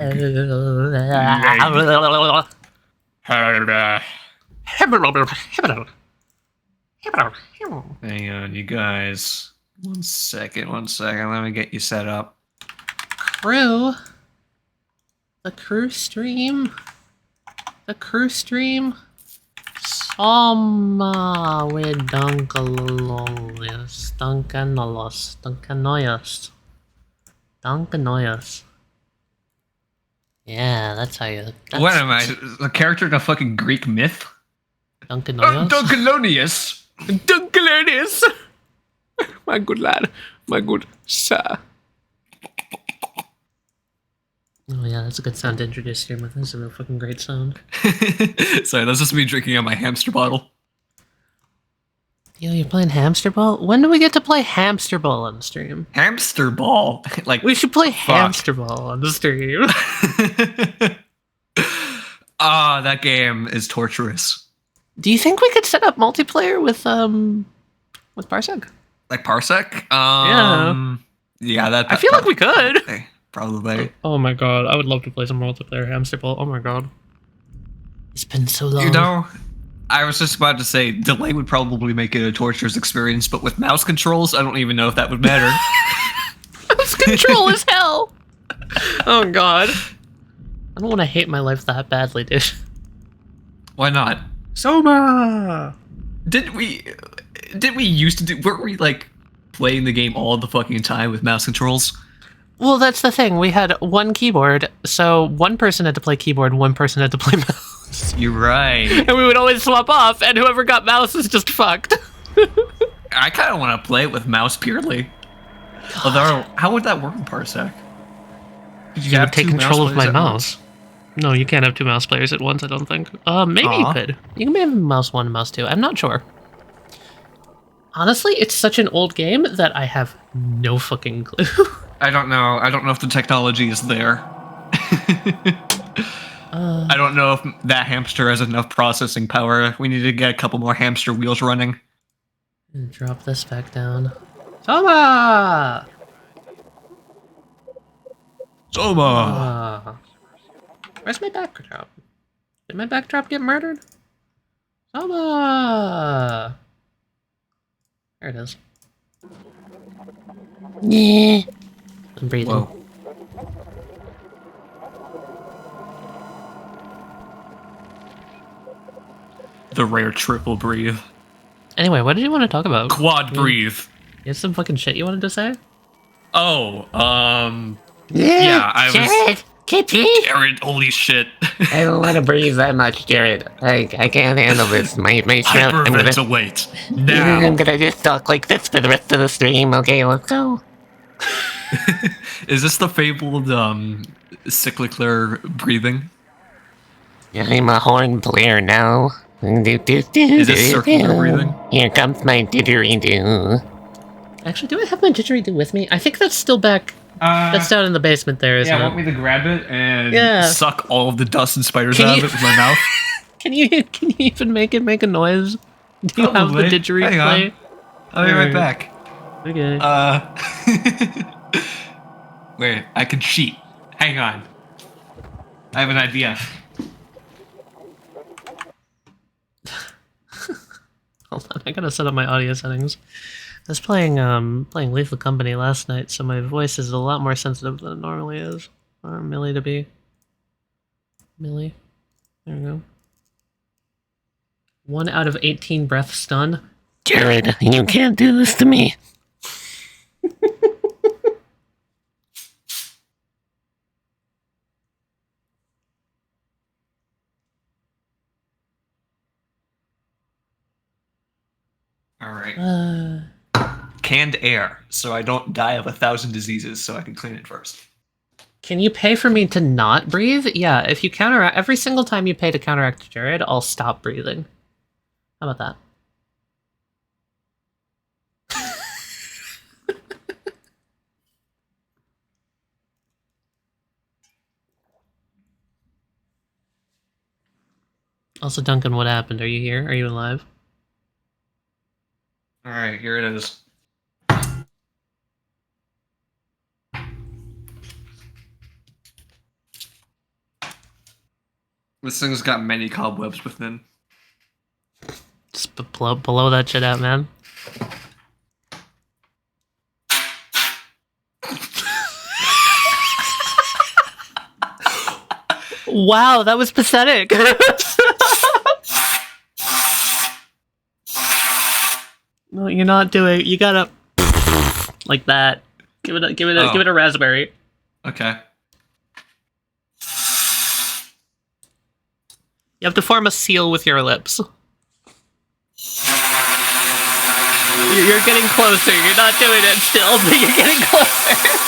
Hang on, you guys. One second. Let me get you set up. Crew. The crew stream. Soma with Dunkanoyas. Yeah, that's how you... What am I? A character in a fucking Greek myth? Dunkanoyas? Dunkalonius! My good lad. My good sir. Oh yeah, that's a good sound to introduce stream with. That's a real fucking great sound. Sorry, that's just me drinking out my hamster bottle. Yo, you're playing Hamster Ball? When do we get to play Hamster Ball on the stream? Hamster ball? Like, we should play Hamster Ball on the stream. Ah, that game is torturous. Do you think we could set up multiplayer with Parsec? Like Parsec? Yeah, that I feel like we could. Okay, probably. Oh my god, I would love to play some multiplayer Hamster Ball. Oh my god. It's been so long. You know, I was just about to say, delay would probably make it a torturous experience, but with mouse controls, I don't even know if that would matter. Mouse control is hell! Oh god. I don't want to hate my life that badly, dude. Why not? Soma! Did we used to do, weren't we like playing the game all the fucking time with mouse controls? Well, that's the thing. We had one keyboard, so one person had to play keyboard, one person had to play mouse. You're right. And we would always swap off, and whoever got mouse is just fucked. I kind of want to play it with mouse purely. Although, how would that work in Parsec? You would take control of my mouse. No, you can't have two mouse players at once, I don't think. Maybe you could. You can have mouse 1 and mouse 2. I'm not sure. Honestly, it's such an old game that I have no fucking clue. I don't know. I don't know if the technology is there. I don't know if that hamster has enough processing power. We need to get a couple more hamster wheels running. And drop this back down. Soma! Soma! Where's my backdrop? Did my backdrop get murdered? Soma! There it is. Yeah. I'm breathing. Whoa. The rare triple breathe. Anyway, what did you want to talk about? Quad breathe. You had some fucking shit you wanted to say? Oh, yeah, I was... Jared, holy shit. I don't want to breathe that much, Jared. I can't handle this. My throat. Hyperventilate. Now. I'm gonna just talk like this for the rest of the stream. Okay, let's go. Is this the fabled, cyclical breathing? I'm a horn player now. Is this circular breathing? Here comes my didgeridoo. Actually, do I have my didgeridoo with me? I think that's still back. That's down in the basement there, isn't it? Want me to grab it and suck all of the dust and spiders out of it with my mouth? Can you even make it make a noise? Do you have the didgeridoo play? I'll be right back. Okay. Wait, I can cheat. Hang on. I have an idea. Hold on, I gotta set up my audio settings. I was playing Lethal Company last night, so my voice is a lot more sensitive than it normally is. Or Millie to be. Millie. There we go. 1 out of 18 breath stun. Jared, you can't do this to me. Alright. Canned air, so I don't die of 1,000 diseases, so I can clean it first. Can you pay for me to not breathe? Yeah, if you counteract every single time you pay to counteract Jared, I'll stop breathing. How about that? Also, Duncan, what happened? Are you here? Are you alive? Alright, here it is. This thing's got many cobwebs within. Just below that shit out, man. Wow, that was pathetic. No, you're not doing. You gotta like that. Give it a raspberry. Okay. You have to form a seal with your lips. You're getting closer. You're not doing it still, but you're getting closer.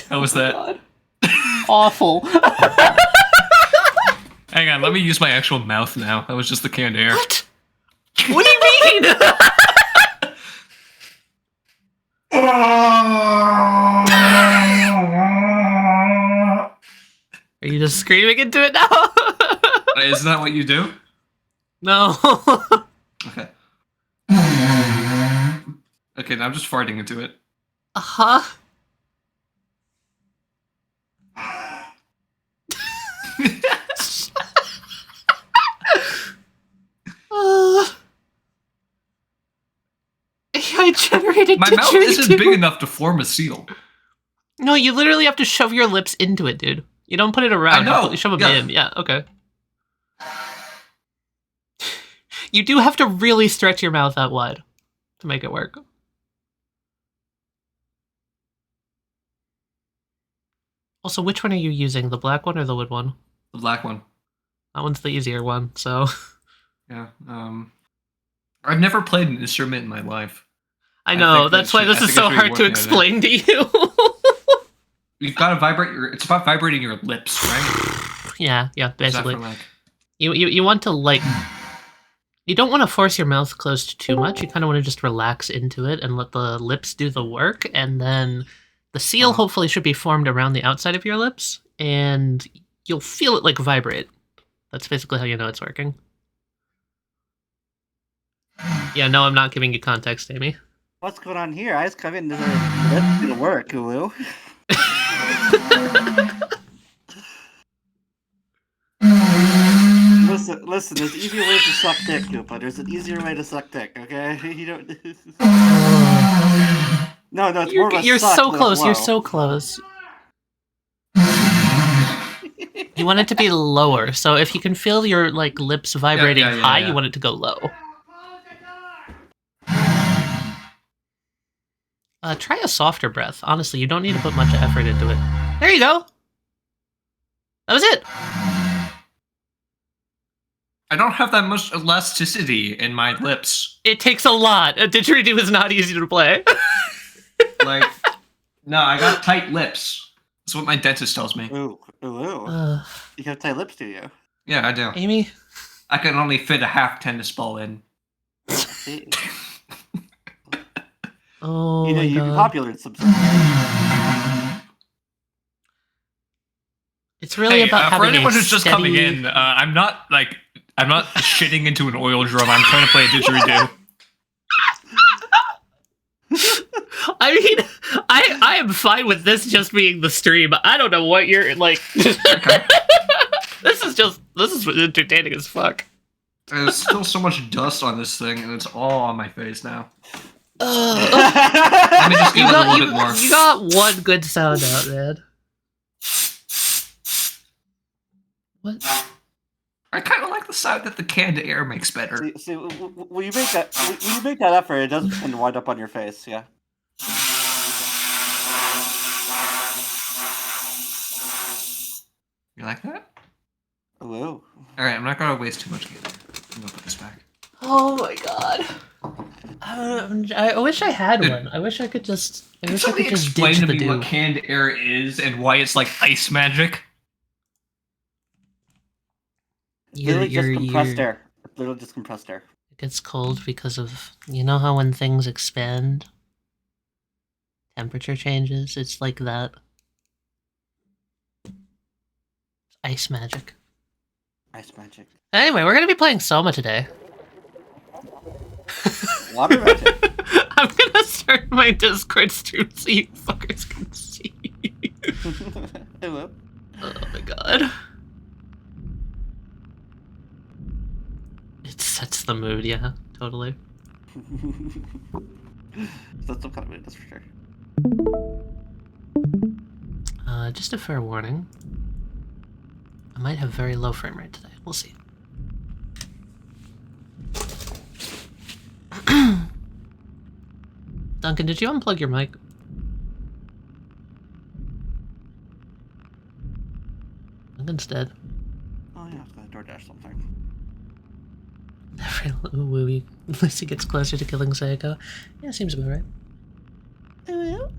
How was that? Awful. Hang on, let me use my actual mouth now. That was just the canned air. What? What do you mean? Are you just screaming into it now? Isn't that what you do? No. Okay. Okay, now I'm just farting into it. Uh-huh. AI generated My mouth isn't didgeridoo. big enough to form a seal. No, you literally have to shove your lips into it, dude. You don't put it around. I know. You shove them Yeah. in. Yeah, okay. You do have to really stretch your mouth out wide to make it work. Also, which one are you using? The black one or the wood one? The black one. That one's the easier one, so... Yeah. I've never played an instrument in my life. I know, think that's that why should- this I is think so that's what hard to you're explain to you. You've got to vibrate your... It's about vibrating your lips, right? Yeah, Is that basically. for, like... You want to, like... You don't want to force your mouth closed too much. You kind of want to just relax into it and let the lips do the work. And then the seal hopefully should be formed around the outside of your lips. And you'll feel it, like, vibrate. That's basically how you know it's working. Yeah, no, I'm not giving you context, Amy. What's going on here? I just come in. Let's do the work, Hulu. Listen. There's an easier way to suck dick, Koopa. There's an easier way to suck dick. Okay, you don't. No, it's more of a You're suck so than a close. You're blow. so close. You want it to be lower. So if you can feel your like lips vibrating high, you want it to go low. Try a softer breath. Honestly, you don't need to put much effort into it. There you go. That was it. I don't have that much elasticity in my lips. It takes a lot. A didgeridoo is not easy to play. Like, no, I got tight lips. That's what my dentist tells me. Ooh. You have tight lips, do you? Yeah, I do. Amy? I can only fit a half tennis ball in. See? Oh, You know, my you'd be God. popular in some. It's really about for having anyone a who's just steady... coming in, I'm not shitting into an oil drum. I'm trying to play a didgeridoo. I mean, I am fine with this just being the stream. I don't know what you're like. This is entertaining as fuck. There's still so much dust on this thing, and it's all on my face now. Let me just give it a little bit more. You got one good sound out, man. What? I kind of like the sound that the canned air makes better. See, when you make that effort, it doesn't tend to wind up on your face. Yeah. You like that? Ooh. Alright, I'm not gonna waste too much. I'm gonna put this back. Oh my God. I wish I had one. I wish I could just. I Can wish I somebody could just explain ditch to the me do. what canned air is and why it's like ice magic? Literally just compressed air. Literally just compressed air. It gets cold because of, you know how when things expand, temperature changes? It's like that. Ice magic. Ice magic. Anyway, we're gonna be playing Soma today. Water magic. I'm gonna start my Discord stream so you fuckers can see. Hello. Oh my god. It sets the mood, yeah, totally. That's some kind of mood, that's for sure. Just a fair warning. I might have very low frame rate today. We'll see. Duncan, did you unplug your mic? Duncan's dead. Oh yeah, I was gonna DoorDash something. Every little Lucy gets closer to killing Sayako. Yeah, seems about right. Hello?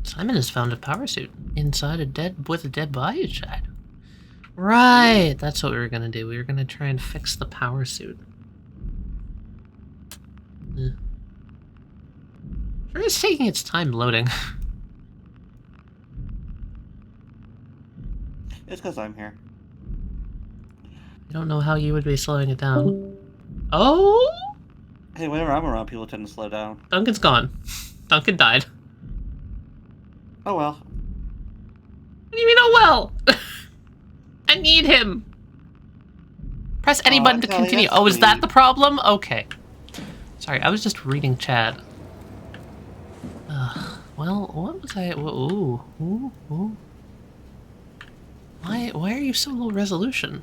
Simon has found a power suit inside a dead body inside. Right, that's what we were gonna do. We were gonna try and fix the power suit. Sure, it's taking its time loading. It's because I'm here. I don't know how you would be slowing it down. Oh! Hey, whenever I'm around, people tend to slow down. Duncan's gone. Duncan died. Oh well. What do you mean, oh well? I need him. Press any button to continue. Oh, is that the problem? Okay. Sorry, I was just reading chat. Well, what was I... Ooh. Why are you so low resolution?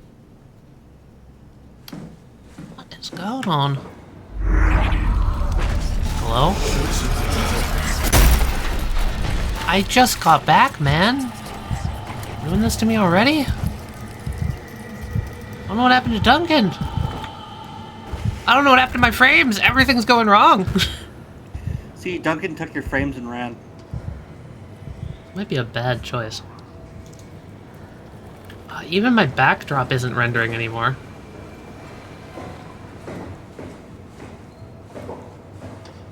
What is going on? Hello? I just got back, man. Doing this to me already? I don't know what happened to Duncan. I don't know what happened to my frames. Everything's going wrong. See, Duncan took your frames and ran. Might be a bad choice. Even my backdrop isn't rendering anymore.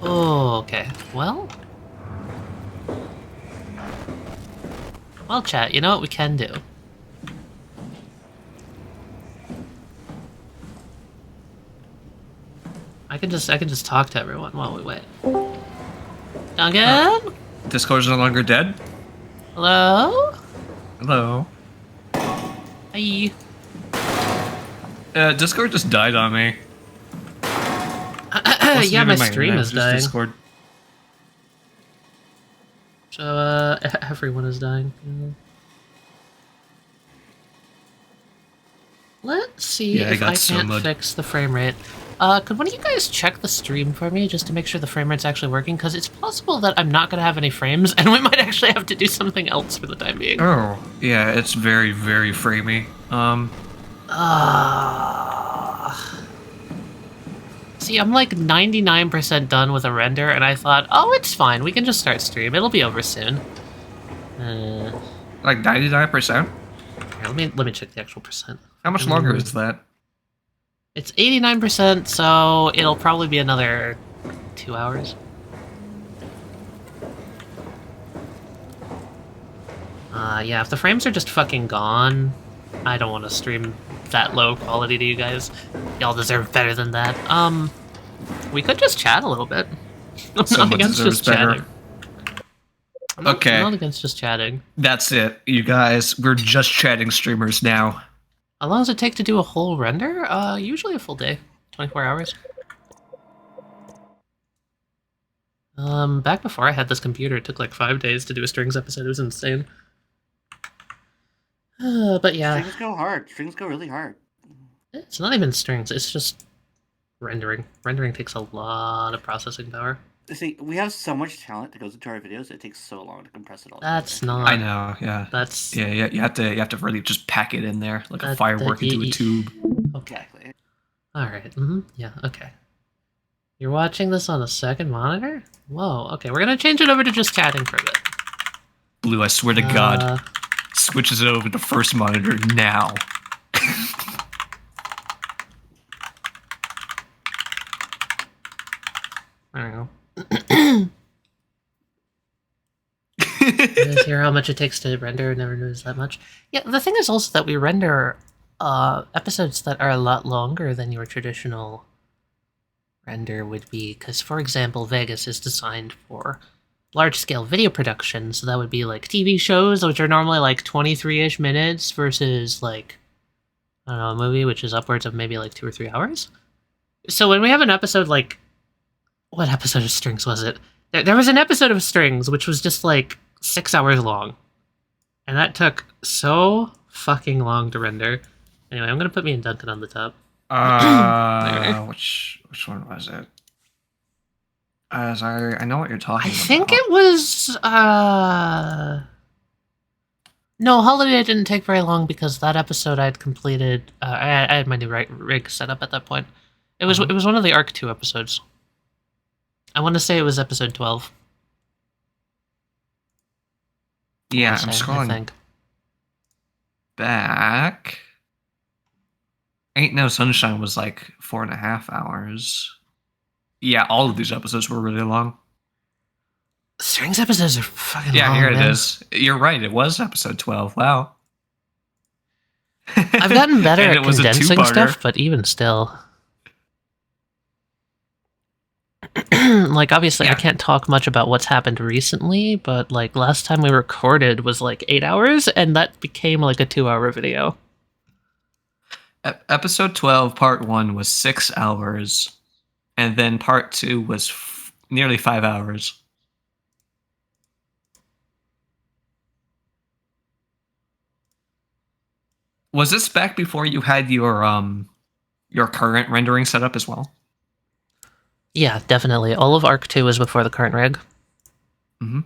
Oh, okay. Well, chat, you know what we can do? I can just talk to everyone while we wait. Duncan? Discord's no longer dead? Hello? Hello. Hi. Discord just died on me. Yeah, my stream is dying. Discord. So, everyone is dying. Let's see Yeah, if I can't Soma. fix the frame rate. Could one of you guys check the stream for me, just to make sure the frame rate's actually working? Because it's possible that I'm not going to have any frames, and we might actually have to do something else for the time being. Oh, yeah, it's very, very framey. See, I'm like 99% done with a render, and I thought, oh, it's fine, we can just start stream, it'll be over soon. Like 99%? Here, let me check the actual percent. How much longer is that? It's 89%, so it'll probably be another 2 hours. Yeah, if the frames are just fucking gone, I don't want to stream that low quality to you guys. Y'all deserve better than that. We could just chat a little bit. I'm not against just chatting. I'm not against just chatting. That's it, you guys. We're just chatting streamers now. How long does it take to do a whole render? Usually a full day. 24 hours. Back before I had this computer, it took like 5 days to do a Strings episode. It was insane. But yeah. Strings go hard. Strings go really hard. It's not even strings, it's just rendering. Rendering takes a lot of processing power. See, we have so much talent that goes into our videos, it takes so long to compress it all. That's not... I know, yeah. That's... Yeah, you have to really just pack it in there, like a firework into a tube. Okay. Exactly. Alright, yeah, okay. You're watching this on a second monitor? Whoa, okay, we're gonna change it over to just chatting for a bit. Blue, I swear to God, switches it over to first monitor now. I don't know. You guys hear how much it takes to render? Never noticed that much. Yeah, the thing is also that we render episodes that are a lot longer than your traditional render would be, because, for example, Vegas is designed for large-scale video production, so that would be like TV shows, which are normally like 23-ish minutes, versus like, I don't know, a movie which is upwards of maybe like 2 or 3 hours. So when we have an episode like, what episode of Strings was it? There was an episode of Strings which was just like 6 hours long, and that took so fucking long to render. Anyway, I'm gonna put me and Duncan on the top. Which one was it? I know what you're talking I about. think it was no, Holiday didn't take very long because that episode I had completed. I had my new rig set up at that point. It was one of the Arc 2 episodes. I want to say it was episode 12. Yeah, I I'm say, I scrolling think. back. Ain't No Sunshine was like 4.5 hours. Yeah, all of these episodes were really long. Strings episodes are fucking Yeah, long, here man. it is. You're right, it was episode 12. Wow. I've gotten better And at it was a condensing two-parter. stuff, but even still. Like, obviously, I Yeah. can't talk much about what's happened recently, but, like, last time we recorded was, like, 8 hours, and that became, like, a 2-hour video. Episode 12, part 1 was 6 hours. And then part 2 was nearly 5 hours. Was this back before you had your current rendering setup as well? Yeah, definitely. All of Arc 2 was before the current rig. Mm-hmm.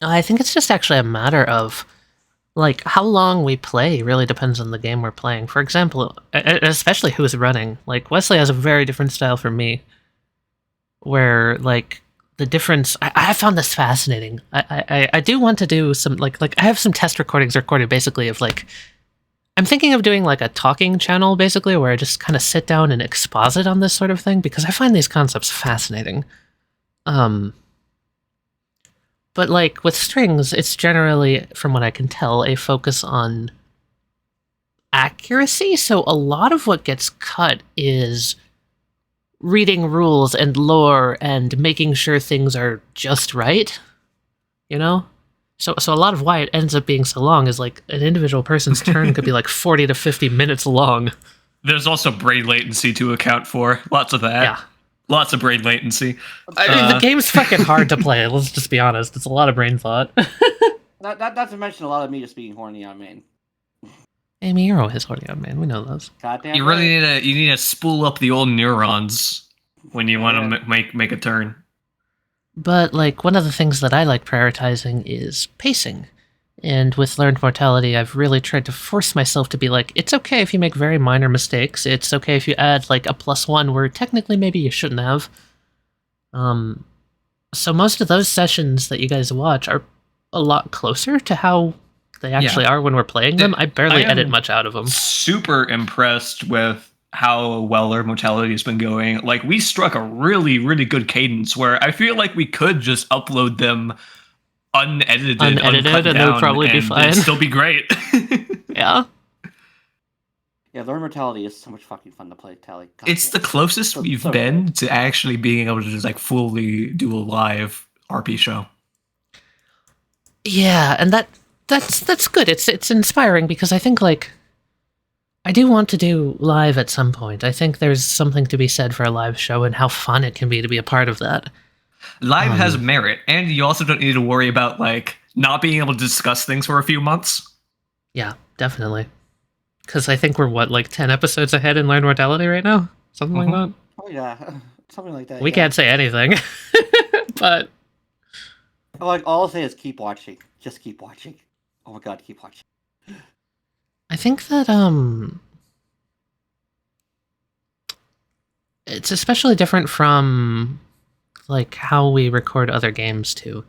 I think it's just actually a matter of, like, how long we play really depends on the game we're playing. For example, especially who's running. Like, Wesley has a very different style from me, where, like, the difference... I found this fascinating. I do want to do some, like, I have some test recordings recorded, basically, of, like... I'm thinking of doing, like, a talking channel, basically, where I just kind of sit down and exposit on this sort of thing, because I find these concepts fascinating. But, like, with Strings, it's generally, from what I can tell, a focus on accuracy, so a lot of what gets cut is reading rules and lore and making sure things are just right, you know? So a lot of why it ends up being so long is, like, an individual person's turn could be, like, 40 to 50 minutes long. There's also brain latency to account for. Lots of that. Yeah. Lots of brain latency. I mean, the game's fucking hard to play, let's just be honest. It's a lot of brain thought. Not to mention a lot of me just being horny on main. Amy, you're always horny on, man. We know those. Goddamn. You really need to spool up the old neurons when you want to make a turn. But, like, one of the things that I like prioritizing is pacing. And with Learned Mortality, I've really tried to force myself to be like, it's okay if you make very minor mistakes. It's okay if you add, like, a +1 where technically maybe you shouldn't have. So most of those sessions that you guys watch are a lot closer to how they actually are when we're playing them. I barely edit much out of them. Super impressed with how well Learned Mortality has been going. Like, we struck a really, really good cadence where I feel like we could just upload them unedited and they would probably be fine. It'd still be great. Yeah. Yeah, Learn Mortality is so much fucking fun to play, Tally. God It's the damn. closest we've been to actually being able to just, like, fully do a live RP show. Yeah, and that's good. It's inspiring because I think, like, I do want to do live at some point. I think there's something to be said for a live show and how fun it can be to be a part of that. Live has merit, and you also don't need to worry about, like, not being able to discuss things for a few months. Yeah, definitely. Because I think we're, what, like 10 episodes ahead in Learned Mortality right now? Something like that? Oh yeah, something like that. We yeah. can't say anything. But Like, all I'll say is keep watching. Just keep watching. Oh my god, keep watching. I think that, it's especially different from, like, how we record other games, too.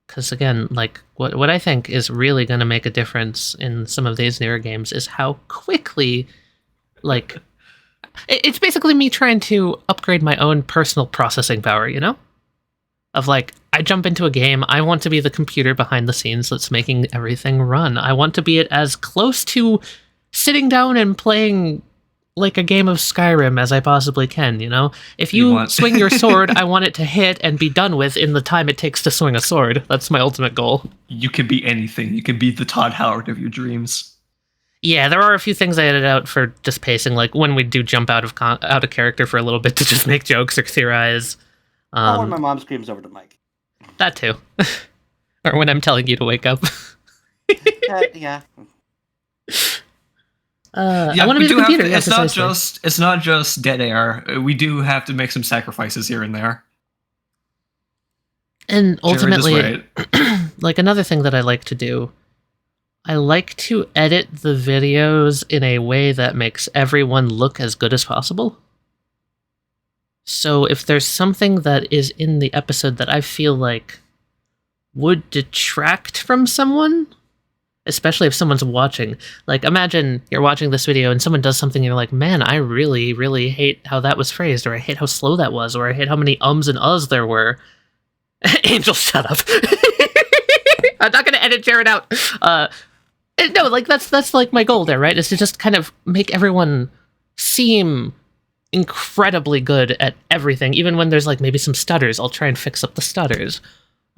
Because, again, like, what I think is really going to make a difference in some of these newer games is how quickly, like... It's basically me trying to upgrade my own personal processing power, you know? Of like, I jump into a game, I want to be the computer behind the scenes that's making everything run. I want to be as close to sitting down and playing like a game of Skyrim as I possibly can, you know? If you swing your sword, I want it to hit and be done with in the time it takes to swing a sword. That's my ultimate goal. You can be anything. You can be the Todd Howard of your dreams. Yeah, there are a few things I edited out for just pacing, like when we do jump out of character for a little bit to just make jokes or theorize. When my mom screams over the mic. That too. Or when I'm telling you to wake up. Yeah. I want to be the computer. It's not just dead air. We do have to make some sacrifices here and there. And ultimately, Jared is right. like another thing that I like to do, I like to edit the videos in a way that makes everyone look as good as possible. So if there's something that is in the episode that I feel like would detract from someone, especially if someone's watching, like imagine you're watching this video and someone does something and you're like, man, I really, really hate how that was phrased, or I hate how slow that was, or I hate how many ums and uhs there were. Angel, shut up. I'm not going to edit Jared out. No, like that's like my goal there, right? Is to just kind of make everyone seem incredibly good at everything. Even when there's like maybe some stutters, I'll try and fix up the stutters.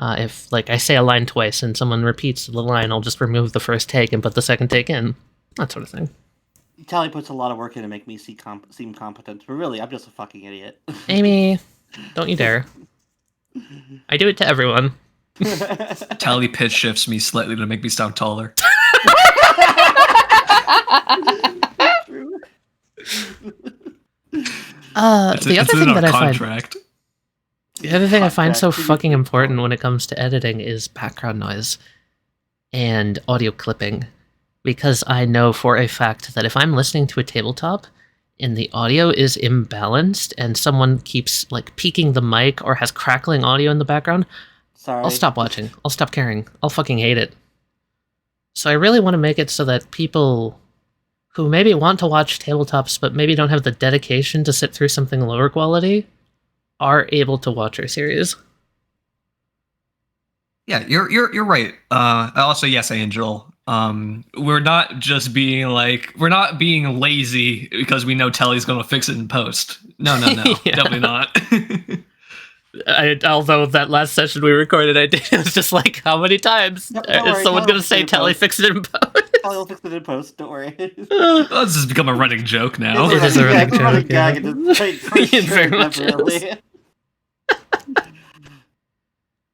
If like I say a line twice and someone repeats the line, I'll just remove the first take and put the second take in. That sort of thing. Tally puts a lot of work in to make me seem competent, but really, I'm just a fucking idiot. Amy, don't you dare. I do it to everyone. Tally pitch shifts me slightly to make me sound taller. The other thing that I find so fucking important when it comes to editing is background noise and audio clipping, because I know for a fact that if I'm listening to a tabletop and the audio is imbalanced and someone keeps like peaking the mic or has crackling audio in the background, I'll stop watching. I'll stop caring. I'll fucking hate it. So I really want to make it so that people who maybe want to watch tabletops but maybe don't have the dedication to sit through something lower quality are able to watch our series. Yeah, you're right. Also, yes, Angel. We're not just being we're not being lazy because we know Telly's going to fix it in post. No, Yeah. Definitely not. Although that last session we recorded, I did. It was just like, how many times is someone going to say Telly fix it in post? Telly will fix it in post. Don't worry. This has become a running joke now. It is a running joke. Very much is.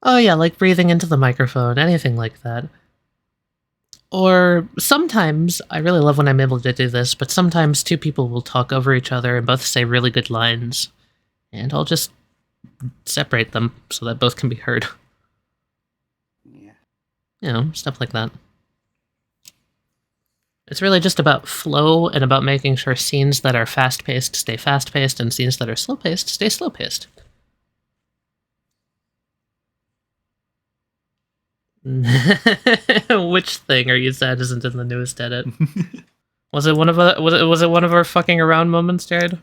Oh yeah, like breathing into the microphone, anything like that. Or sometimes, I really love when I'm able to do this, but sometimes two people will talk over each other and both say really good lines, and I'll just separate them so that both can be heard. Yeah. You know, stuff like that. It's really just about flow and about making sure scenes that are fast-paced stay fast-paced and scenes that are slow-paced stay slow-paced. Which thing are you sad isn't in the newest edit? Was it one of our fucking around moments, Jared?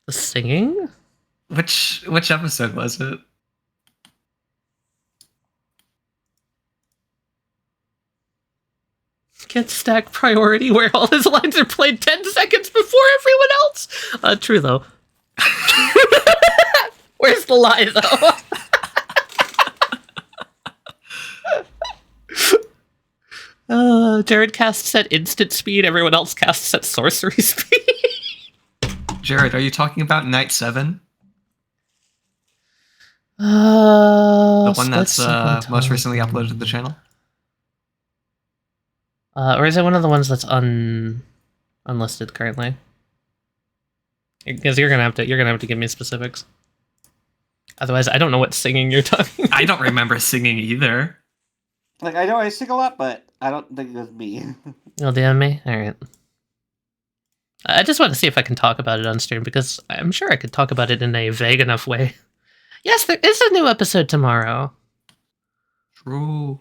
The singing? Which episode was it? Get stack priority where all his lines are played 10 seconds before everyone else. True though. Where's the lie, though? Jared casts at instant speed, everyone else casts at sorcery speed. Jared, are you talking about Night 7? The one that's most recently uploaded to the channel? Or is it one of the ones that's unlisted currently? Because you're gonna have to give me specifics. Otherwise, I don't know what singing you're talking about. I don't remember singing either. Like, I know I sing a lot, but I don't think it was me. You'll DM me? Alright. I just want to see if I can talk about it on stream, because I'm sure I could talk about it in a vague enough way. Yes, there is a new episode tomorrow. True.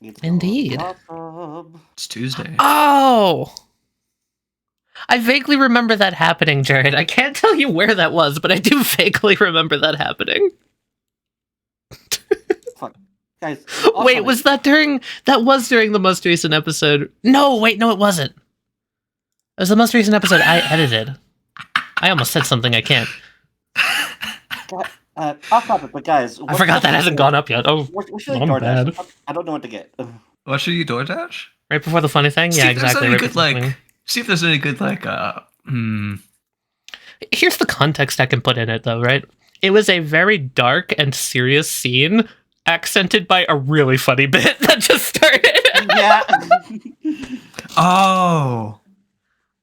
Indeed. Awesome. It's Tuesday. Oh! I vaguely remember that happening, Jared. I can't tell you where that was, but I do vaguely remember that happening. Fuck. Guys. Wait, was that during... That was during the most recent episode. No, wait, no, it wasn't. It was the most recent episode I edited. I almost said something I can't. Off topic, but guys... I forgot that hasn't gone up yet. Oh, what should I I'm DoorDash? bad. I don't know what to get. What should you DoorDash? Right before the funny thing? See Yeah, if there's exactly. any Right good, before the funny like, see if there's any good, like, Here's the context I can put in it, though, right? It was a very dark and serious scene, accented by a really funny bit that just started. Yeah. Oh.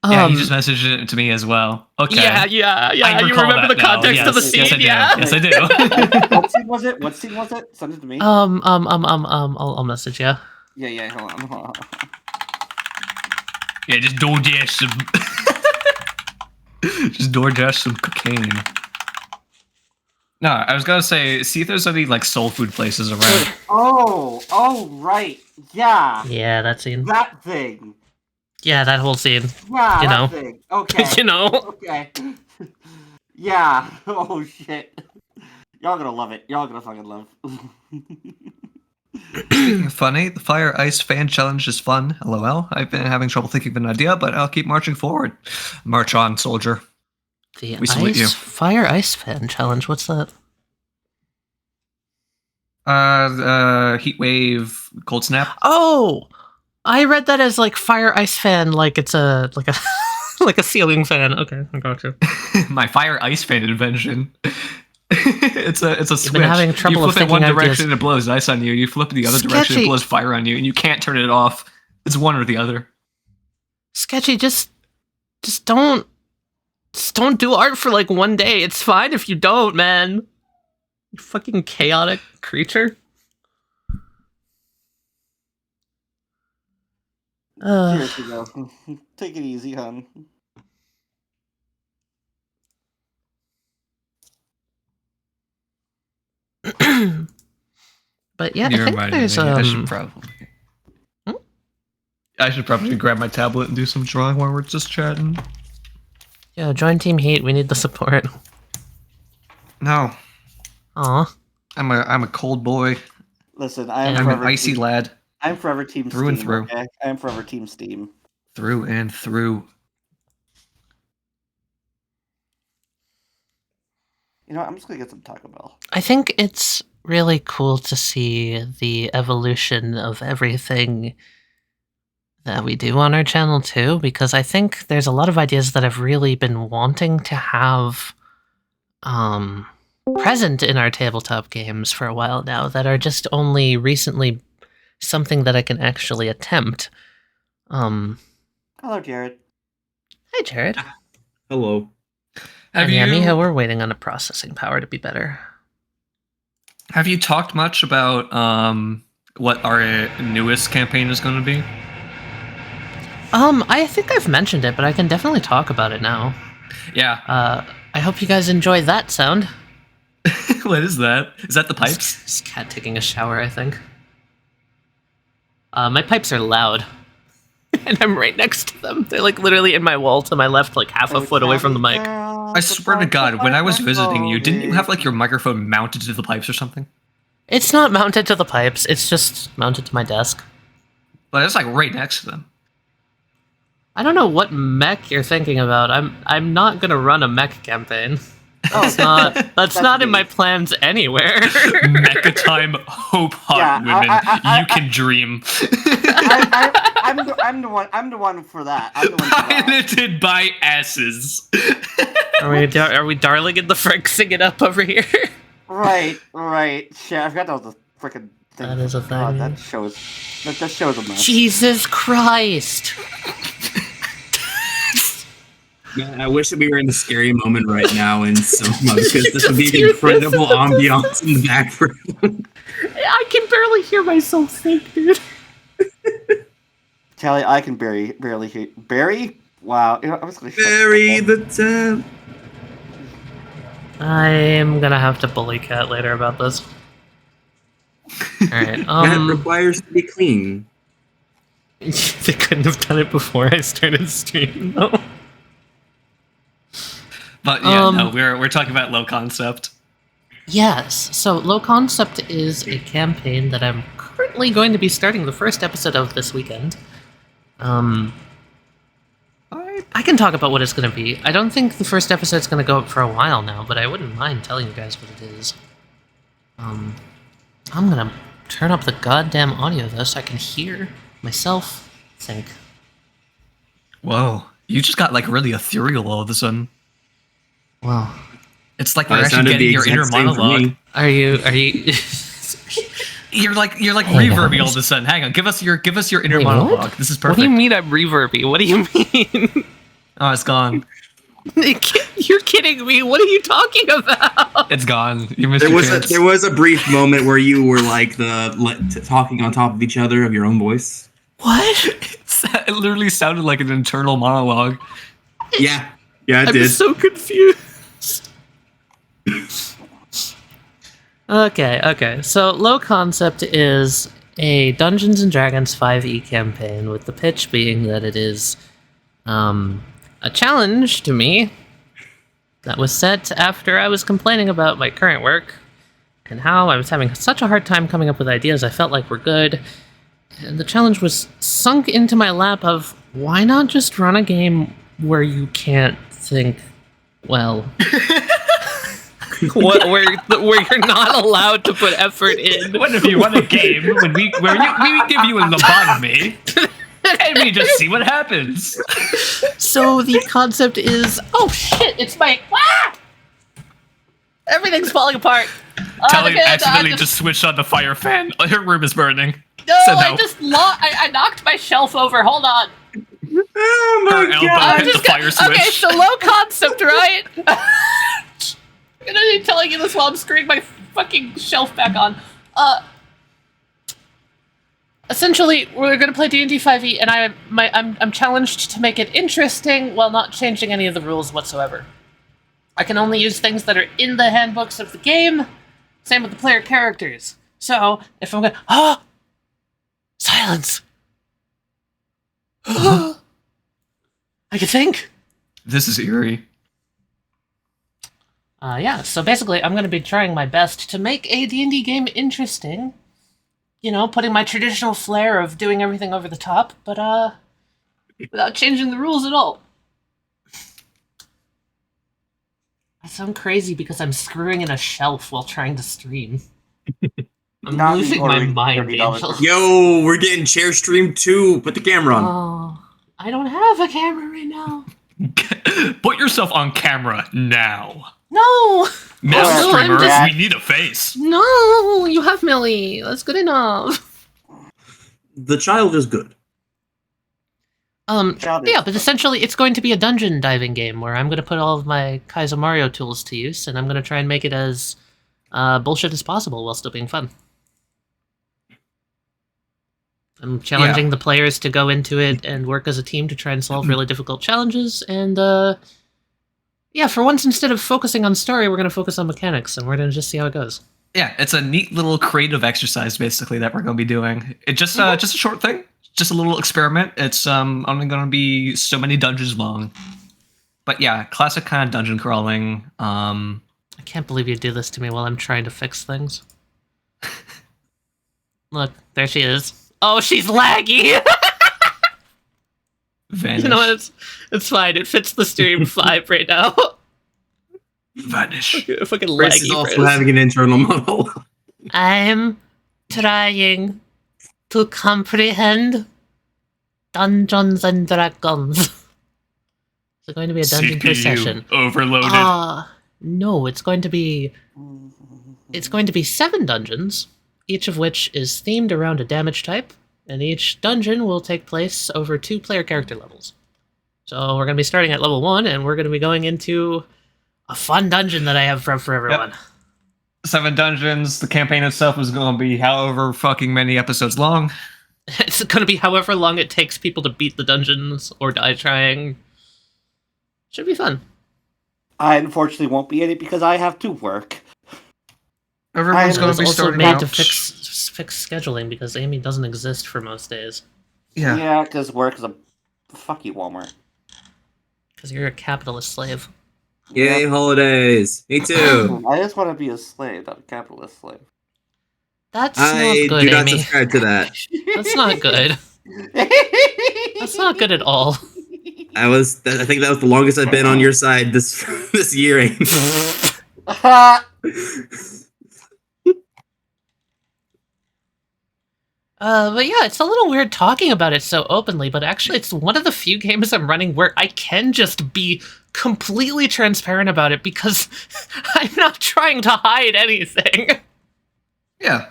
Yeah, he just messaged it to me as well. Okay. Yeah. I You recall remember the that now. context of the Yes, scene? yes, I do. Yeah. Yes, I do. What scene was it? What scene was it? Send it to me. I'll message you. Yeah, hold on. Yeah, just DoorDash some. Just DoorDash some cocaine. No, I was gonna say, see if there's any like soul food places around. Oh, right. Yeah. Yeah, that scene. That thing. Yeah, that whole scene. Yeah, You that know. thing. Okay. You know. Okay. Yeah. Oh shit. Y'all gonna love it. Y'all gonna fucking love. Speaking of funny, the Fire Ice Fan Challenge is fun. LOL. I've been having trouble thinking of an idea, but I'll keep marching forward. March on, soldier. The We salute you. Fire Ice Fan Challenge. What's that? Heat wave, cold snap. Oh, I read that as like Fire Ice Fan, like it's a like a ceiling fan. Okay, I got you. My Fire Ice Fan invention. it's a switch. been having trouble you of flip it one thinking direction ideas. and it blows ice on you. You flip it the other direction Sketchy. it blows fire on you, and you can't turn it off. It's one or the other. Sketchy, just don't do art for like one day. It's fine if you don't, man. You fucking chaotic creature. Seriously though. Take it easy, hon. But yeah, You I think reminded there's me. I should probably grab my tablet and do some drawing while we're just chatting. yeah, join Team Heat. We need the support. No, Aw. I'm a cold boy. Listen, I am Yeah. I'm forever an icy team, lad I'm forever Team Through and Steam. through. Okay? I am forever Team Steam. through and through. You know, I'm just gonna get some Taco Bell. I think it's really cool to see the evolution of everything that we do on our channel too, because I think there's a lot of ideas that I've really been wanting to have present in our tabletop games for a while now that are just only recently something that I can actually attempt. Hello, Jared. Hi, Jared. Hello. Have Yeah, you Miho, we're waiting on the processing power to be better. have you talked much about what our newest campaign is going to be? I think I've mentioned it, but I can definitely talk about it now. Yeah. I hope you guys enjoy that sound. What is that? Is that the pipes? This cat taking a shower, I think. My pipes are loud. And I'm right next to them. They're like literally in my wall to my left, like half a foot away from the mic. I swear to God, when I was visiting you, didn't you have like your microphone mounted to the pipes or something? It's not mounted to the pipes, it's just mounted to my desk. But it's like right next to them. I don't know what mech you're thinking about. I'm not gonna run a mech campaign. That's not in me. my plans anywhere. Mecha time, hope hot Yeah, women. You can dream. I'm the one for that. I'm the one for that. Piloted by asses. Are we darling in the Franksing it up over here? Right. Shit, I forgot that was a freaking thing. That is a God, thing. that shows a mess. Jesus Christ! Man, I wish that we were in the scary moment right now in Soma because this would be the incredible ambiance in the background. I can barely hear myself think, dude. Tally, I can barely hear. Barry? Wow. You know, I was gonna Bury the temp. I'm gonna have to bully Cat later about this. Alright, That requires to be clean. they couldn't have done it before I started streaming, though. But yeah, no, we're talking about low concept. Yes, so Low Concept is a campaign that I'm currently going to be starting the first episode of this weekend. I can talk about what it's going to be. I don't think the first episode's going to go up for a while now, but I wouldn't mind telling you guys what it is. I'm going to turn up the goddamn audio, though, so I can hear myself think. Whoa, you just got like really ethereal all of a sudden. Well, It's like That you're actually sounded getting the your inner exact same for monologue. me. are you You're like Hey, reverby no, all of a sudden. Hang on, give us your inner Wait, monologue. what? This is What perfect. do you mean I'm reverby? What do you mean? Oh, it's gone. You're kidding me. What are you talking about? It's gone. You missed There your was chance. there was a brief moment where you were like talking on top of each other of your own voice. What? It literally sounded like an internal monologue. Yeah, it I'm did. so confused. Okay. So Low Concept is a Dungeons and Dragons 5e campaign, with the pitch being that it is a challenge to me that was set after I was complaining about my current work and how I was having such a hard time coming up with ideas I felt like were good. And the challenge was sunk into my lap of, why not just run a game where you can't think well? where you're not allowed to put effort in. What if you run a game where we give you a lobotomy and we just see what happens? So the concept is, oh shit, it's my everything's falling apart. Telly accidentally just switched on the fire fan. Her room is burning. No, So no. I knocked my shelf over. Hold on. Oh Her my elbow god! hit the fire switch. Okay, so Low Concept, right? I'm gonna be telling you this while I'm screwing my fucking shelf back on. Essentially, we're gonna play D&D 5e, and I'm challenged to make it interesting while not changing any of the rules whatsoever. I can only use things that are in the handbooks of the game. Same with the player characters. So if I'm gonna silence. I can think. This is eerie. Yeah, so basically I'm going to be trying my best to make a D&D game interesting. You know, putting my traditional flair of doing everything over the top, but without changing the rules at all. I sound crazy because I'm screwing in a shelf while trying to stream. I'm Not losing my ordering mind, $30 Angel. Yo, we're getting chair stream too. Put the camera on. Oh, I don't have a camera right now. Put yourself on camera now. No! Now, Oh, streamer, I'm just- we need a face. No! You have Millie. That's good enough. The child is good. Child is Yeah, but essentially it's going to be a dungeon diving game where I'm going to put all of my Kaizo Mario tools to use, and I'm going to try and make it as bullshit as possible while still being fun. I'm challenging the players to go into it and work as a team to try and solve really difficult challenges, and for once, instead of focusing on story, we're going to focus on mechanics, and we're going to just see how it goes. Yeah, it's a neat little creative exercise, basically, that we're going to be doing. It just a short thing, just a little experiment. It's only going to be so many dungeons long. But yeah, classic kind of dungeon crawling. I can't believe you do this to me while I'm trying to fix things. Look, there she is. Oh, she's laggy! Vanish. You know what? It's fine. It fits the stream 5 right now. Vanish. Fucking Chris laggy. is also Chris. having an internal monologue. I'm trying to comprehend Dungeons and Dragons. Is it going to be a dungeon per CPU session? overloaded. No, it's going to be 7 dungeons, each of which is themed around a damage type, and each dungeon will take place over 2 player character levels. So we're going to be starting at level 1, and we're going to be going into a fun dungeon that I have for everyone. 7 dungeons. The campaign itself is going to be however fucking many episodes long. It's going to be however long it takes people to beat the dungeons or die trying. Should be fun. I unfortunately won't be in it because I have to work. Everyone's I going It's to be also starting made out. to fix scheduling because Amy doesn't exist for most days. Yeah. Because work is a... Fuck you, Walmart. Because you're a capitalist slave. Yay, holidays! Me too. I just want to be a slave, not a capitalist slave. That's I not good, do not Amy. subscribe to that. That's not good. That's not good at all. I think that was the longest I've been on your side this year. Amy. But yeah, it's a little weird talking about it so openly, but actually it's one of the few games I'm running where I can just be completely transparent about it because I'm not trying to hide anything. Yeah,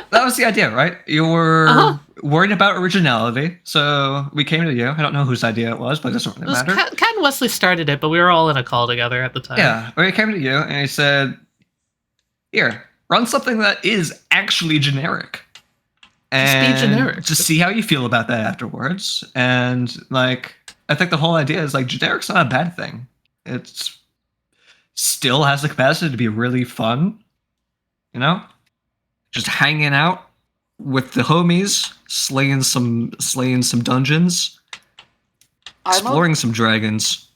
that was the idea, right? You were worried about originality, so we came to you. I don't know whose idea it was, but it doesn't really matter. Cat and Wesley started it, but we were all in a call together at the time. Yeah, we came to you and he said, "Here, run something that is actually generic." And just be generic. just see how you feel about that afterwards. And like, I think the whole idea is like generic's not a bad thing. It's still has the capacity to be really fun, you know? Just hanging out with the homies, slaying some dungeons, exploring some dragons.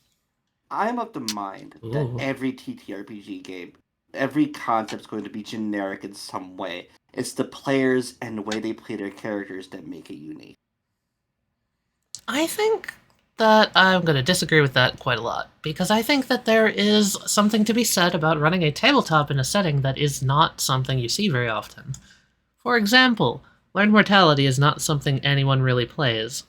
I'm of the mind Ooh. that every TTRPG game, every concept's going to be generic in some way. It's the players and the way they play their characters that make it unique. I think that I'm going to disagree with that quite a lot, because I think that there is something to be said about running a tabletop in a setting that is not something you see very often. For example, Learned Mortality is not something anyone really plays.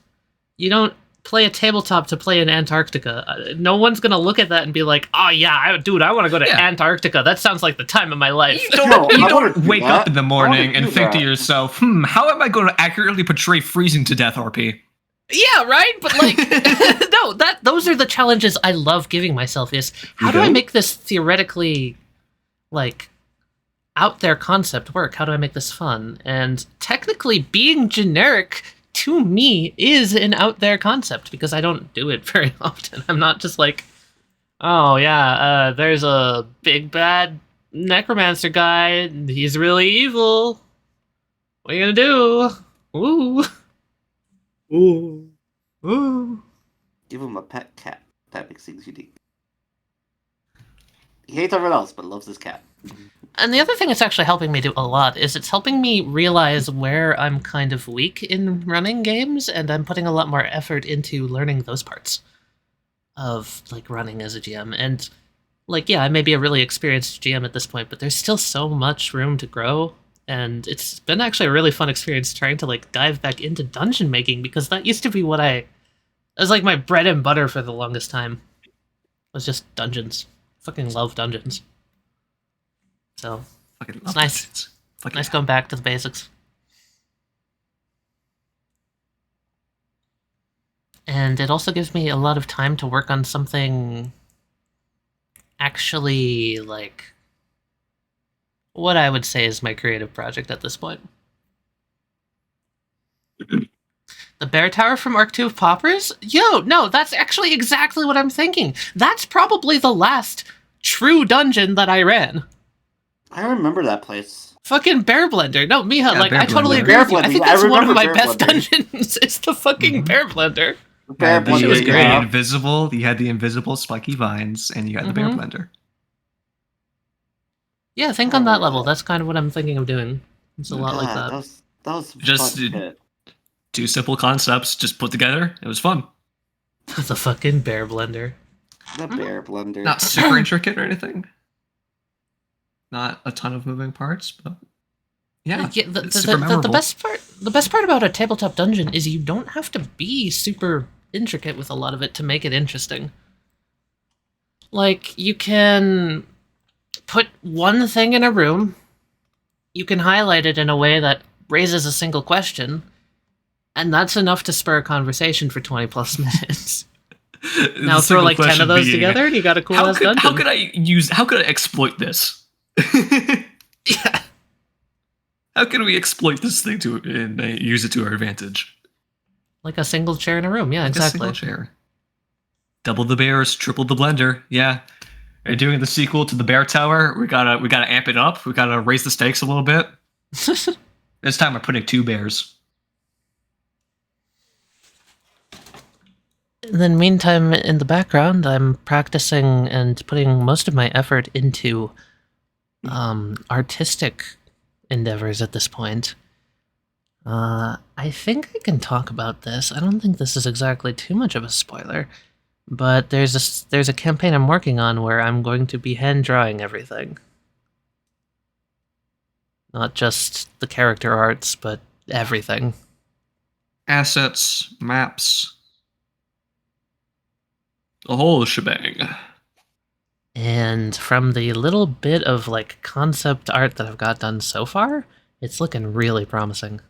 You don't play a tabletop to play in Antarctica. No one's going to look at that and be like, oh yeah, I want to go to Antarctica. That sounds like the time of my life. You don't wake up in the morning and think to yourself, how am I going to accurately portray freezing to death, RP? Yeah, right? But like, no, those are the challenges I love giving myself is, how do I make this theoretically, like, out there concept work? How do I make this fun? And technically being generic to me is an out there concept because I don't do it very often. I'm not just like, oh yeah, there's a big bad necromancer guy. He's really evil. What are you gonna do? Ooh. Ooh. Ooh. Give him a pet cat. That makes things unique. He hates everyone else, but loves his cat. And the other thing it's actually helping me do a lot is it's helping me realize where I'm kind of weak in running games, and I'm putting a lot more effort into learning those parts of, like, running as a GM. And, like, yeah, I may be a really experienced GM at this point, but there's still so much room to grow, and it's been actually a really fun experience trying to, like, dive back into dungeon making, because that used to be what it was like my bread and butter for the longest time. It was just dungeons. Fucking love dungeons. So, it's nice. Nice going back to the basics. And it also gives me a lot of time to work on something actually, like, what I would say is my creative project at this point. The Bear Tower from Arc 2 of Paupers? Yo, no, that's actually exactly what I'm thinking. That's probably the last true dungeon that I ran. I remember that place. Fucking Bear Blender. No, Miha, Yeah, like, Bear I totally Blender. agree with you. I think that's one of my Bear best Blender. dungeons. It's the fucking Bear Blender. Bear The Blender, yeah. invisible, you had the invisible spiky vines, and you had the bear blender. Yeah, think on that level. That's kind of what I'm thinking of doing. It's a lot like that. That was Just fun shit. two simple concepts just put together. It was fun. The fucking Bear Blender. The Bear Blender. Not super intricate or anything. Not a ton of moving parts, but yeah, it's super memorable. The best part about a tabletop dungeon is you don't have to be super intricate with a lot of it to make it interesting. Like, you can put one thing in a room, you can highlight it in a way that raises a single question, and that's enough to spur a conversation for 20 plus minutes. Now throw like 10 of those together and you got a cool ass dungeon. How could I exploit this? Yeah. How can we exploit this thing and use it to our advantage? Like a single chair in a room, yeah, Like exactly. a single chair. Double the bears, triple the blender. Yeah. Are you doing the sequel to the Bear Tower? We gotta amp it up. We gotta raise the stakes a little bit. This time we're putting 2 bears. then meantime, in the background, I'm practicing and putting most of my effort into artistic endeavors at this point. I think I can talk about this. I don't think this is exactly too much of a spoiler, but there's a campaign I'm working on where I'm going to be hand drawing everything. Not just the character arts, but everything. Assets, maps, the whole shebang. And from the little bit of like concept art that I've got done so far, it's looking really promising.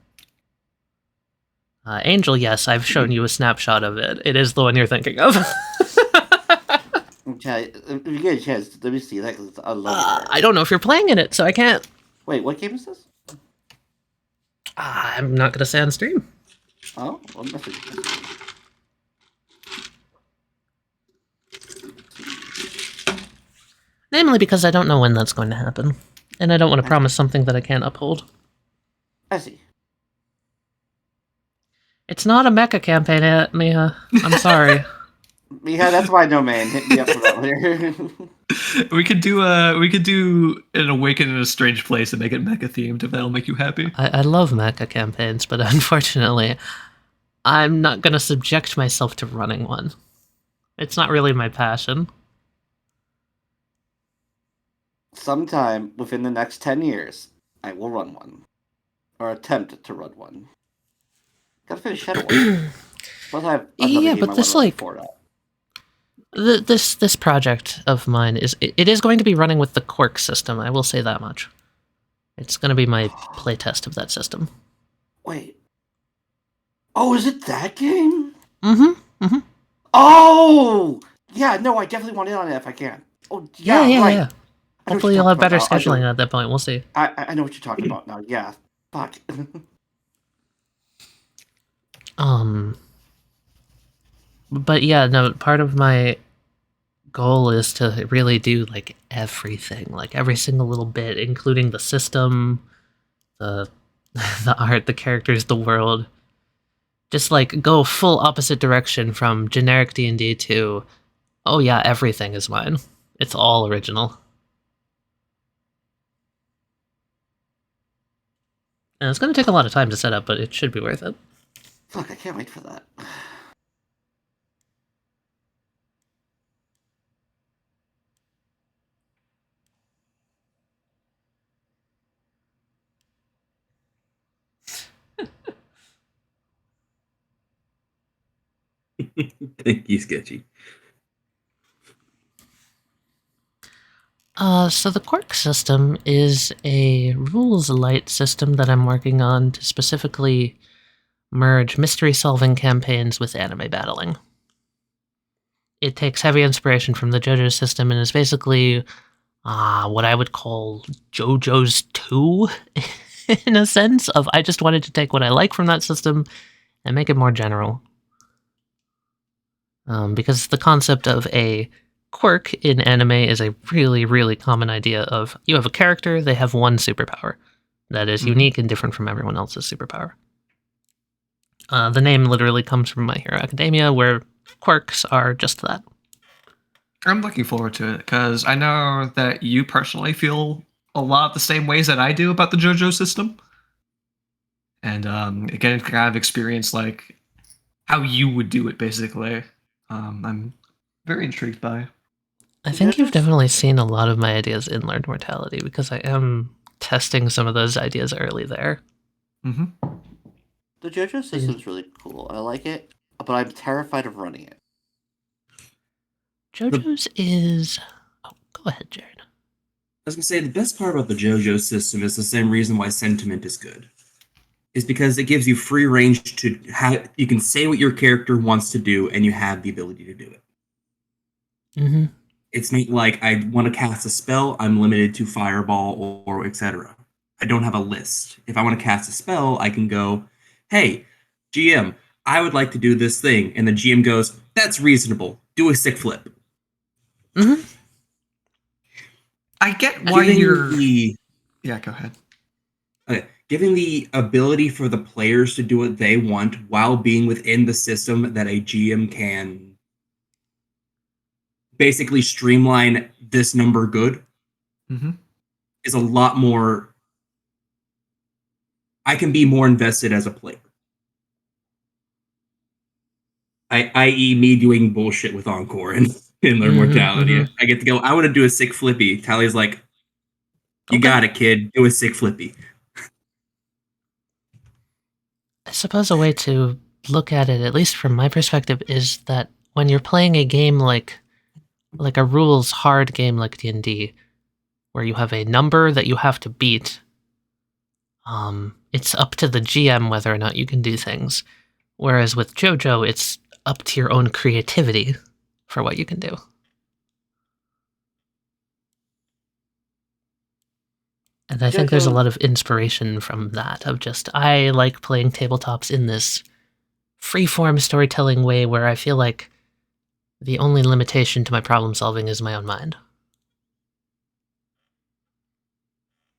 Angel, yes, I've shown you a snapshot of it. It is the one you're thinking of. Okay, if you get a chance, let me see that because I love it. I don't know if you're playing in it, so I can't. Wait, what game is this? I'm not going to say on stream. Oh, well, message. Namely because I don't know when that's going to happen. And I don't want to promise something that I can't uphold. I see. It's not a mecha campaign, Miha. I'm sorry. Yeah, that's why no man hit me up for that later. We could do an Awaken in a Strange Place and make it mecha themed if that'll make you happy. I love mecha campaigns, but unfortunately, I'm not going to subject myself to running one. It's not really my passion. Sometime within the next 10 years, I will run one. Or attempt to run one. Gotta finish Shadowlands. Plus I have another Yeah, game but I this, wanna run like, before that. This project of mine is going to be running with the Quirk system. I will say that much. It's going to be my playtest of that system. Wait. Oh, is it that game? Mm-hmm. Oh! Yeah, no, I definitely want in on it if I can. Oh, yeah, Yeah. right. I know what Hopefully you're you'll have talking better about now. scheduling at that point. We'll see. I know what you're talking about now. Yeah. Fuck. But yeah, no, part of my goal is to really do like everything, like every single little bit, including the system, the the art, the characters, the world. Just like go full opposite direction from generic D&D to, oh yeah, everything is mine. It's all original. And it's going to take a lot of time to set up, but it should be worth it. Fuck, I can't wait for that. Thank you, Sketchy. So the Quark system is a rules light system that I'm working on to specifically merge mystery solving campaigns with anime battling. It takes heavy inspiration from the JoJo system and is basically what I would call JoJo's 2 in a sense of I just wanted to take what I like from that system and make it more general. Because the concept of a quirk in anime is a really, really common idea of you have a character, they have one superpower that is unique and different from everyone else's superpower. The name literally comes from My Hero Academia, where quirks are just that. I'm looking forward to it because I know that you personally feel a lot the same ways that I do about the JoJo system, and again, kind of experience like how you would do it basically. I'm very intrigued by. I think you've definitely seen a lot of my ideas in Learned Mortality because I am testing some of those ideas early there. Mm-hmm. The JoJo system's really cool. I like it, but I'm terrified of running it. JoJo's is... Oh, go ahead, Jared. I was gonna say the best part about the JoJo system is the same reason why Sentiment is good. Is because it gives you free range to have you can say what your character wants to do and you have the ability to do it. Mm-hmm. It's not like I want to cast a spell, I'm limited to fireball or etc. I don't have a list. If I want to cast a spell, I can go, hey, GM, I would like to do this thing. And the GM goes, that's reasonable. Do a sick flip. Mm-hmm. I get why Yeah, go ahead. Okay, giving the ability for the players to do what they want while being within the system that a GM can basically streamline this number good Mm-hmm. is a lot more. I can be more invested as a player. I.e., me doing bullshit with Encore and Learn Mortality. I get to go, I want to do a sick flippy. Tally's like, you got it, kid. Do a sick flippy. I suppose a way to look at it, at least from my perspective, is that when you're playing a game like a rules hard game like D&D, where you have a number that you have to beat, it's up to the GM whether or not you can do things. Whereas with JoJo, it's up to your own creativity for what you can do. And I think there's a lot of inspiration from that, of just, I like playing tabletops in this freeform storytelling way where I feel like the only limitation to my problem solving is my own mind.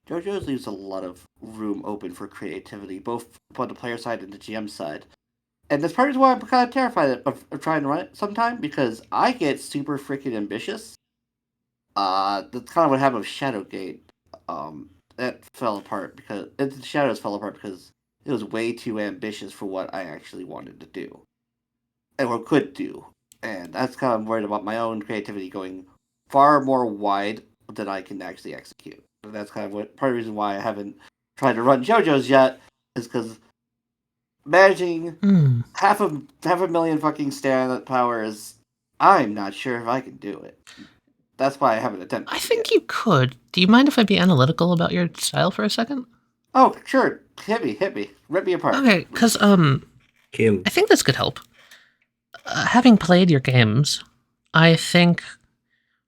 JoJo's leaves a lot of room open for creativity, both on the player side and the GM side. And that's part of why I'm kind of terrified of trying to run it sometime, because I get super freaking ambitious. That's kind of what happened with Shadowgate. That fell apart because the Shadows fell apart because it was way too ambitious for what I actually wanted to do or could do, and that's kind of worried about my own creativity going far more wide than I can actually execute. And that's kind of what part of the reason why I haven't tried to run JoJo's yet is because managing half a million fucking stand powers, I'm not sure if I can do it. That's why I haven't attempted. I think you could. Do you mind if I be analytical about your style for a second? Oh, sure. Hit me. Rip me apart. Okay, because I think this could help. Having played your games, I think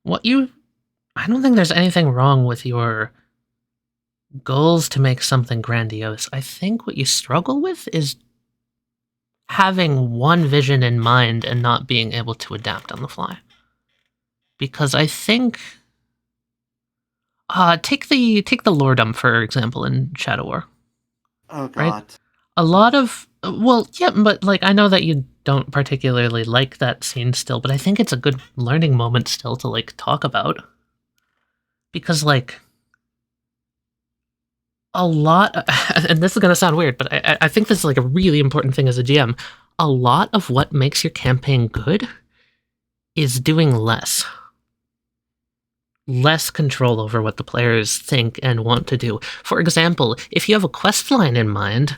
I don't think there's anything wrong with your goals to make something grandiose. I think what you struggle with is having one vision in mind and not being able to adapt on the fly. Because I think take the lordom, for example, in Shadow War. Oh god. Right? A lot of but like I know that you don't particularly like that scene still, but I think it's a good learning moment still to like talk about. Because like a lot and this is gonna sound weird, but I think this is like a really important thing as a GM. A lot of what makes your campaign good is doing less control over what the players think and want to do. For example, if you have a quest line in mind,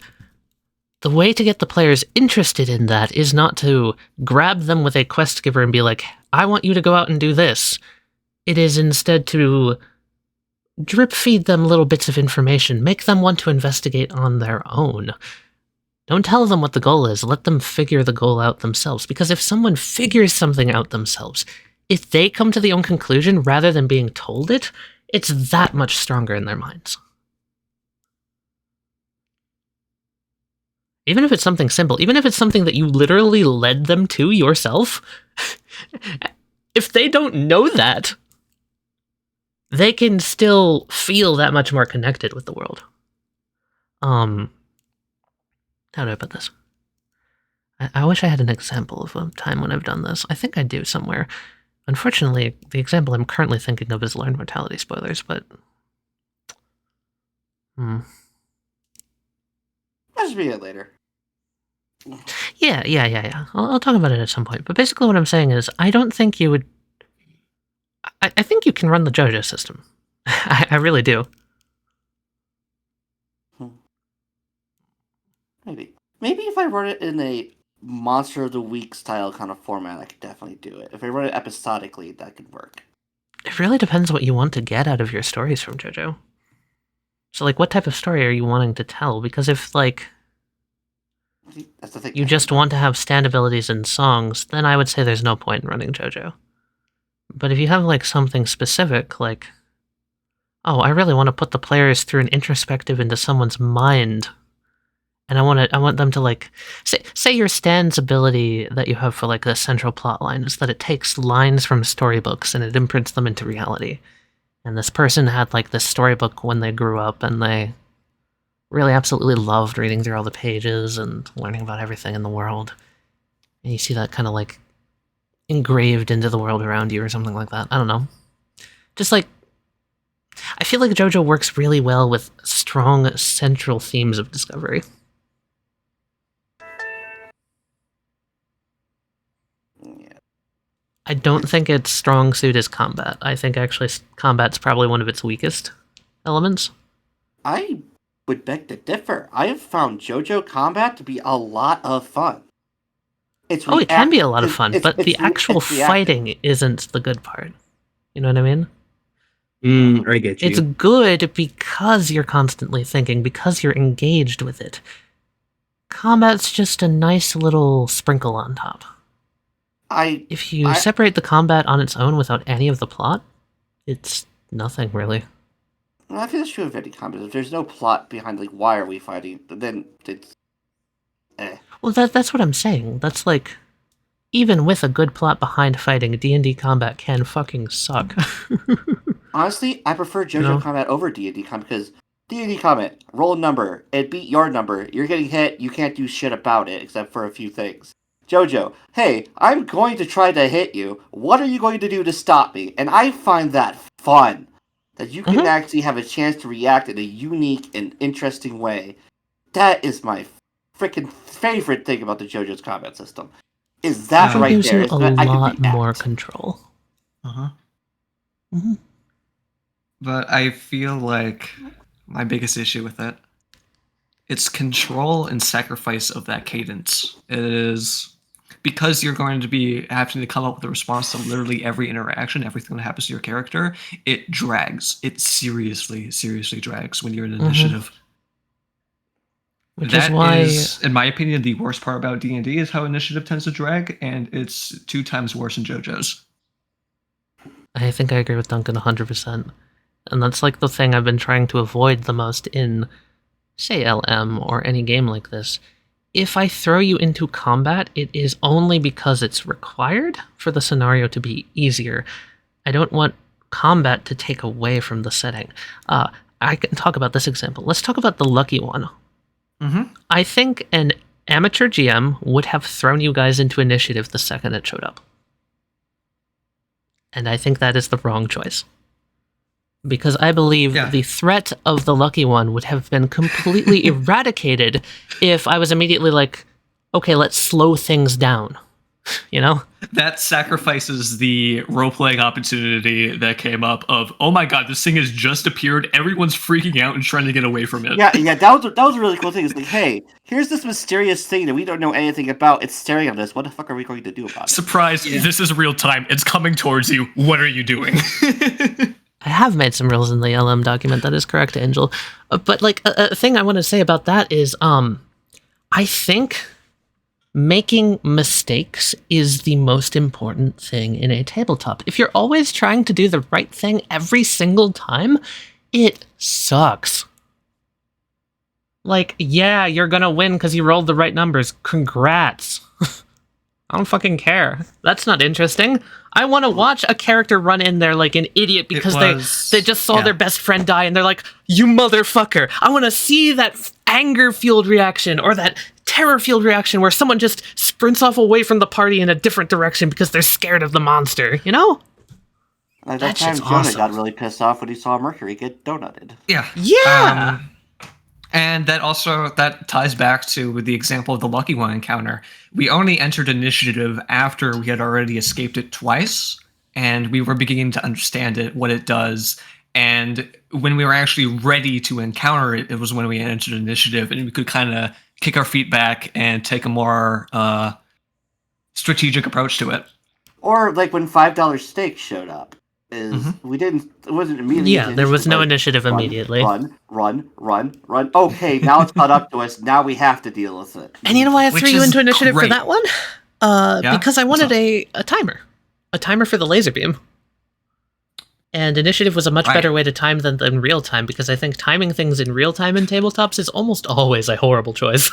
the way to get the players interested in that is not to grab them with a quest giver and be like, I want you to go out and do this. It is instead to drip feed them little bits of information, make them want to investigate on their own. Don't tell them what the goal is, let them figure the goal out themselves. Because if someone figures something out themselves, if they come to the own conclusion rather than being told it, it's that much stronger in their minds. Even if it's something simple, even if it's something that you literally led them to yourself, if they don't know that, they can still feel that much more connected with the world. How do I put this? I wish I had an example of a time when I've done this. I think I do somewhere. Unfortunately, the example I'm currently thinking of is Learn Mortality spoilers, but... Let's read it later. Yeah. I'll talk about it at some point. But basically what I'm saying is, I don't think you would... I think you can run the JoJo system. I really do. Maybe if I wrote it in a Monster of the Week style kind of format, I could definitely do it. If I wrote it episodically, that could work. It really depends what you want to get out of your stories from JoJo. So, like, what type of story are you wanting to tell? Because if, like, that's the thing. You just want to have stand abilities and songs, then I would say there's no point in running JoJo. But if you have, like, something specific, like, oh, I really want to put the players through an introspective into someone's mind, and I want them to, like, say your stand's ability that you have for, like, the central plot line is that it takes lines from storybooks and it imprints them into reality. And this person had, like, this storybook when they grew up, and they really absolutely loved reading through all the pages and learning about everything in the world. And you see that kind of, like, engraved into the world around you or something like that. I don't know. Just like, I feel like JoJo works really well with strong central themes of discovery. Yeah. I don't think its strong suit is combat. I think actually combat's probably one of its weakest elements. I would beg to differ. I have found JoJo combat to be a lot of fun. It's Oh, it can be a lot of it's- fun, it's- but the it's actual reactive. fighting isn't the good part. You know what I mean? I get you. It's good because you're constantly thinking, because you're engaged with it. Combat's just a nice little sprinkle on top. If you separate the combat on its own without any of the plot, it's nothing really. I feel it's true of any combat. If there's no plot behind, like, why are we fighting, then it's... Well, that's what I'm saying. That's like, even with a good plot behind fighting, D&D combat can fucking suck. Honestly, I prefer JoJo No. combat over D&D combat because D&D combat, roll a number, it beat your number, you're getting hit, you can't do shit about it except for a few things. JoJo, hey, I'm going to try to hit you. What are you going to do to stop me? And I find that fun. That you can actually have a chance to react in a unique and interesting way. That is my freaking favorite thing about the JoJo's combat system. Is that right gives there? you Is a that I can lot react. more control. Uh-huh. Mm-hmm. But I feel like my biggest issue with it, it's control and sacrifice of that cadence. It is because you're going to be having to come up with a response to literally every interaction, everything that happens to your character. It drags. It seriously drags when you're in initiative. Which That is why, is, in my opinion, the worst part about D&D is how initiative tends to drag, and it's 2 times worse in JoJo's. I think I agree with Duncan 100%. And that's like the thing I've been trying to avoid the most in, say, LM or any game like this. If I throw you into combat, it is only because it's required for the scenario to be easier. I don't want combat to take away from the setting. I can talk about this example. Let's talk about the lucky one. Mm-hmm. I think an amateur GM would have thrown you guys into initiative the second it showed up. And I think that is the wrong choice. Because I believe the threat of the lucky one would have been completely eradicated if I was immediately like, okay, let's slow things down. You know? That sacrifices the role-playing opportunity that came up of, oh my god, this thing has just appeared, everyone's freaking out and trying to get away from it. Yeah, that was a really cool thing. It's like, hey, here's this mysterious thing that we don't know anything about. It's staring at us. What the fuck are we going to do about it? Surprise, this is real time. It's coming towards you. What are you doing? I have made some rules in the LM document, that is correct, Angel. But like a thing I want to say about that is I think making mistakes is the most important thing in a tabletop. If you're always trying to do the right thing every single time, it sucks. Like, yeah, you're gonna win because you rolled the right numbers. Congrats. I don't fucking care. That's not interesting. I want to watch a character run in there like an idiot because they just saw their best friend die and they're like, you motherfucker. I want to see that anger-fueled reaction or that terror-fueled reaction where someone just sprints off away from the party in a different direction because they're scared of the monster, you know? Like that time shit's Jonah awesome. got really pissed off when he saw Mercury get donutted. Yeah. Yeah! And that ties back to the example of the Lucky One encounter. We only entered initiative after we had already escaped it twice, and we were beginning to understand it, what it does. And when we were actually ready to encounter it, it was when we entered initiative, and we could kind of kick our feet back and take a more strategic approach to it. Or like when $5 steak showed up. It wasn't immediately. Yeah, there was no initiative run, immediately. Run. Okay, now it's caught up to us. Now we have to deal with it. And you know why I threw you into initiative great. for that one? Because I wanted a timer. A timer for the laser beam. And initiative was a much better way to time than real time, because I think timing things in real time in tabletops is almost always a horrible choice.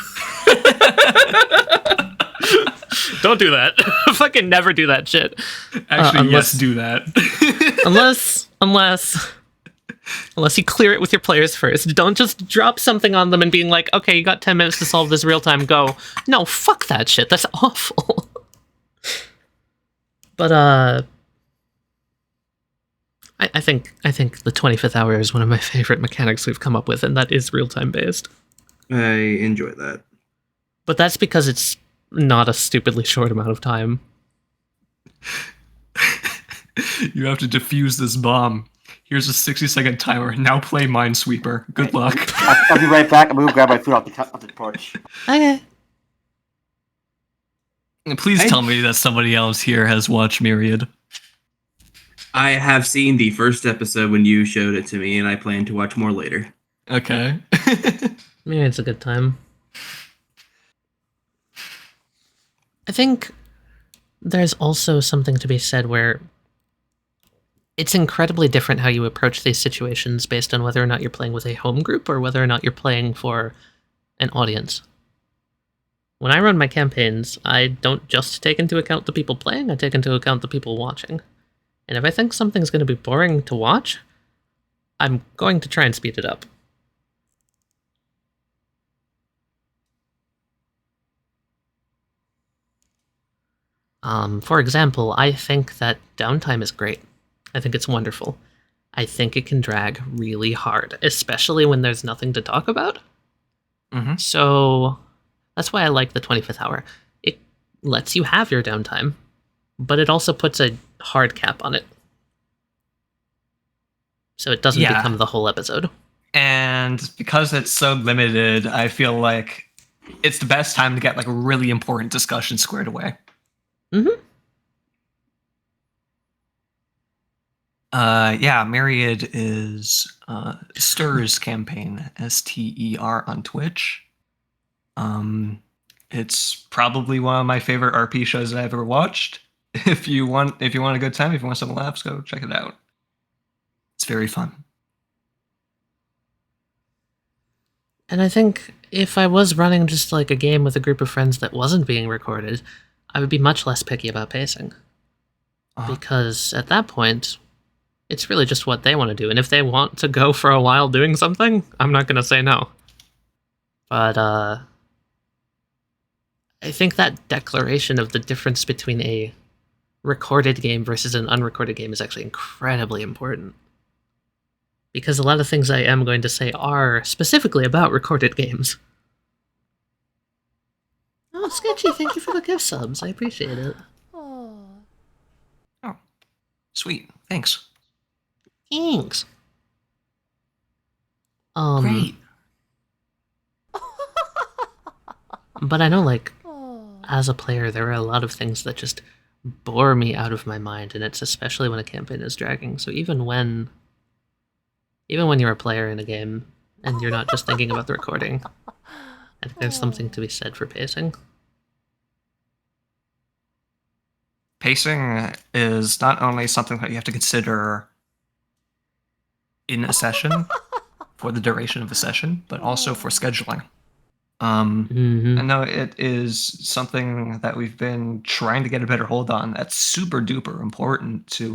Don't do that. Fucking never do that shit. Actually, yes, do that. unless you clear it with your players first. Don't just drop something on them and being like, okay, you got 10 minutes to solve this real time, go. No, fuck that shit. That's awful. But I think the 25th hour is one of my favorite mechanics we've come up with, and that is real-time based. I enjoy that. But that's because it's not a stupidly short amount of time. You have to defuse this bomb. Here's a 60-second timer. Now play Minesweeper. Good luck. I'll be right back. I'm gonna grab my food off the porch. Okay. And please tell me that somebody else here has watched Myriad. I have seen the first episode when you showed it to me, and I plan to watch more later. Okay. Maybe it's a good time. I think there's also something to be said where it's incredibly different how you approach these situations based on whether or not you're playing with a home group or whether or not you're playing for an audience. When I run my campaigns, I don't just take into account the people playing, I take into account the people watching. And if I think something's going to be boring to watch, I'm going to try and speed it up. For example, I think that downtime is great. I think it's wonderful. I think it can drag really hard, especially when there's nothing to talk about. Mm-hmm. So that's why I like the 25th hour. It lets you have your downtime, but it also puts a hard cap on it. So it doesn't become the whole episode. And because it's so limited, I feel like it's the best time to get like a really important discussion squared away. Mm-hmm. Myriad is Stir's campaign, STER on Twitch. It's probably one of my favorite RP shows that I've ever watched. If you want a good time, if you want some laughs, go check it out. It's very fun. And I think if I was running just like a game with a group of friends that wasn't being recorded, I would be much less picky about pacing. Because at that point, it's really just what they want to do. And if they want to go for a while doing something, I'm not going to say no. But I think that declaration of the difference between a recorded game versus an unrecorded game is actually incredibly important. Because a lot of things I am going to say are specifically about recorded games. Oh, Sketchy, thank you for the gift subs. I appreciate it. Oh, sweet. Thanks. Thanks. Great. But I know, like, as a player, there are a lot of things that just bore me out of my mind, and it's especially when a campaign is dragging. So even when you're a player in a game and you're not just thinking about the recording, I think there's something to be said for pacing. Pacing is not only something that you have to consider in a session for the duration of a session, but also for scheduling. I know it is something that we've been trying to get a better hold on. That's super duper important to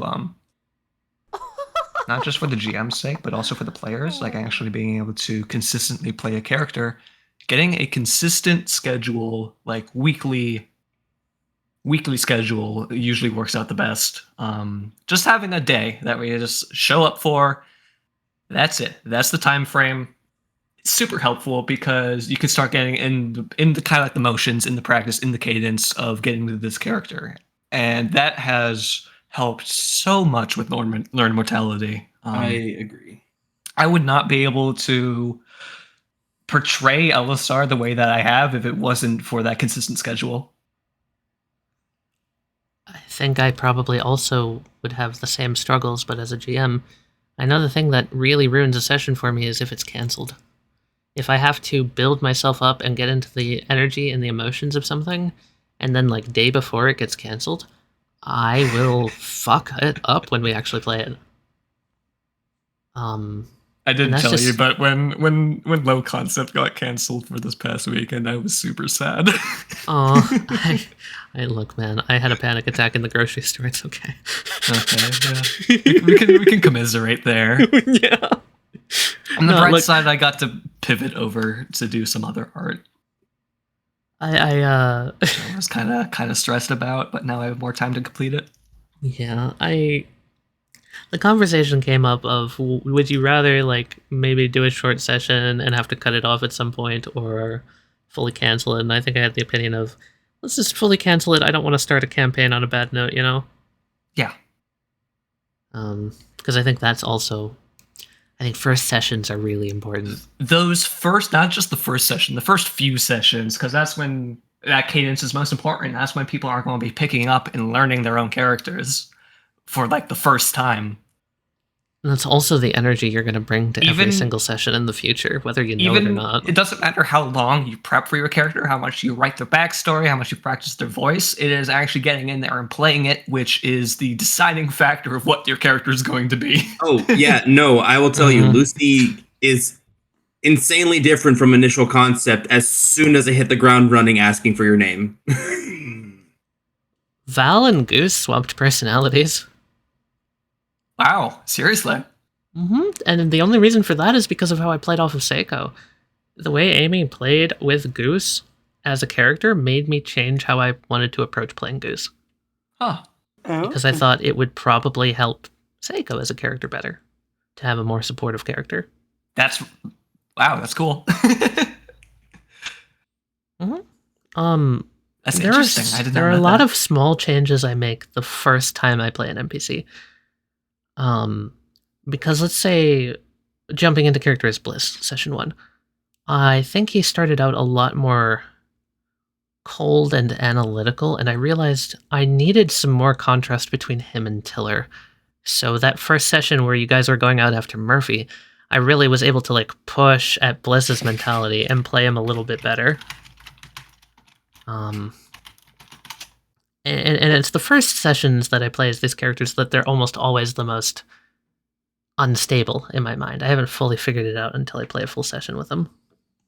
not just for the GM's sake, but also for the players. Like actually being able to consistently play a character, getting a consistent schedule, like weekly schedule usually works out the best. Just having a day that we just show up for. That's it. That's the time frame. It's super helpful because you can start getting in the kind of like the motions, in the practice, in the cadence of getting to this character, and that has helped so much with learn mortality. I agree. I would not be able to portray Elisar the way that I have if it wasn't for that consistent schedule. I think I probably also would have the same struggles, but as a GM, I know the thing that really ruins a session for me is if it's cancelled. If I have to build myself up and get into the energy and the emotions of something, and then like day before it gets cancelled, I will fuck it up when we actually play it. I didn't tell you, but when Low Concept got canceled for this past weekend, I was super sad. I look, man, I had a panic attack in the grocery store. It's okay. Okay, yeah. we can commiserate there. Yeah. On the bright side, I got to pivot over to do some other art. I was kind of stressed about, but now I have more time to complete it. Yeah, the conversation came up of would you rather like maybe do a short session and have to cut it off at some point or fully cancel it? And I think I had the opinion of let's just fully cancel it. I don't want to start a campaign on a bad note, you know? Yeah. Because I think that's also I think first sessions are really important. Those first, not just the first session, the first few sessions, because that's when that cadence is most important. That's when people are going to be picking up and learning their own characters for like the first time. And that's also the energy you're going to bring to every Even- single session in the future, whether you know it or not. It doesn't matter how long you prep for your character, how much you write their backstory, how much you practice their voice. It is actually getting in there and playing it, which is the deciding factor of what your character is going to be. Oh, yeah, no, I will tell you, Lucy is insanely different from initial concept as soon as I hit the ground running asking for your name. Val and Goose swapped personalities. Wow, seriously? And the only reason for that is because of how I played off of Seiko. The way Amy played with Goose as a character made me change how I wanted to approach playing Goose. Huh. Because I thought it would probably help Seiko as a character better, to have a more supportive character. That's cool. That's interesting. There are a lot of small changes I make the first time I play an NPC. Because let's say jumping into character as Bliss, session 1. I think he started out a lot more cold and analytical, and I realized I needed some more contrast between him and Tiller. So that first session where you guys were going out after Murphy, I really was able to like push at Bliss's mentality and play him a little bit better. And it's the first sessions that I play as these characters that they're almost always the most unstable in my mind. I haven't fully figured it out until I play a full session with them.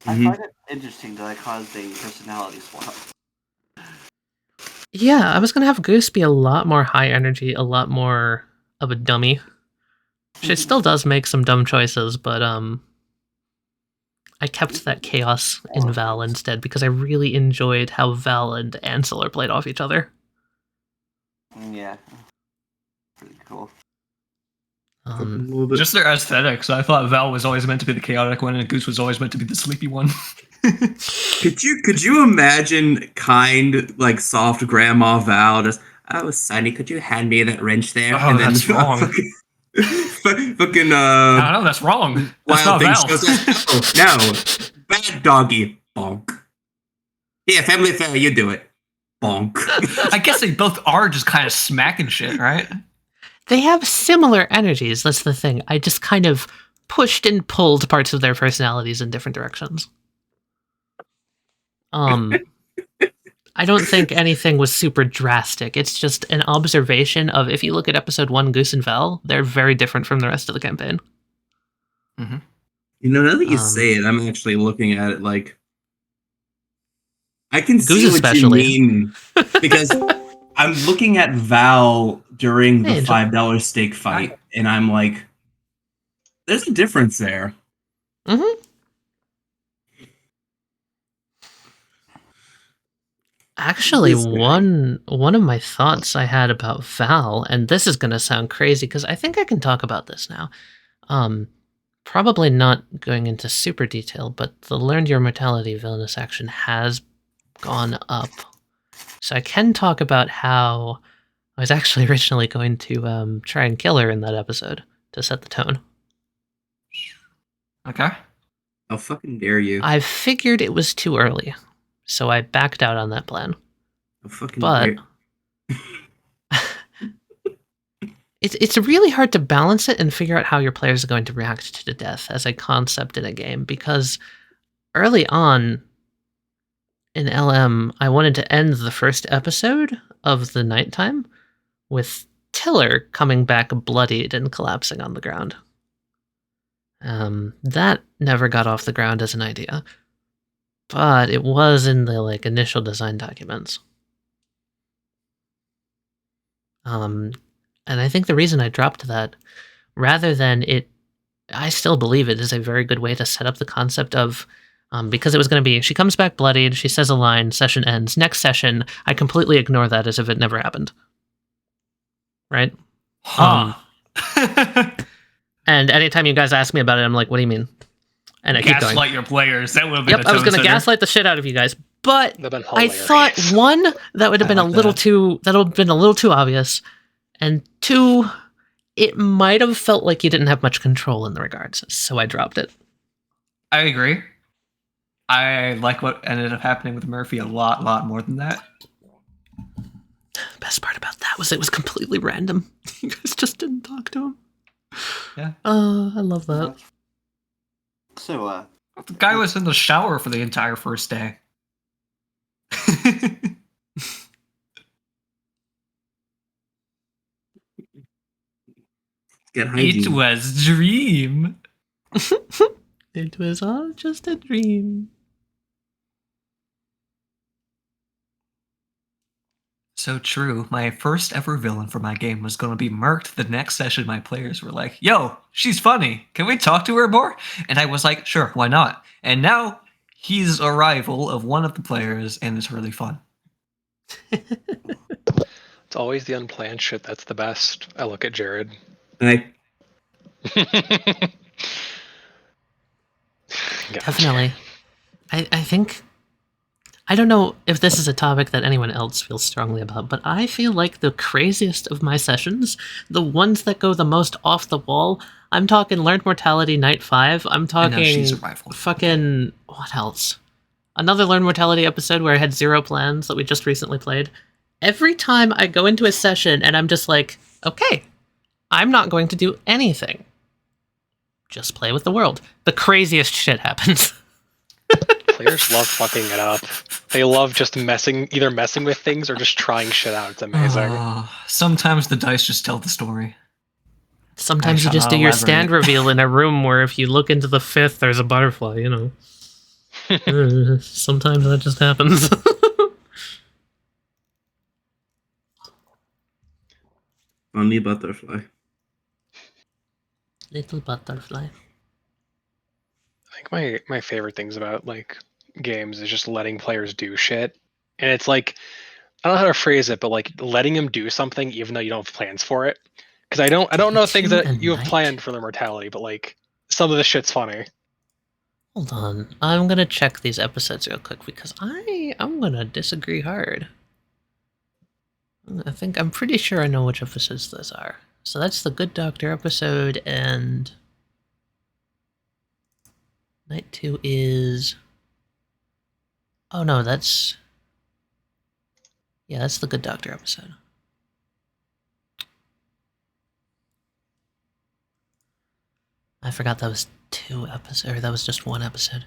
I find it interesting that I caused a personality swap. Yeah, I was gonna have Goose be a lot more high energy, a lot more of a dummy. She still does make some dumb choices, but I kept that chaos in Val instead because I really enjoyed how Val and Ansel played off each other. Yeah. Pretty cool. Just their aesthetics. I thought Val was always meant to be the chaotic one, and Goose was always meant to be the sleepy one. Could you imagine kind, like, soft grandma Val just, oh, Sonny, could you hand me that wrench there? Oh, that's wrong. Fucking, I don't know, that's wrong. That's Wild not Things Val. goes, oh, no, bad doggy, bonk. Yeah, family affair, you do it, bonk. I guess they both are just kind of smacking shit, right? They have similar energies, that's the thing. I just kind of pushed and pulled parts of their personalities in different directions. I don't think anything was super drastic. It's just an observation of, if you look at episode 1, Goose and Val, they're very different from the rest of the campaign. Mm-hmm. You know, now that you say it, I'm actually looking at it like, I can Goose see what especially. you mean, because I'm looking at Val during the Hey, Angel. $5 steak fight, and I'm like, there's a difference there. Mm-hmm. Actually, one of my thoughts I had about Val, and this is going to sound crazy because I think I can talk about this now. Probably not going into super detail, but the Learned Your Mortality villainous action has gone up. So I can talk about how I was actually originally going to try and kill her in that episode to set the tone. Okay. How fucking dare you? I figured it was too early, so I backed out on that plan. How fucking But dare it's really hard to balance it and figure out how your players are going to react to death as a concept in a game, because early on in LM, I wanted to end the first episode of the nighttime with Tiller coming back bloodied and collapsing on the ground. That never got off the ground as an idea, but it was in the initial design documents. And I think the reason I dropped that, rather than it, I still believe it is a very good way to set up the concept of, because it was going to be, she comes back bloodied, she says a line, session ends. Next session, I completely ignore that as if it never happened. right? Huh. And anytime you guys ask me about it, I'm like, what do you mean? And I keep going. Gaslight your players. That would have been Yep, a I was tone going to setter. gaslight the shit out of you guys. But That'd been I hilarious. thought, one, that would have I been like a little that. too, that would have been a little too obvious. And two, it might have felt like you didn't have much control in the regards. So I dropped it. I agree. I like what ended up happening with Murphy a lot more than that. The best part about that was it was completely random. You guys just didn't talk to him. Yeah. I love that. So, The guy was in the shower for the entire first day. Get hygiene. It was dream. It was all just a dream. So true. My first ever villain for my game was going to be murked. The next session, my players were like, yo, she's funny. Can we talk to her more? And I was like, sure, why not? And now he's a rival of one of the players, and it's really fun. It's always the unplanned shit that's the best. I look at Jared. I Definitely. I think, I don't know if this is a topic that anyone else feels strongly about, but I feel like the craziest of my sessions, the ones that go the most off the wall, I'm talking Learned Mortality Night 5, I'm I know talking she's a rival. fucking, what else? Another Learned Mortality episode where I had 0 plans that we just recently played. Every time I go into a session and I'm just like, okay, I'm not going to do anything. Just play with the world. The craziest shit happens. Players love fucking it up. They love just either messing with things or just trying shit out. It's amazing. Sometimes the dice just tell the story. Sometimes I you just shall do your elaborate. stand reveal in a room where if you look into the 5th, there's a butterfly, you know. Sometimes that just happens. funny butterfly. Little butterfly. I think my favorite things about like games is just letting players do shit. And it's like, I don't know how to phrase it, but like letting them do something even though you don't have plans for it. Because I don't know things Day that to you have night. planned for their mortality, but like some of the shit's funny. Hold on. I'm gonna check these episodes real quick because I'm gonna disagree hard. I'm pretty sure I know which episodes those are. So that's the Good Doctor episode, and Night 2 is... Oh no, that's... Yeah, that's the Good Doctor episode. I forgot that was 2 episodes, or that was just 1 episode.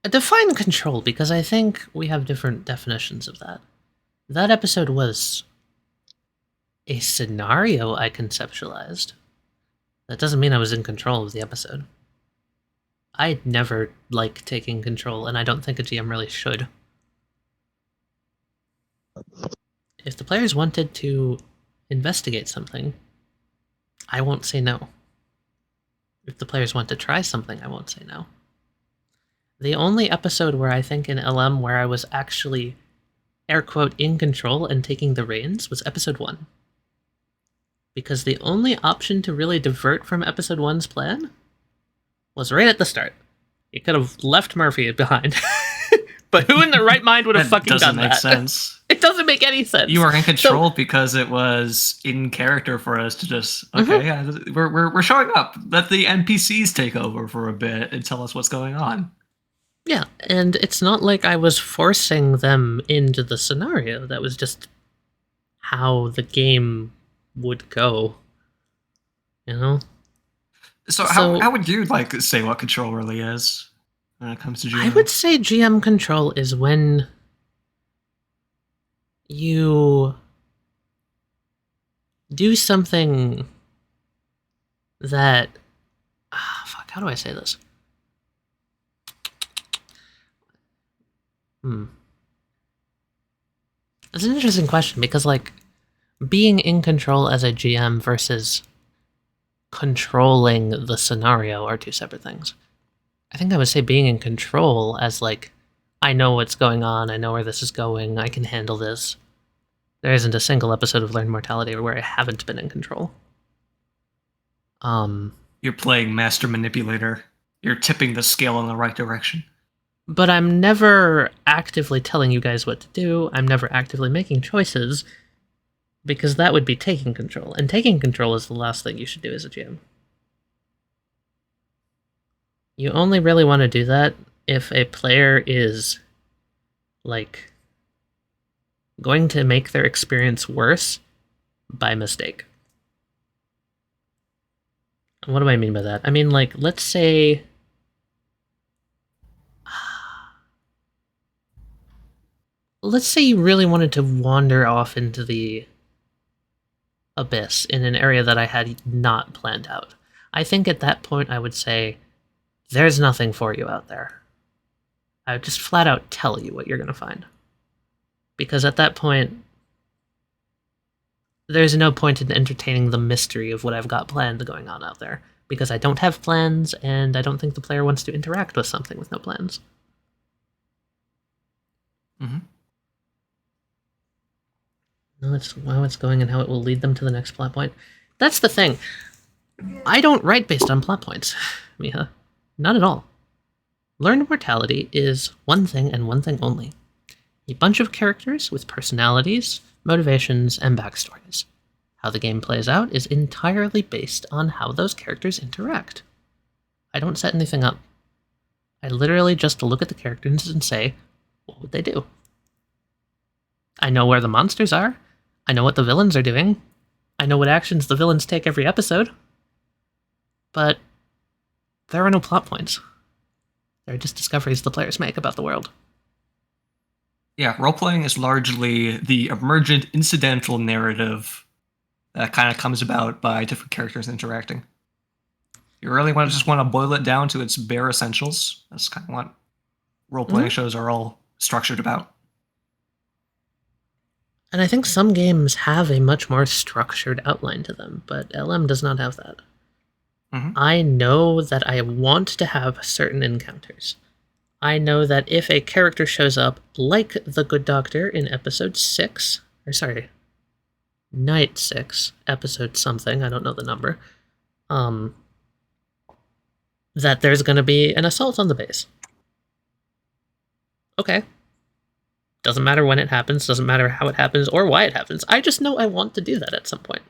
Define control, because I think we have different definitions of that. That episode was a scenario I conceptualized. That doesn't mean I was in control of the episode. I never like taking control, and I don't think a GM really should. If the players wanted to investigate something, I won't say no. If the players want to try something, I won't say no. The only episode where I think in LM where I was actually, air quote, in control and taking the reins was episode 1. Because the only option to really divert from episode 1's plan was right at the start. You could have left Murphy behind. But who in their right mind would have fucking doesn't done make that? sense. It doesn't make any sense. You were in control because it was in character for us to just yeah, we're showing up. Let the NPCs take over for a bit and tell us what's going on. Yeah, and it's not like I was forcing them into the scenario. That was just how the game would go. You know? So So- how would you like say what control really is when it comes to GM? I would say GM control is when you do something that... fuck, how do I say this? It's an interesting question because, like, being in control as a GM versus controlling the scenario are two separate things. I think I would say being in control as, like, I know what's going on, I know where this is going, I can handle this. There isn't a single episode of Learned Mortality where I haven't been in control. You're playing master manipulator. You're tipping the scale in the right direction. But I'm never actively telling you guys what to do. I'm never actively making choices, because that would be taking control. And taking control is the last thing you should do as a GM. You only really want to do that if a player is, like, going to make their experience worse by mistake. And what do I mean by that? I mean, like, let's say... Let's say you really wanted to wander off into the abyss in an area that I had not planned out. I think at that point I would say, there's nothing for you out there. I would just flat out tell you what you're going to find. Because at that point, there's no point in entertaining the mystery of what I've got planned going on out there. Because I don't have plans, and I don't think the player wants to interact with something with no plans. Mm-hmm. No, it's how it's going and how it will lead them to the next plot point. That's the thing. I don't write based on plot points, Miha. Not at all. Learned Mortality is one thing and one thing only. A bunch of characters with personalities, motivations, and backstories. How the game plays out is entirely based on how those characters interact. I don't set anything up. I literally just look at the characters and say, what would they do? I know where the monsters are. I know what the villains are doing. I know what actions the villains take every episode. But there are no plot points. They're just discoveries the players make about the world. Yeah, role-playing is largely the emergent incidental narrative that kind of comes about by different characters interacting. You really just want to boil it down to its bare essentials. That's kind of what role-playing shows are all structured about. And I think some games have a much more structured outline to them, but LM does not have that. Mm-hmm. I know that I want to have certain encounters. I know that if a character shows up, like the Good Doctor in episode 6, or sorry, night 6, episode something, I don't know the number, that there's going to be an assault on the base. Okay. Doesn't matter when it happens, doesn't matter how it happens, or why it happens. I just know I want to do that at some point.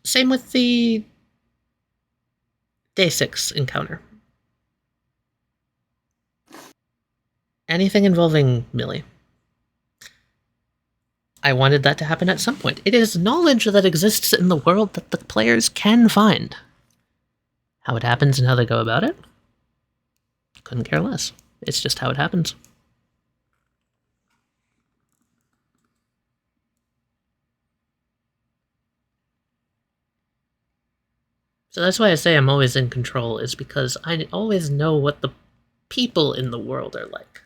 Same with the Day 6 encounter. Anything involving Millie. I wanted that to happen at some point. It is knowledge that exists in the world that the players can find. How it happens and how they go about it? Couldn't care less. It's just how it happens. So that's why I say I'm always in control, is because I always know what the people in the world are like.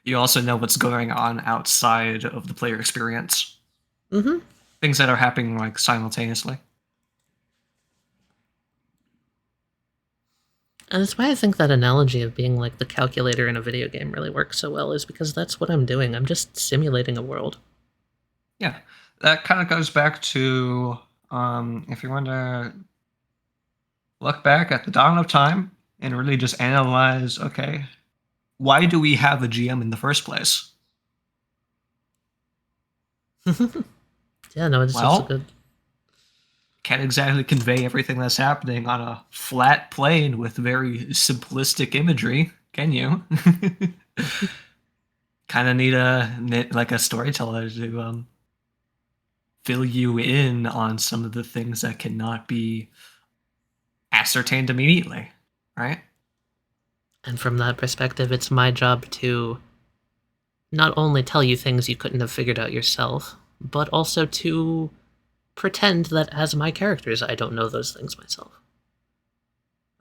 You also know what's going on outside of the player experience. Mm-hmm. Things that are happening like simultaneously. And that's why I think that analogy of being like the calculator in a video game really works so well, is because that's what I'm doing. I'm just simulating a world. Yeah, that kind of goes back to if you want to look back at the dawn of time and really just analyze, okay, why do we have a GM in the first place? Yeah, no, it's Well, a good... Can't exactly convey everything that's happening on a flat plane with very simplistic imagery, can you? Kind of need a storyteller to fill you in on some of the things that cannot be ascertained immediately, right? And from that perspective, it's my job to not only tell you things you couldn't have figured out yourself, but also to pretend that as my characters, I don't know those things myself.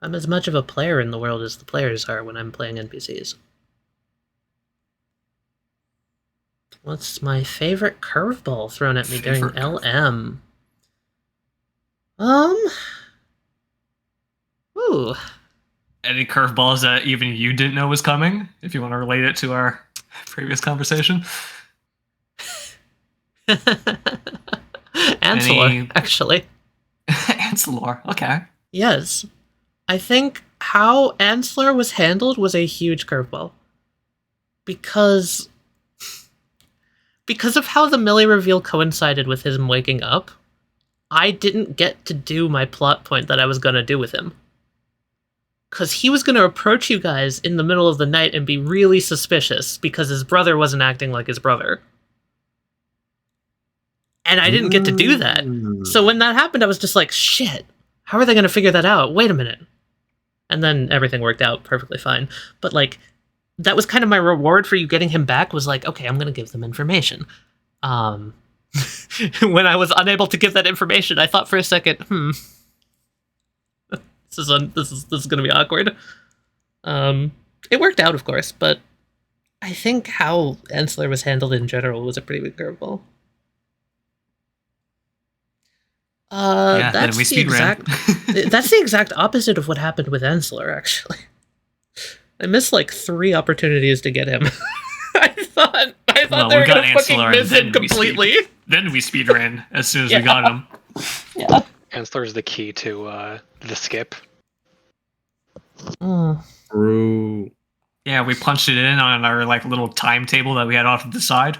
I'm as much of a player in the world as the players are when I'm playing NPCs. What's my favorite curveball thrown at me during LM? Ooh. Any curveballs that even you didn't know was coming? If you want to relate it to our previous conversation. Ancillor, actually. Ancillor, okay. Yes. I think how Ancillor was handled was a huge curveball. Because of how the Millie reveal coincided with him waking up, I didn't get to do my plot point that I was going to do with him. Because he was going to approach you guys in the middle of the night and be really suspicious because his brother wasn't acting like his brother. And I didn't get to do that. So when that happened, I was just like, shit, how are they going to figure that out? Wait a minute. And then everything worked out perfectly fine. But, like, that was kind of my reward for you getting him back, was like, okay, I'm going to give them information. When I was unable to give that information, I thought for a second, this is going to be awkward. It worked out, of course, but I think how Ancillor was handled in general was a pretty big curveball. That's we the exact. That's the exact opposite of what happened with Ancillor, actually. I missed like 3 opportunities to get him. I thought Well, they we were got gonna fucking Ancillor, miss and him then we completely. Then we speedran as soon as we got him. Yeah. Ancillor is the key to the skip. True. Yeah, we punched it in on our like little timetable that we had off to the side.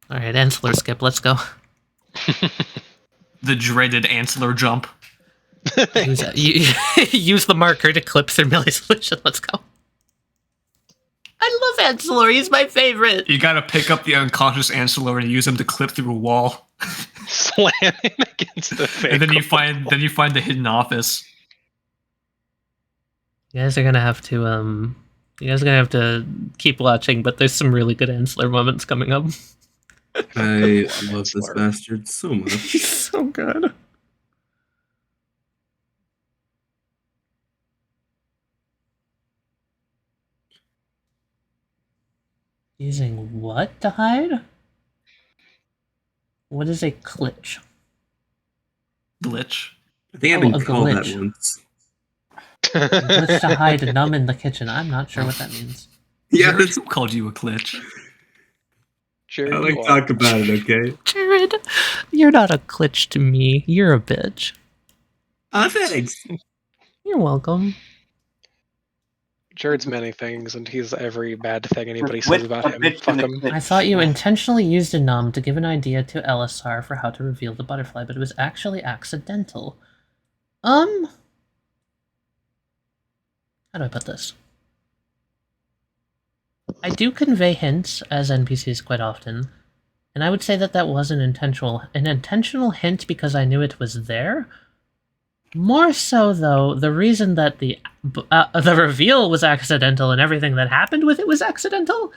All right, Ancillor skip. Let's go. The dreaded Ancillor jump. Use the marker to clip through Millie's solution. Let's go. I love Ancillor. He's my favorite. You gotta pick up the unconscious Ancillor and use him to clip through a wall. Slam him against the face. And then you find the hidden office. You guys are gonna have to keep watching, but there's some really good Ancillor moments coming up. I love this bastard so much. He's so good. Using what to hide? What is a glitch? Glitch. I think I've been a called that glitch. once. A glitch to hide Numb in the kitchen. I'm not sure what that means. Yeah, Jared, that's, who called you a glitch? Jared, I you like are. talk about it, okay? Jared, you're not a glitch to me. You're a bitch. Thanks. You're welcome. Jared's many things, and he's every bad thing anybody With says about a him. bitch Fuck in the him. glitch. I thought you intentionally used a Numb to give an idea to Elisar for how to reveal the butterfly, but it was actually accidental. How do I put this? I do convey hints as NPCs quite often, and I would say that that was an intentional hint because I knew it was there. More so, though, the reason that the reveal was accidental and everything that happened with it was accidental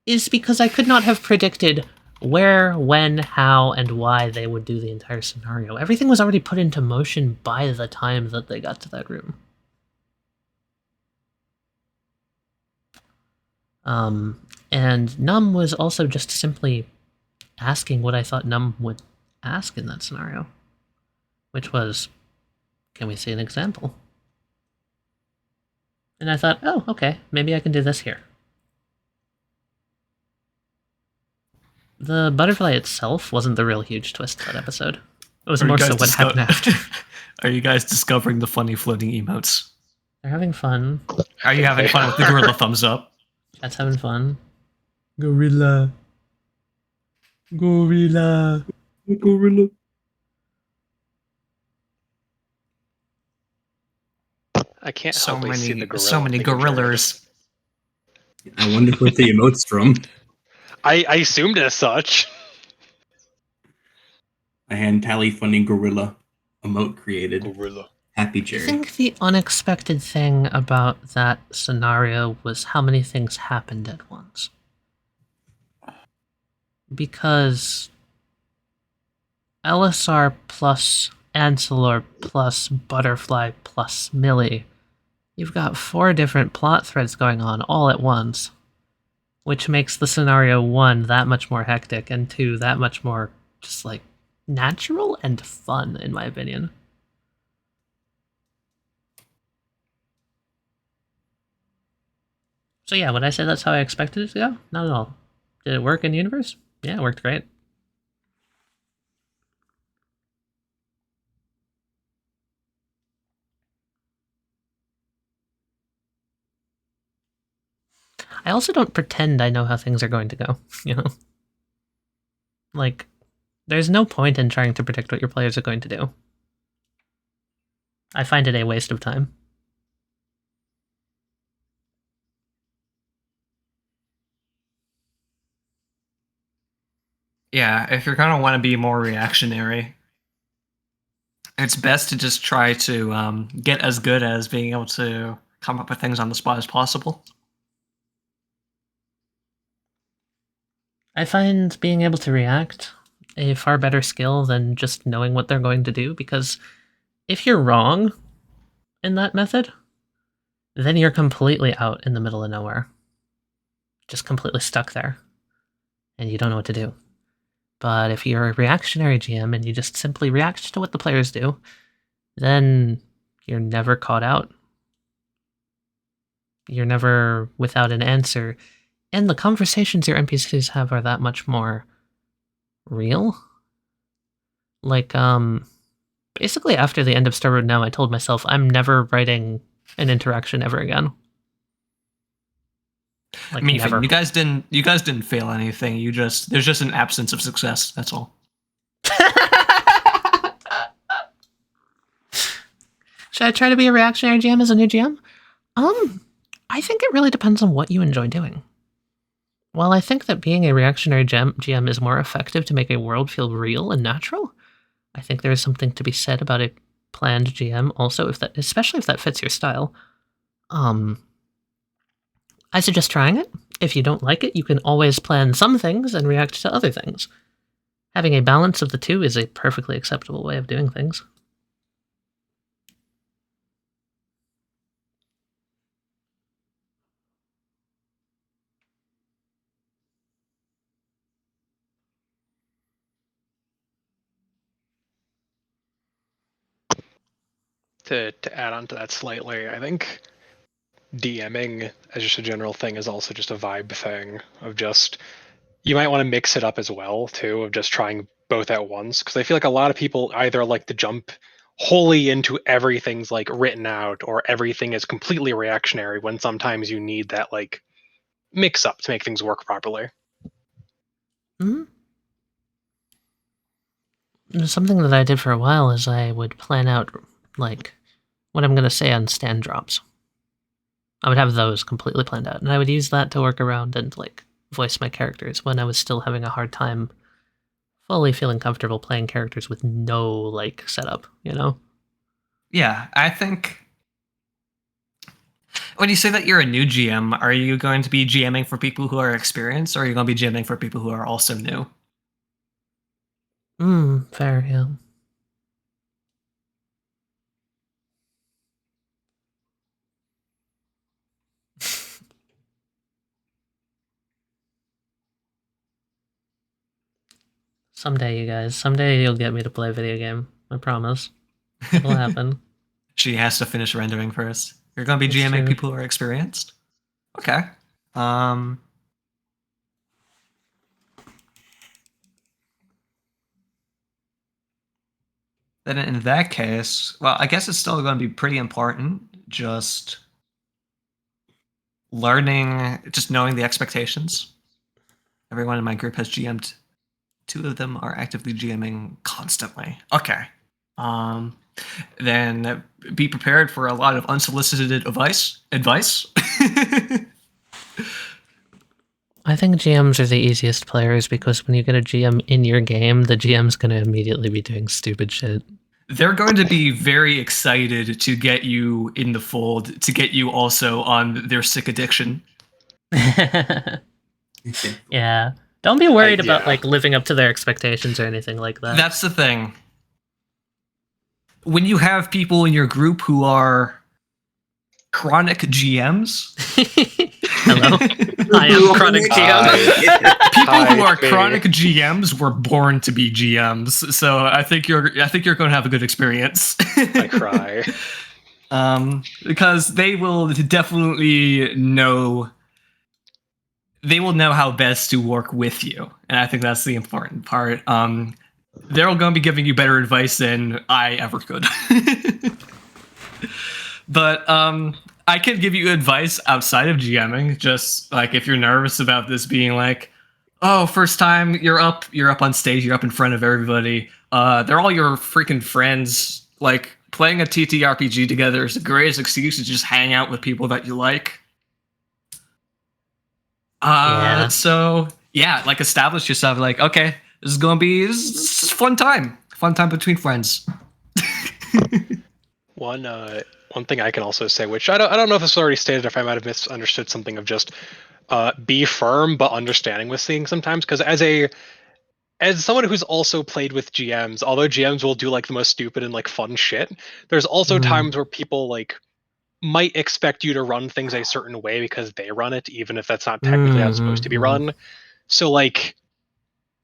is because I could not have predicted where, when, how, and why they would do the entire scenario. Everything was already put into motion by the time that they got to that room. And Numb was also just simply asking what I thought Numb would ask in that scenario, which was, can we see an example? And I thought, oh, okay, maybe I can do this here. The butterfly itself wasn't the real huge twist that episode. It was more so what happened after. Are you guys discovering the funny floating emotes? They're having fun. Are you having fun with the gorilla thumbs up? Chat's having fun. Gorilla. Gorilla. Gorilla. I can't So help but see the many, gorilla. so many thing of Jared. gorillas. I wonder what the emote's from. I assumed as such. A hand tally funding gorilla emote created. Gorilla. Happy I Jerry. think the unexpected thing about that scenario was how many things happened at once. Because Elisar plus Ancillor plus Butterfly plus Millie, you've got 4 different plot threads going on all at once, which makes the scenario 1 that much more hectic and 2 that much more just like natural and fun, in my opinion. So yeah, would I say that's how I expected it to go? Not at all. Did it work in universe? Yeah, it worked great. I also don't pretend I know how things are going to go, you know? Like, there's no point in trying to predict what your players are going to do. I find it a waste of time. Yeah, if you're gonna want to be more reactionary, it's best to just try to get as good as being able to come up with things on the spot as possible. I find being able to react a far better skill than just knowing what they're going to do, because if you're wrong in that method, then you're completely out in the middle of nowhere. Just completely stuck there. And you don't know what to do. But if you're a reactionary GM and you just simply react to what the players do, then you're never caught out. You're never without an answer. And the conversations your NPCs have are that much more real. Like, basically after the end of Starboard Now, I told myself I'm never writing an interaction ever again. Like, I mean, never. you guys didn't fail anything. There's just an absence of success. That's all. Should I try to be a reactionary GM as a new GM? I think it really depends on what you enjoy doing. While I think that being a reactionary GM is more effective to make a world feel real and natural, I think there is something to be said about a planned GM also, especially if that fits your style. I suggest trying it. If you don't like it, you can always plan some things and react to other things. Having a balance of the two is a perfectly acceptable way of doing things. To add on to that slightly, I think DMing as just a general thing is also just a vibe thing of just you might want to mix it up as well too, of just trying both at once, because I feel like a lot of people either like to jump wholly into everything's like written out or everything is completely reactionary, when sometimes you need that like mix up to make things work properly. Mm-hmm. Something that I did for a while is I would plan out, like, what I'm going to say on stand drops. I would have those completely planned out, and I would use that to work around and, like, voice my characters when I was still having a hard time fully feeling comfortable playing characters with no, like, setup, you know? Yeah, I think when you say that you're a new GM, are you going to be GMing for people who are experienced, or are you going to be GMing for people who are also new? Fair, yeah. Someday, you guys. Someday you'll get me to play a video game. I promise. It'll happen. She has to finish rendering first. You're going to be That's GMing true. people who are experienced? Okay. Then in that case, well, I guess it's still going to be pretty important just knowing the expectations. Everyone in my group has GM'd. 2 of them are actively GMing constantly. Okay. Then be prepared for a lot of unsolicited advice. I think GMs are the easiest players because when you get a GM in your game, the GM's going to immediately be doing stupid shit. They're going to be very excited to get you in the fold, to get you also on their sick addiction. Yeah. Don't be worried about Yeah. like living up to their expectations or anything like that. That's the thing. When you have people in your group who are chronic GMs, Hello. I am chronic GM. People who are Hi, chronic GMs were born to be GMs, so I think you're going to have a good experience. I cry. Because they will definitely know. They will know how best to work with you, and I think that's the important part. They're going to be giving you better advice than I ever could. But I can give you advice outside of GMing. Just like if you're nervous about this being like, oh, first time you're up on stage, you're up in front of everybody. They're all your freaking friends. Like playing a TTRPG together is the greatest excuse to just hang out with people that you like. So yeah, like establish yourself. Like, okay, this is gonna be this is fun time between friends. One thing I can also say, which I don't know if this was already stated, if I might have misunderstood something, of just be firm but understanding with things sometimes. Because as someone who's also played with GMs, although GMs will do like the most stupid and like fun shit, there's also times where people like might expect you to run things a certain way because they run it, even if that's not technically how it's supposed to be run. So like,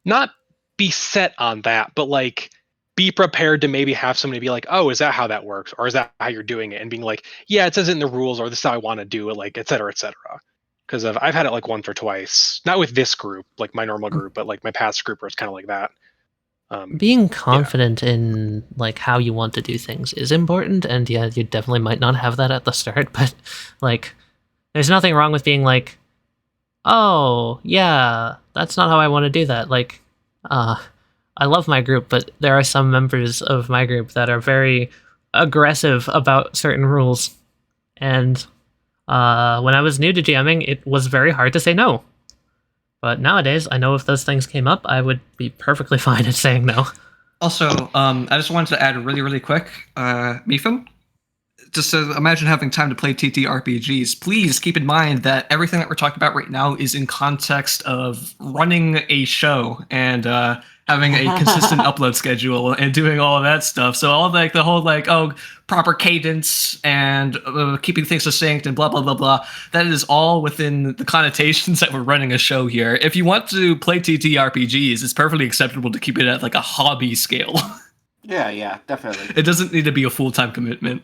not be set on that, but like be prepared to maybe have somebody be like, oh, is that how that works? Or is that how you're doing it? And being like, yeah, it says it in the rules, or this is how I want to do it, like, et cetera, et cetera. Because I've had it like once or twice, not with this group, like my normal group, but like my past group where it's kind of like that. Being confident in like how you want to do things is important, and yeah, you definitely might not have that at the start, but like there's nothing wrong with being like, oh yeah, that's not how I want to do that. Like I love my group, but there are some members of my group that are very aggressive about certain rules, and when I was new to GMing, it was very hard to say no. But nowadays, I know if those things came up, I would be perfectly fine at saying no. Also, I just wanted to add really, really quick, Mifim, just to imagine having time to play TTRPGs. Please keep in mind that everything that we're talking about right now is in context of running a show and having a consistent upload schedule and doing all of that stuff. So all like the whole like, oh, proper cadence and keeping things succinct and blah, blah, blah, blah. That is all within the connotations that we're running a show here. If you want to play TTRPGs, it's perfectly acceptable to keep it at like a hobby scale. Yeah, definitely. It doesn't need to be a full-time commitment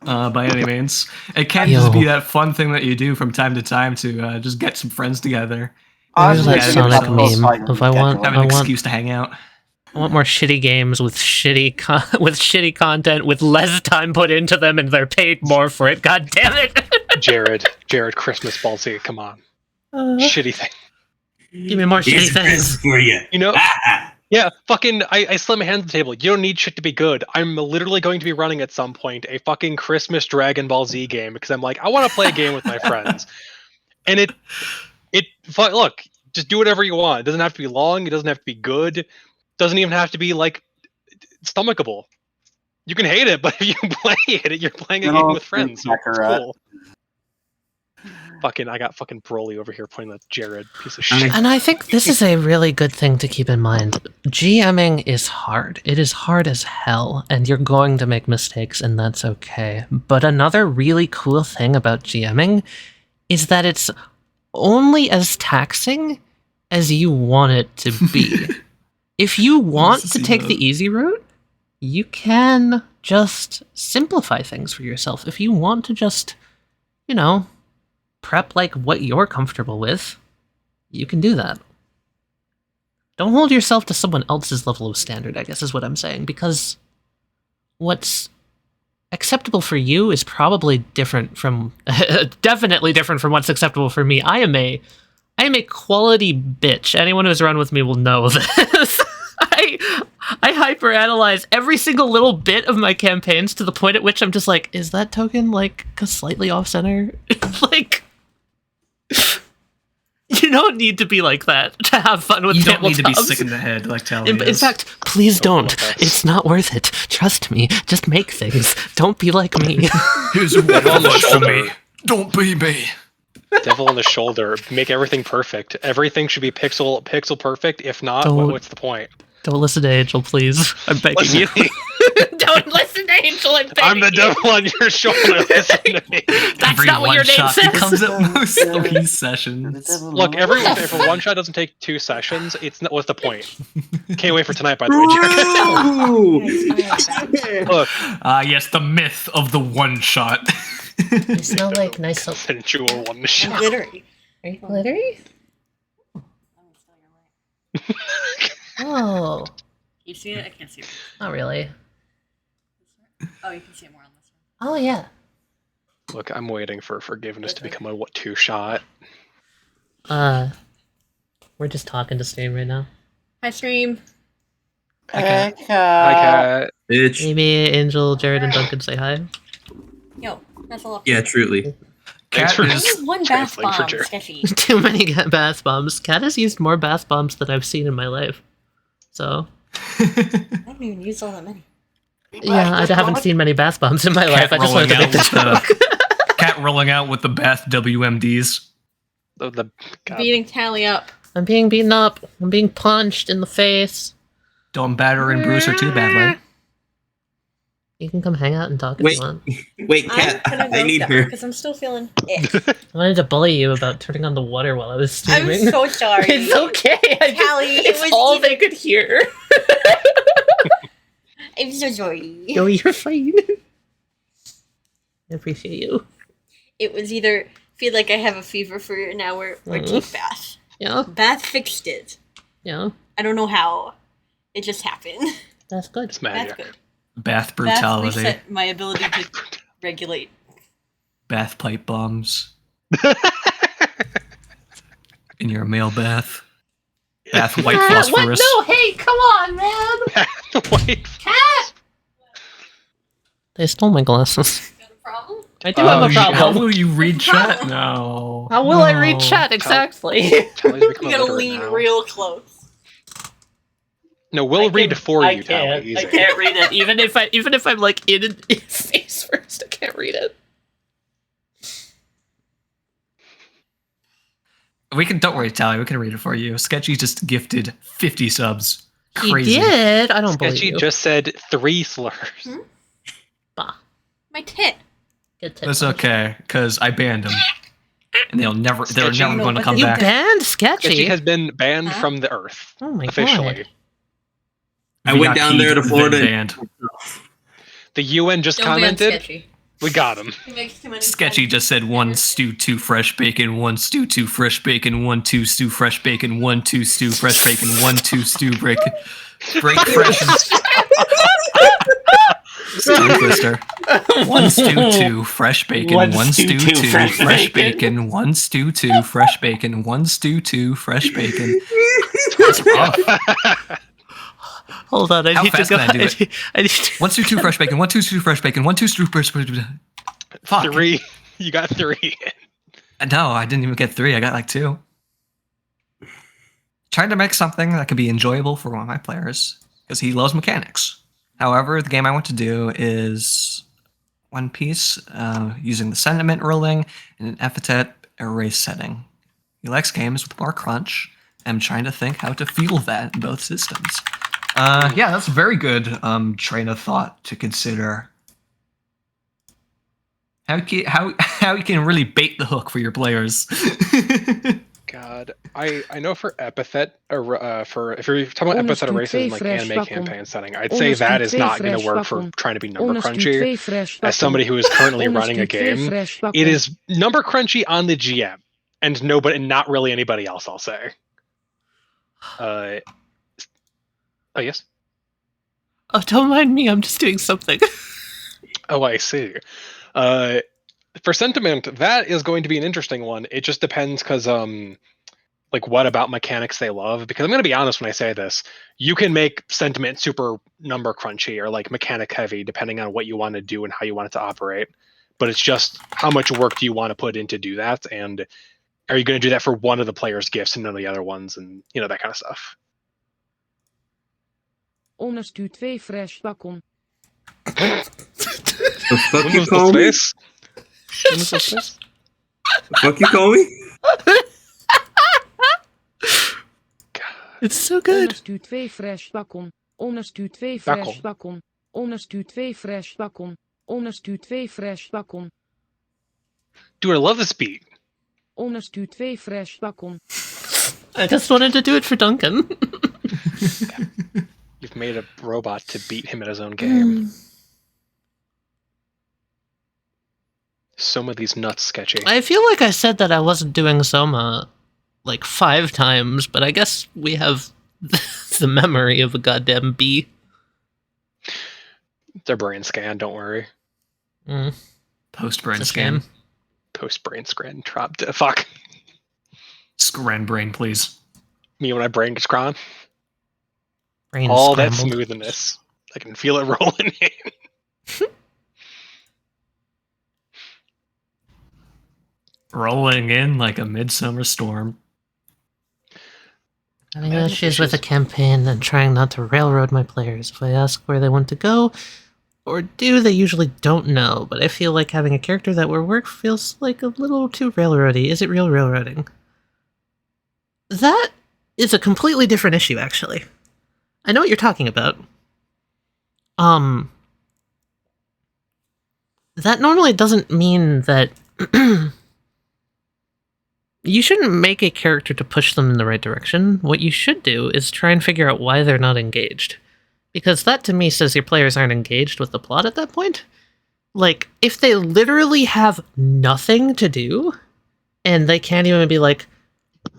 by any means. It can just be that fun thing that you do from time to time to just get some friends together. There's that yeah, Sonic themselves. meme. If I want, Have an excuse to hang out. I want more shitty games with shitty shitty content with less time put into them, and they're paid more for it. God damn it! Jared, Christmas ballsy, come on, shitty thing. Give me more shitty things for you. You know, yeah, fucking. I slam my hands on the table. You don't need shit to be good. I'm literally going to be running at some point a fucking Christmas Dragon Ball Z game because I'm like, I want to play a game with my friends, and look, just do whatever you want. It doesn't have to be long. It doesn't have to be good. It doesn't even have to be like stomachable. You can hate it, but if you play it, you're playing a game with friends. It's cool. I got fucking Broly over here pointing at Jared, piece of shit. And I think this is a really good thing to keep in mind. GMing is hard. It is hard as hell, and you're going to make mistakes, and that's okay. But another really cool thing about GMing is that it's only as taxing as you want it to be. If you want to take the easy route, you can just simplify things for yourself. If you want to just, prep like what you're comfortable with, you can do that. Don't hold yourself to someone else's level of standard, I guess is what I'm saying, because what's acceptable for you is probably different from definitely different from what's acceptable for me. I am a quality bitch. Anyone who's run with me will know this. I hyperanalyze every single little bit of my campaigns to the point at which I'm just like, is that token like slightly off center? Like, you don't need to be like that to have fun with. You don't need to be tabletops. sick in the head like Tally In is. fact, please don't. It's not worth it. Trust me. Just make things. Don't be like me. Here's a Devil on the shoulder. Don't be me. Devil on the shoulder. Make everything perfect. Everything should be pixel perfect. If not, Don't- what's the point? Don't listen to Angel, please. I'm begging you. Don't listen to Angel, I'm the devil on your shoulder. Listen to me. That's Every not what your name one-shot says. becomes at most Yeah. 3 The sessions. devil Look, knows. if a one shot doesn't take 2 sessions, it's not. What's the point? Can't wait for tonight, by the way, Jack. Look, Yes, the myth of the one-shot. You smell like nice soap. sensual one shot. Glittery. Are you glittery? Oh, You see it? I can't see it. not really. Oh, you can see it more on this one. Oh yeah. Look, I'm waiting for forgiveness to become a 2 shot. We're just talking to Steam right now. Hi, stream. Hi, Cat. Bitch. Maybe Angel, Jared, and Duncan say hi. Yo, that's a lot. Yeah, truly. Thanks Cat for is Only one bath translating for bomb. Jared. Sketchy. Too many bath bombs. Cat has used more bath bombs than I've seen in my life. So I haven't even used all that many. yeah, I haven't seen many bath bombs in my life. I just wanted to make the joke. Cat rolling out with the bath WMDs. The God. Beating Tally up. I'm being beaten up. I'm being punched in the face. Don't batter and bruise her too badly. You can come hang out and talk if Wait. you want. Wait, Cat, I need her. because I'm still feeling it. I wanted to bully you about turning on the water while I was I'm streaming. so sorry. It's okay. Tally, it It's was all either- they could hear. I'm so sorry. No, you're fine. I appreciate you. It was either feel like I have a fever for an hour or take bath. Yeah, Bath fixed it. yeah. I don't know how. It just happened. That's good. It's That's magic. good. Bath Bath brutality. reset my ability to regulate. Bath pipe bombs. In your male bath. Bath white Cat, what? phosphorus. No, hey, come on, man. Wait. They stole my glasses. Got a problem? I do Oh, have a shit. How problem. will you read chat? No. How will I read No. chat exactly? Tally's You become gotta illiterate lean now. real close. No, we'll read for I you, Tally. Easy. I can't read it. Even if I'm like in face first, I can't read it. We can, don't worry, Tally, we can read it for you. Sketchy just gifted 50 subs. Crazy. He did. I don't believe Sketchy you. just said 3 slurs. Bah. My tit. Good tip. That's okay, because I banned him. And they're never Sketchy. going to No, come You back. banned Sketchy. Sketchy has been banned Huh? from the earth. Oh my Officially. god. I went down there to then Florida. banned. The UN just Don't ban commented. Sketchy. We got him. He makes too many Sketchy sense. just said 1 stew, 2 fresh bacon, 1 stew, 2 fresh bacon, 1 2 stew fresh bacon, 1 2 stew fresh bacon, 1 2 stew break fresh stew twister. 1 stew 2 fresh bacon, 1 stew 2 fresh bacon, 1 stew 2 fresh bacon, 1 stew 2 fresh bacon. That's rough. Hold on, I How need to fast go. can I do it? I need to. 1 stew 2 fresh bacon, 1 2 stew fresh bacon, 1 2 stew fresh bacon. Fuck. 3. You got 3. No, I didn't even get 3. I got like 2. Trying to make something that could be enjoyable for one of my players because he loves mechanics. However, the game I want to do is One Piece using the sentiment ruling in an epithet erase setting. He likes games with more crunch. I'm trying to think how to feel that in both systems. Yeah, that's a very good train of thought to consider. How you can really bait the hook for your players. God, I know for epithet, for if you're talking about epithet erases in like anime campaign setting, I'd say that is not going to work for trying to be number crunchy. As somebody who is currently running a game, it is number crunchy on the GM and not really anybody else. I'll say. Oh yes. Oh, don't mind me. I'm just doing something. Oh, I see. For sentiment, that is going to be an interesting one. It just depends because like what about mechanics they love, because I'm going to be honest when I say this, you can make sentiment super number crunchy or like mechanic heavy depending on what you want to do and how you want it to operate, but it's just how much work do you want to put in to do that, and are you going to do that for one of the players' gifts and none of the other ones, and you know, that kind of stuff. Honest u 2 fresh bacon. The fuck When you was call the me? space? When was the space? The fuck you call me? It's so good. Honest u 2 fresh bacon. Honest u 2 fresh bacon. Honest u 2 fresh bacon. Honest u 2 fresh bacon. Dude, I love this beat. Honest u 2 fresh bacon. I just wanted to do it for Duncan. You've made a robot to beat him at his own game. Some of these nuts sketchy. I feel like I said that I wasn't doing Soma like 5 times, but I guess we have the memory of a goddamn bee. Their brain scan, don't worry. Post-brain It's a scan. scam. Post-brain scan. Fuck. Scran brain, please. Me when my brain gets gone. Brain All that scrambled. smoothness. I can feel it rolling in. Rolling in like a midsummer storm. Having issues with a campaign and trying not to railroad my players. If I ask where they want to go, or do, they usually don't know, but I feel like having a character that will work feels like a little too railroady. Is it real railroading? That is a completely different issue, actually. I know what you're talking about. That normally doesn't mean that you shouldn't make a character to push them in the right direction. What you should do is try and figure out why they're not engaged. Because that to me says your players aren't engaged with the plot at that point. Like, if they literally have nothing to do, and they can't even be like,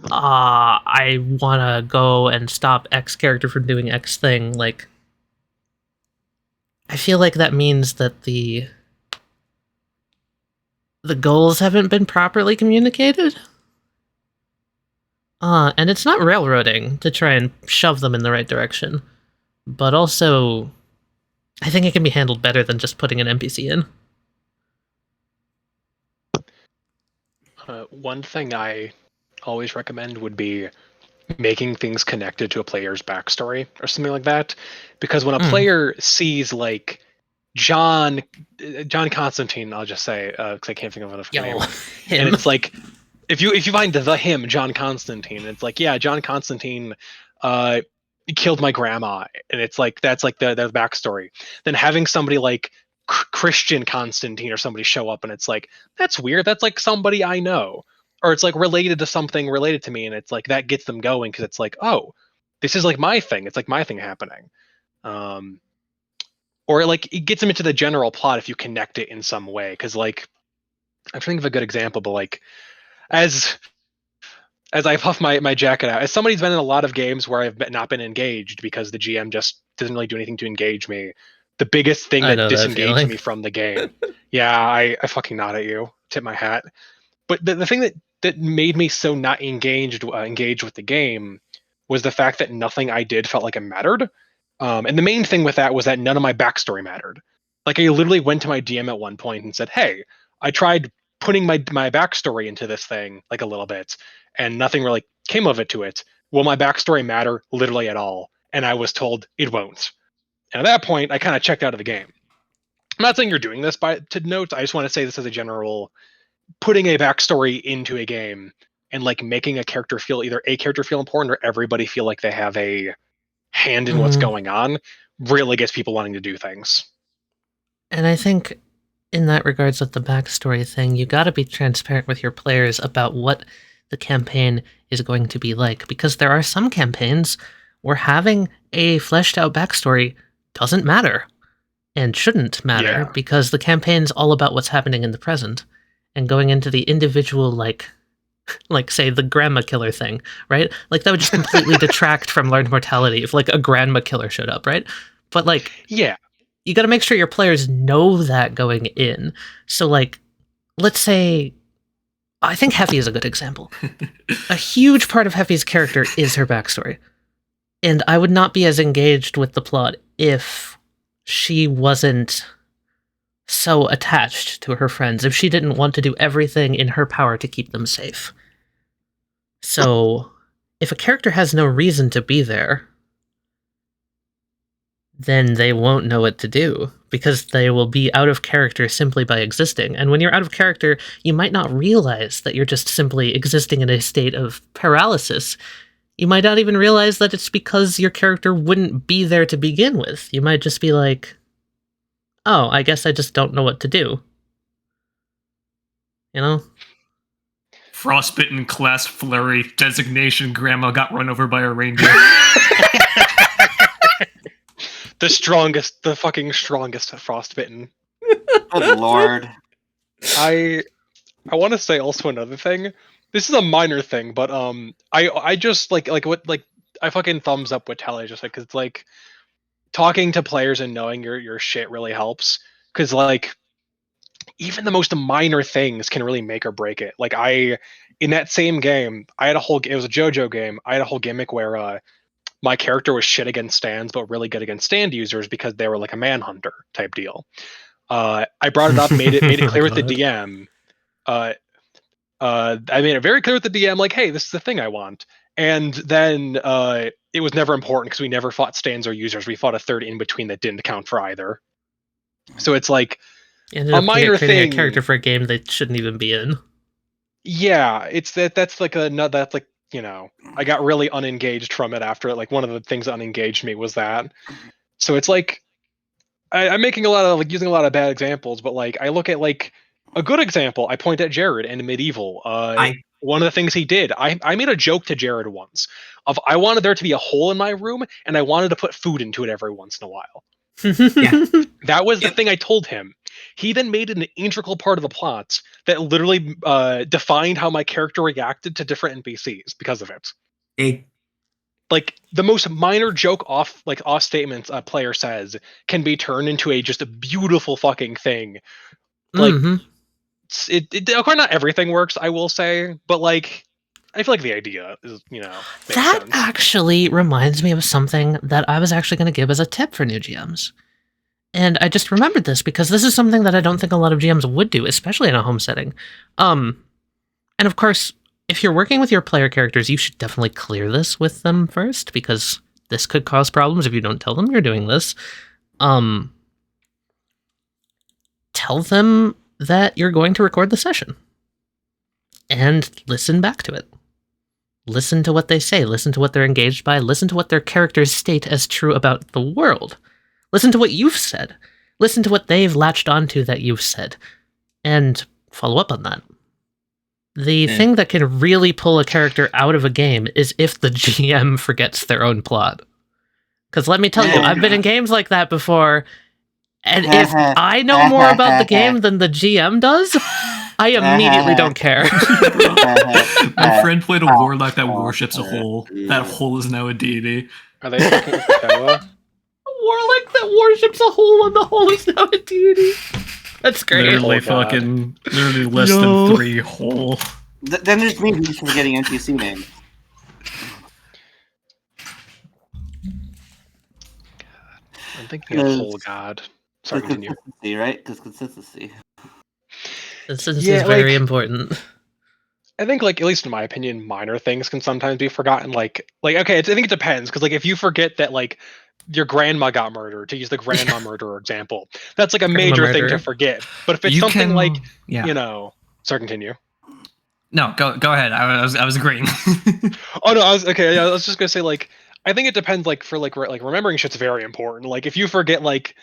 I want to go and stop X character from doing X thing, like, I feel like that means that the goals haven't been properly communicated. And it's not railroading to try and shove them in the right direction, but also, I think it can be handled better than just putting an NPC in. One thing I always recommend would be making things connected to a player's backstory or something like that, because when a player sees like John Constantine, I'll just say, because I can't think of another name, and it's like, if you find the him John Constantine, it's like, yeah, John Constantine killed my grandma, and it's like that's like the backstory. Then having somebody like Christian Constantine or somebody show up, and it's like, that's weird. That's like somebody I know, or it's like related to something related to me, and it's like that gets them going because it's like, oh, this is like my thing. It's like my thing happening. Or like it gets them into the general plot if you connect it in some way. Because like, I'm trying to think of a good example, but like, as I puff my jacket out, as somebody's been in a lot of games where I've not been engaged because the GM just doesn't really do anything to engage me, the biggest thing that disengaged me from the game. Yeah, I fucking nod at you, tip my hat. But the thing that made me so not engaged with the game was the fact that nothing I did felt like it mattered. And the main thing with that was that none of my backstory mattered. Like, I literally went to my DM at one point and said, hey, I tried putting my backstory into this thing like a little bit, and nothing really came of it to it. Will my backstory matter literally at all? And I was told it won't. And at that point, I kind of checked out of the game. I'm not saying you're doing this to note. I just want to say this as a general, putting a backstory into a game and like making a character feel important or everybody feel like they have a hand in what's going on really gets people wanting to do things. And I think in that regards with the backstory thing, you got to be transparent with your players about what the campaign is going to be like, because there are some campaigns where having a fleshed out backstory doesn't matter and shouldn't matter, because the campaign's all about what's happening in the present, and going into the individual, like say the grandma killer thing, right? Like that would just completely detract from Learned Mortality if like a grandma killer showed up, right? But like, yeah, you got to make sure your players know that going in. So like, let's say, I think Heffy is a good example. A huge part of Heffy's character is her backstory. And I would not be as engaged with the plot if she wasn't so attached to her friends, if she didn't want to do everything in her power to keep them safe. So, if a character has no reason to be there, then they won't know what to do, because they will be out of character simply by existing. And when you're out of character, you might not realize that you're just simply existing in a state of paralysis. You might not even realize that it's because your character wouldn't be there to begin with. You might just be like, oh, I guess I just don't know what to do. You know? Frostbitten class flurry designation. Grandma got run over by a reindeer. The fucking strongest frostbitten. Good lord. I want to say also another thing. This is a minor thing, but I just like what like I fucking thumbs up what Tally just said, because it's like talking to players and knowing your shit really helps, because like even the most minor things can really make or break it. Like in that same game, I had it was a JoJo game. I had a whole gimmick where my character was shit against stands, but really good against stand users because they were like a manhunter type deal. I brought it up, made it clear with the DM. I made it very clear with the DM, like, hey, this is the thing I want. And then it was never important because we never fought stands or users. We fought a third in between that didn't count for either. So it's like Ended a up minor creating thing. a character for a game they shouldn't even be in. Yeah, it's that's like that's like, you know, I got really unengaged from it after it. Like one of the things that unengaged me was that. So it's like I'm making a lot of like using a lot of bad examples, but like I look at like a good example. I point at Jared in Medieval. One of the things he did, I made a joke to Jared once of I wanted there to be a hole in my room and I wanted to put food into it every once in a while. That was the thing I told him. He then made it an integral part of the plot that literally defined how my character reacted to different NPCs because of it. Like the most minor joke off statements a player says can be turned into a just a beautiful fucking thing. Like it of course not everything works, I will say, but like I feel like the idea is, you know, makes that sense. actually reminds me of something that I was actually going to give as a tip for new GMs. And I just remembered this because this is something that I don't think a lot of GMs would do, especially in a home setting. And of course, if you're working with your player characters, you should definitely clear this with them first, because this could cause problems if you don't tell them you're doing this. Tell them that you're going to record the session. And listen back to it. Listen to what they say, listen to what they're engaged by, listen to what their characters state as true about the world. Listen to what you've said. Listen to what they've latched onto that you've said. And follow up on that. The thing that can really pull a character out of a game is if the GM forgets their own plot. Because let me tell you, I've been in games like that before, and if I know more about the game than the GM does, I immediately don't care. My friend played a warlock that worships a hole. That hole is now a deity. Are they fucking Koa? A warlock that worships a hole, and the hole is now a deity. That's great. Literally fucking, literally less than 3 whole. Then there's me who's forgetting NPC names. I'm thinking of Whole God. Sorry, continue. Consistency, right? Because consistency. Consistency is very important. I think, like, at least in my opinion, minor things can sometimes be forgotten. Like okay, I think it depends, because like if you forget that like your grandma got murdered, to use the grandma murderer example, that's like a major thing to forget. But if it's something like, you know, sorry, continue. No, go ahead. I was agreeing. Oh no, I was just gonna say, like, I think it depends. Like for like remembering shit's very important. Like if you forget like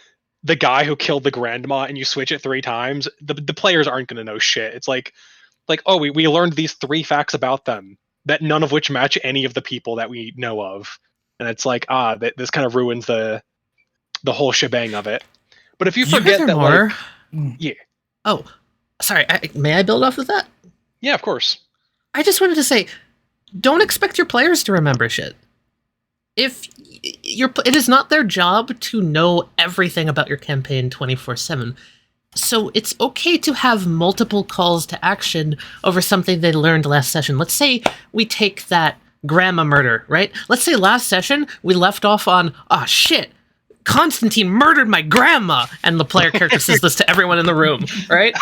the guy who killed the grandma and you switch it 3 times, the players aren't gonna know shit. It's like oh, we learned these 3 facts about them that none of which match any of the people that we know of, and it's like this kind of ruins the whole shebang of it. But if you forget that, more, like, yeah. Oh, sorry. May I build off of that? Yeah, of course. I just wanted to say, don't expect your players to remember shit. If it is not their job to know everything about your campaign 24/7. So it's okay to have multiple calls to action over something they learned last session. Let's say we take that grandma murder, right? Let's say last session we left off on, shit, Constantine murdered my grandma, and the player character says this to everyone in the room, right?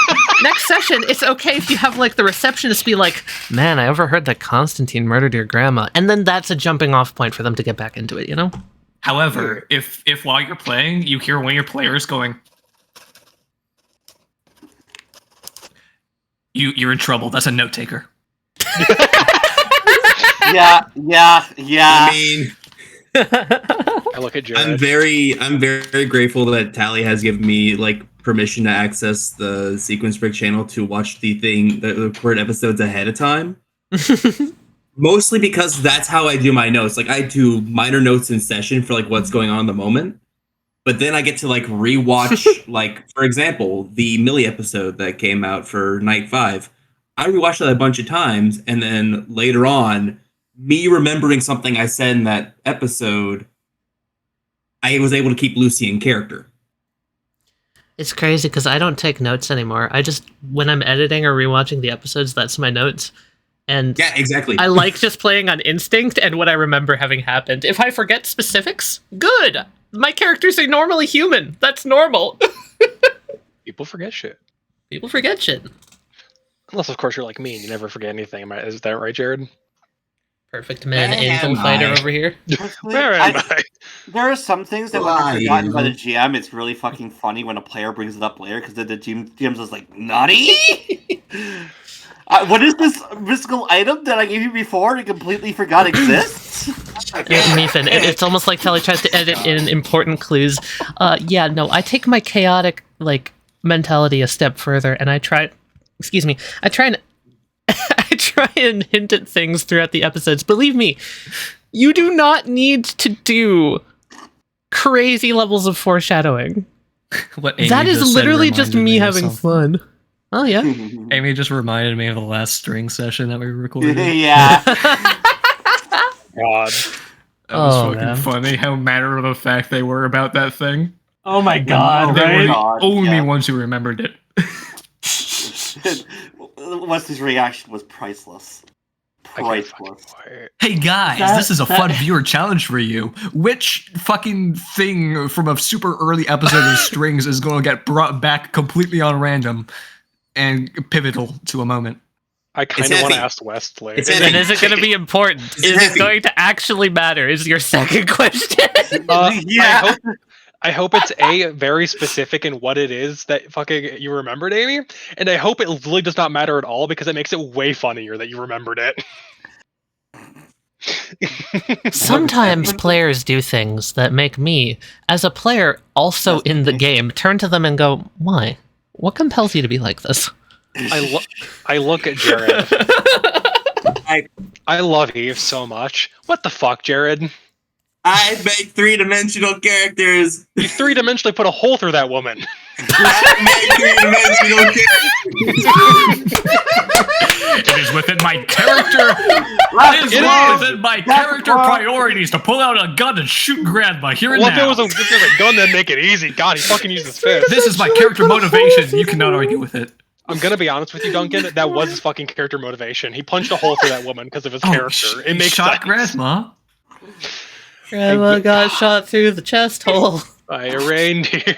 Next session, it's okay if you have like the receptionist be like, man, I overheard that Constantine murdered your grandma, and then that's a jumping off point for them to get back into it, you know? However, if while you're playing, you hear one of your players going, you're in trouble. That's a note taker. Yeah. I mean, I look at Jared. I'm very grateful that Tally has given me like permission to access the Sequence Break channel to watch the record episodes ahead of time. Mostly because that's how I do my notes. Like I do minor notes in session for like what's going on in the moment. But then I get to like rewatch, like for example, the Millie episode that came out for Night 5. I rewatched that a bunch of times, and then later on, me remembering something I said in that episode, I was able to keep Lucy in character. It's crazy because I don't take notes anymore. I just, when I'm editing or rewatching the episodes, that's my notes. And yeah, exactly. I like just playing on instinct and what I remember having happened. If I forget specifics, good. My characters are normally human. That's normal. People forget shit. People forget shit. Unless, of course, you're like me and you never forget anything. Is that right, Jared? Perfect man, anvil fighter over here. Where am I? There are some things that when they're forgotten by the GM, it's really fucking funny when a player brings it up later because then the GM's just like, "Nutty? What is this mystical item that I gave you before and completely forgot exists?" Nathan, it's almost like Tally tries to edit in important clues. Yeah, no, I take my chaotic like mentality a step further, and I try and hint at things throughout the episodes. Believe me, you do not need to do crazy levels of foreshadowing. That is literally just me having fun. Oh yeah. Amy just reminded me of the last string session that we recorded. Yeah. God. That was fucking funny how matter of fact they were about that thing. Oh my god, They were right? the only ones who remembered it. Wesley's reaction was priceless. Priceless. Hey guys, this is a fun viewer challenge for you. Which fucking thing from a super early episode of Strings is going to get brought back completely on random and pivotal to a moment? I kind of want to ask Wesley. And is it going to be important? Is it going to actually matter? Is your second question? Yeah. I hope it's very specific in what it is that fucking you remembered, Amy. And I hope it really does not matter at all because it makes it way funnier that you remembered it. Sometimes players do things that make me, as a player also in the game, turn to them and go, why? What compels you to be like this? I look at Jared. I love Eve so much. What the fuck, Jared? I make 3-dimensional characters. You 3-dimensionally put a hole through that woman. I make 3-dimensional characters. It is within my character. It is within my character priorities to pull out a gun and shoot grandma here and now. If there was a gun, then make it easy. God, he fucking used his fist. This is my character motivation. You cannot argue with it. I'm gonna be honest with you, Duncan. That was his fucking character motivation. He punched a hole through that woman because of his character. It makes shot sense. Grandma. Grandma got shot through the chest hole by a reindeer.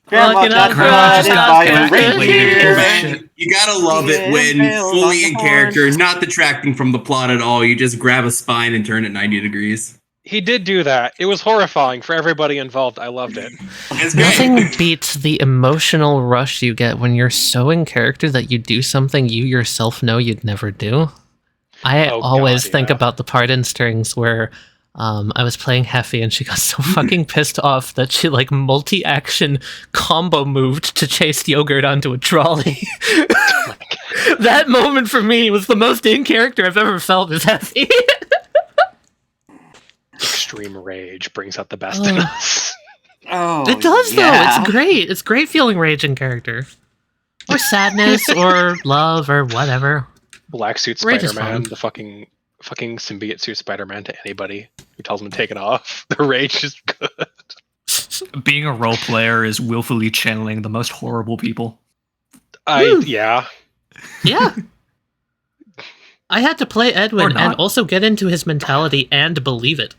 Grandma just got reindeer. You gotta love it when fully in character, not detracting from the plot at all. You just grab a spine and turn it 90 degrees. He did do that. It was horrifying for everybody involved. I loved it. Nothing beats the emotional rush you get when you're so in character that you do something you yourself know you'd never do. I always think about the part in Strings where I was playing Heffy and she got so fucking pissed off that she like multi-action combo moved to chase Yogurt onto a trolley. That moment for me was the most in character I've ever felt as Heffy. Extreme rage brings out the best in us. Oh, it does though. It's great. It's great feeling rage in character, or sadness, or love, or whatever. Black suit Spider-Man, the fucking symbiote suit Spider-Man to anybody who tells him to take it off. The rage is good. Being a role player is willfully channeling the most horrible people. Yeah. I had to play Edwin and also get into his mentality and believe it.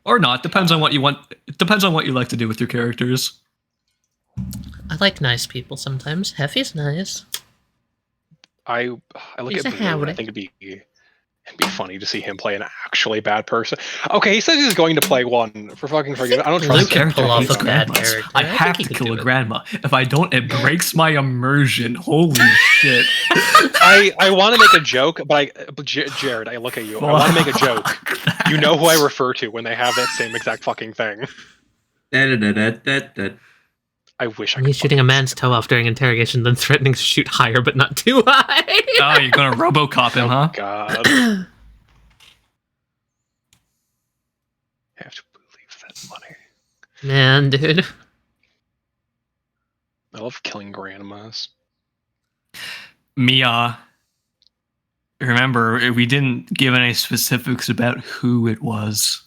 Or not. Depends on what you want. It depends on what you like to do with your characters. I like nice people sometimes. Heffy's nice. I look He's at a Blue and I howdy. think it'd be It'd be funny to see him play an actually bad person. Okay, he says he's going to play one for fucking forgive. I don't Luke trust can him. character pull off hates a bad grandmas. character. I I think have he to could kill do a it. grandma. If I don't, it breaks my immersion. Holy shit. I want to make a joke, but Jared, I look at you. I want to make a joke. You know who I refer to when they have that same exact fucking thing. Da-da-da-da-da-da. I wish I He's could shooting a fucking man's say toe off during interrogation, then threatening to shoot higher but not too high. Oh, you're gonna RoboCop him, huh? Oh God. I have to believe that money. Man, dude. I love killing grandmas. Mia. Remember, we didn't give any specifics about who it was.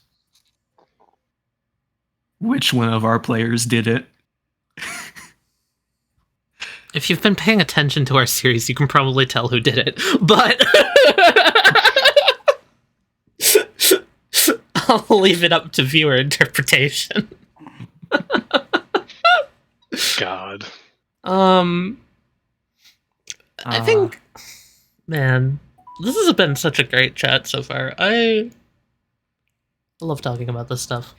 Which one of our players did it? If you've been paying attention to our series, you can probably tell who did it. But I'll leave it up to viewer interpretation. God. I think, man, this has been such a great chat so far. I love talking about this stuff.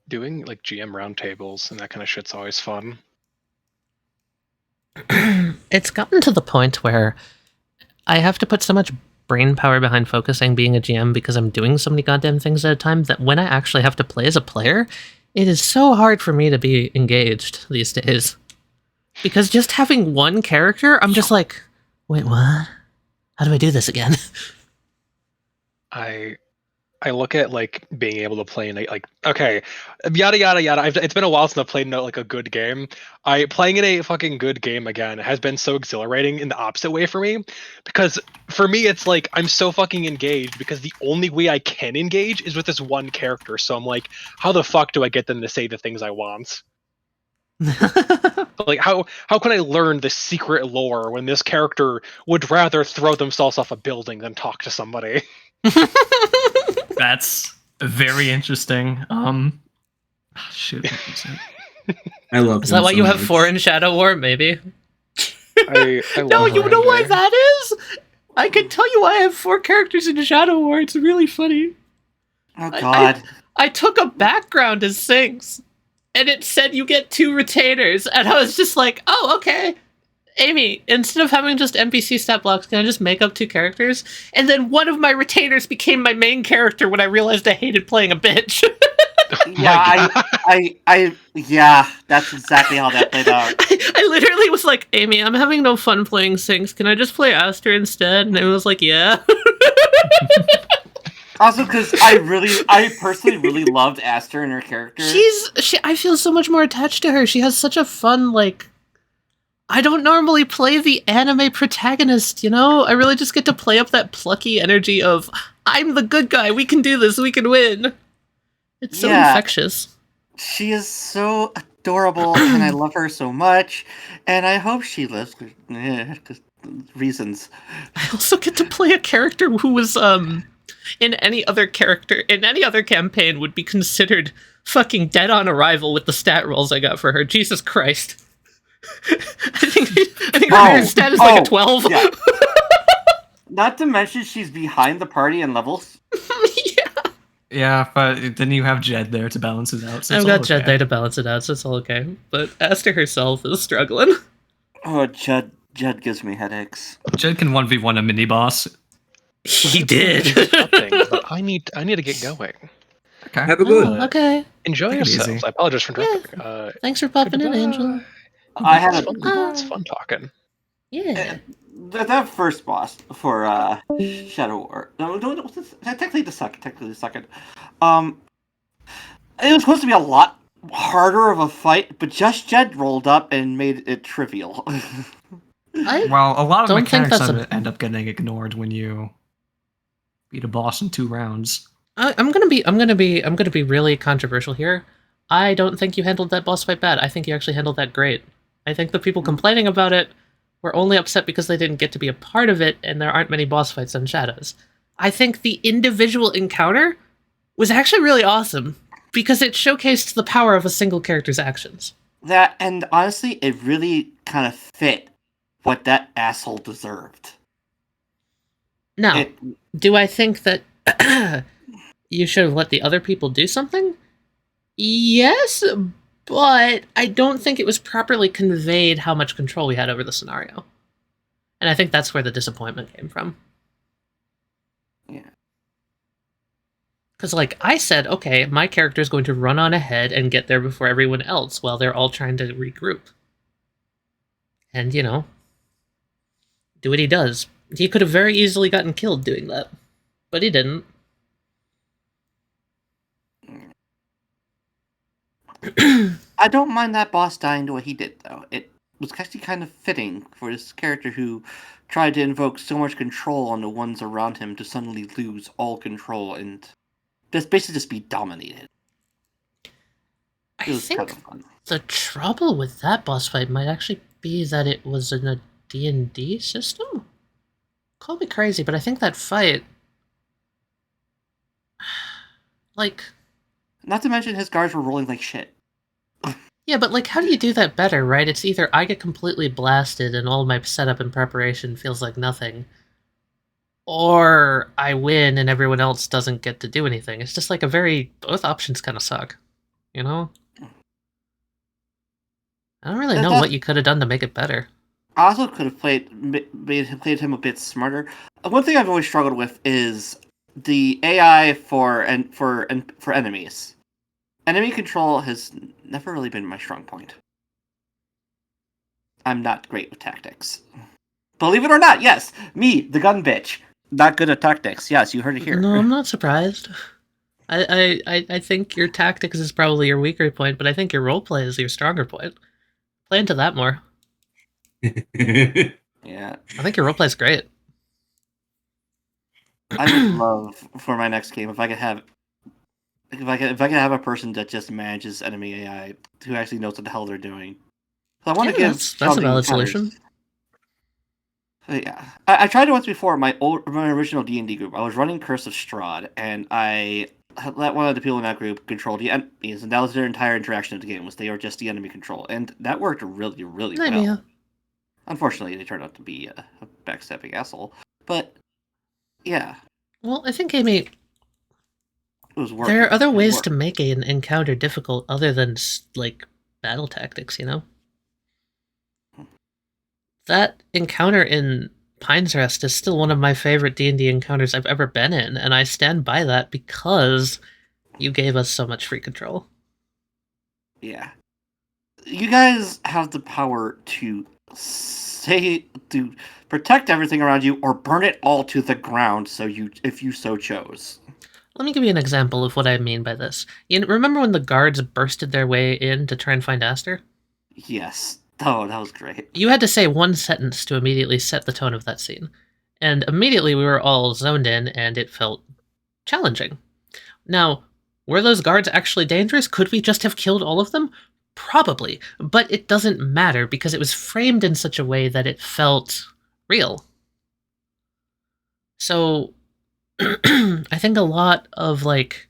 Doing like GM roundtables and that kind of shit's always fun. It's gotten to the point where I have to put so much brain power behind focusing being a GM because I'm doing so many goddamn things at a time that when I actually have to play as a player, it is so hard for me to be engaged these days. Because just having one character, I'm just like, wait, what? How do I do this again? I look at like being able to play in like okay, yada yada yada. It's been a while since I've played like a good game. Playing in a fucking good game again has been so exhilarating in the opposite way for me, because for me it's like I'm so fucking engaged because the only way I can engage is with this one character. So I'm like, how the fuck do I get them to say the things I want? Like how can I learn the secret lore when this character would rather throw themselves off a building than talk to somebody? That's very interesting. Shoot. what was it? I love Is him that why so you have much. 4 in Shadow War? Maybe. I No, love you know why Randy. that is? I can tell you why I have 4 characters in Shadow War. It's really funny. Oh God. I took a background as Sinks, and it said you get 2 retainers, and I was just like, oh, okay. Amy, instead of having just NPC stat blocks, can I just make up 2 characters? And then one of my retainers became my main character when I realized I hated playing a bitch. Yeah, yeah, that's exactly how that played out. I literally was like, Amy, I'm having no fun playing Sinks. Can I just play Aster instead? And Amy was like, yeah. Also, because I personally really loved Aster and her character. I feel so much more attached to her. She has such a fun, like, I don't normally play the anime protagonist, you know? I really just get to play up that plucky energy of, I'm the good guy, we can do this, we can win. It's so infectious. She is so adorable, and I love her so much, and I hope she lives, because reasons. I also get to play a character who was, in any other campaign would be considered fucking dead on arrival with the stat rolls I got for her. Jesus Christ. I think her stat is like a 12. Yeah. Not to mention she's behind the party in levels. Yeah, but then you have Jed there to balance it out. So I've it's got all Jed okay. there to balance it out, so it's all okay. But Aster herself is struggling. Oh, Jed gives me headaches. Jed can 1v1 a mini boss. He did. Nothing, but I need to get going. Okay. Have a good. Oh, okay. Enjoy Take it yourselves. easy. I apologize for Yeah. interrupting. Thanks for popping in, Angel. I had It's fun talking. Yeah. that first boss for Shadow War. No, technically the second. It was supposed to be a lot harder of a fight, but just Jed rolled up and made it trivial. Well, a lot of Don't think mechanics that's end up getting ignored when you beat a boss in 2 rounds. I'm gonna be really controversial here. I don't think you handled that boss fight bad. I think you actually handled that great. I think the people complaining about it were only upset because they didn't get to be a part of it, and there aren't many boss fights on Shadows. I think the individual encounter was actually really awesome because it showcased the power of a single character's actions. That, and honestly, it really kind of fit what that asshole deserved. Now, It, do I think that you should have let the other people do something? Yes, but I don't think it was properly conveyed how much control we had over the scenario. And I think that's where the disappointment came from. yeah. Because, like, I said, okay, my character is going to run on ahead and get there before everyone else while they're all trying to regroup. And, you know, do what he does. He could have very easily gotten killed doing that. But he didn't. I don't mind that boss dying the way he did, though. It was actually kind of fitting for this character who tried to invoke so much control on the ones around him to suddenly lose all control and basically just be dominated. I It was think kind of fun. the trouble with that boss fight might actually be that it was in a D&D system? Call me crazy, but I think that fight... Like... Not to mention his guards were rolling like shit. Yeah, but like, how do you do that better, right? It's either I get completely blasted and all my setup and preparation feels like nothing, or I win and everyone else doesn't get to do anything. It's just like both options kind of suck, you know? I don't really know what you could have done to make it better. I also could have played him a bit smarter. One thing I've always struggled with is the AI for enemies. Enemy control has never really been my strong point. I'm not great with tactics. Believe it or not, yes, me, the gun bitch, not good at tactics. Yes, you heard it here. No, I'm not surprised. I think your tactics is probably your weaker point, but I think your roleplay is your stronger point. Play into that more. Yeah. I think your roleplay is great. I would love for my next game if I could have a person that just manages enemy AI who actually knows what the hell they're doing. So I want to give that's a valid solution. Yeah, I tried it once before. My original D&D group, I was running Curse of Strahd, and I let one of the people in that group control the enemies, and that was their entire interaction of the game. Was they were just the enemy control, and that worked really, really well. Yeah. Unfortunately, they turned out to be a backstabbing asshole. But yeah, well, I think Amy, it was working. There are other ways to make an encounter difficult other than like battle tactics. You know, that encounter in Pine's Rest is still one of my favorite D&D encounters I've ever been in, and I stand by that because you gave us so much free control. Yeah. You guys have the power to protect everything around you or burn it all to the ground if you so chose. Let me give you an example of what I mean by this. Remember when the guards bursted their way in to try and find Aster? Yes. Oh, that was great. You had to say one sentence to immediately set the tone of that scene. And immediately we were all zoned in, and it felt challenging. Now, were those guards actually dangerous? Could we just have killed all of them? Probably. But it doesn't matter, because it was framed in such a way that it felt real. So, I think a lot of, like...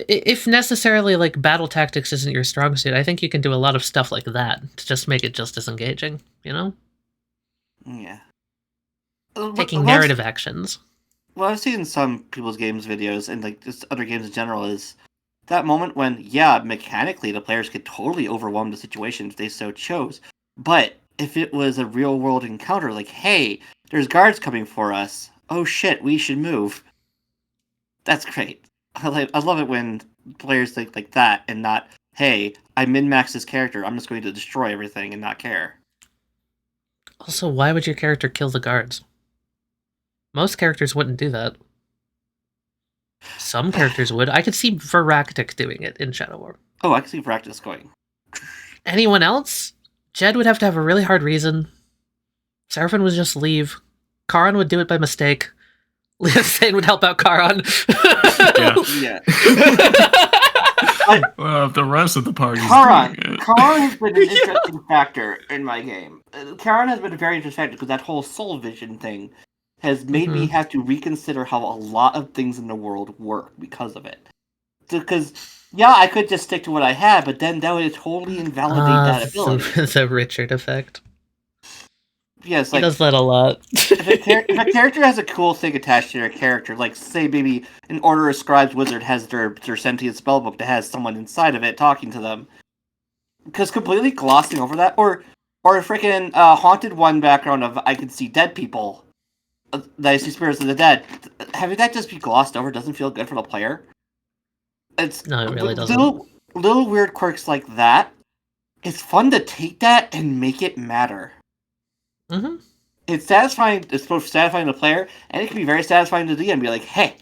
If necessarily, like, battle tactics isn't your strong suit, I think you can do a lot of stuff like that to just make it just as engaging, you know? Yeah. Taking narrative actions. What I've seen in some people's games videos and like just other games in general is that moment when, yeah, mechanically the players could totally overwhelm the situation if they so chose. But if it was a real world encounter, like, hey, there's guards coming for us. Oh shit, we should move. That's great. I love it when players think like that and not, hey, I min-max this character, I'm just going to destroy everything and not care. Also, why would your character kill the guards? Most characters wouldn't do that. Some characters would. I could see Varactic doing it in Shadow War. Oh, I can see Varactic going. Anyone else? Jed would have to have a really hard reason. Seraphim would just leave. Karan would do it by mistake. Leothane would help out Karan. Yeah. Well, the rest of the party. Karan has been an interesting factor in my game. Karan has been a very interesting factor because that whole soul vision thing has made me have to reconsider how a lot of things in the world work because of it. Because, yeah, I could just stick to what I had, but then that would totally invalidate that ability. The Richard effect. Yes, He like does that a lot. if a character has a cool thing attached to their character, like say maybe an Order of Scribes wizard has their sentient spellbook that has someone inside of it talking to them, because completely glossing over that, or a freaking haunted one background of I can see dead people, that I see spirits of the dead. Having that just be glossed over doesn't feel good for the player. It's No, it really doesn't. little weird quirks like that. It's fun to take that and make it matter. Mm-hmm. It's satisfying. It's both satisfying to the player, and it can be very satisfying to the DM. Be like, hey,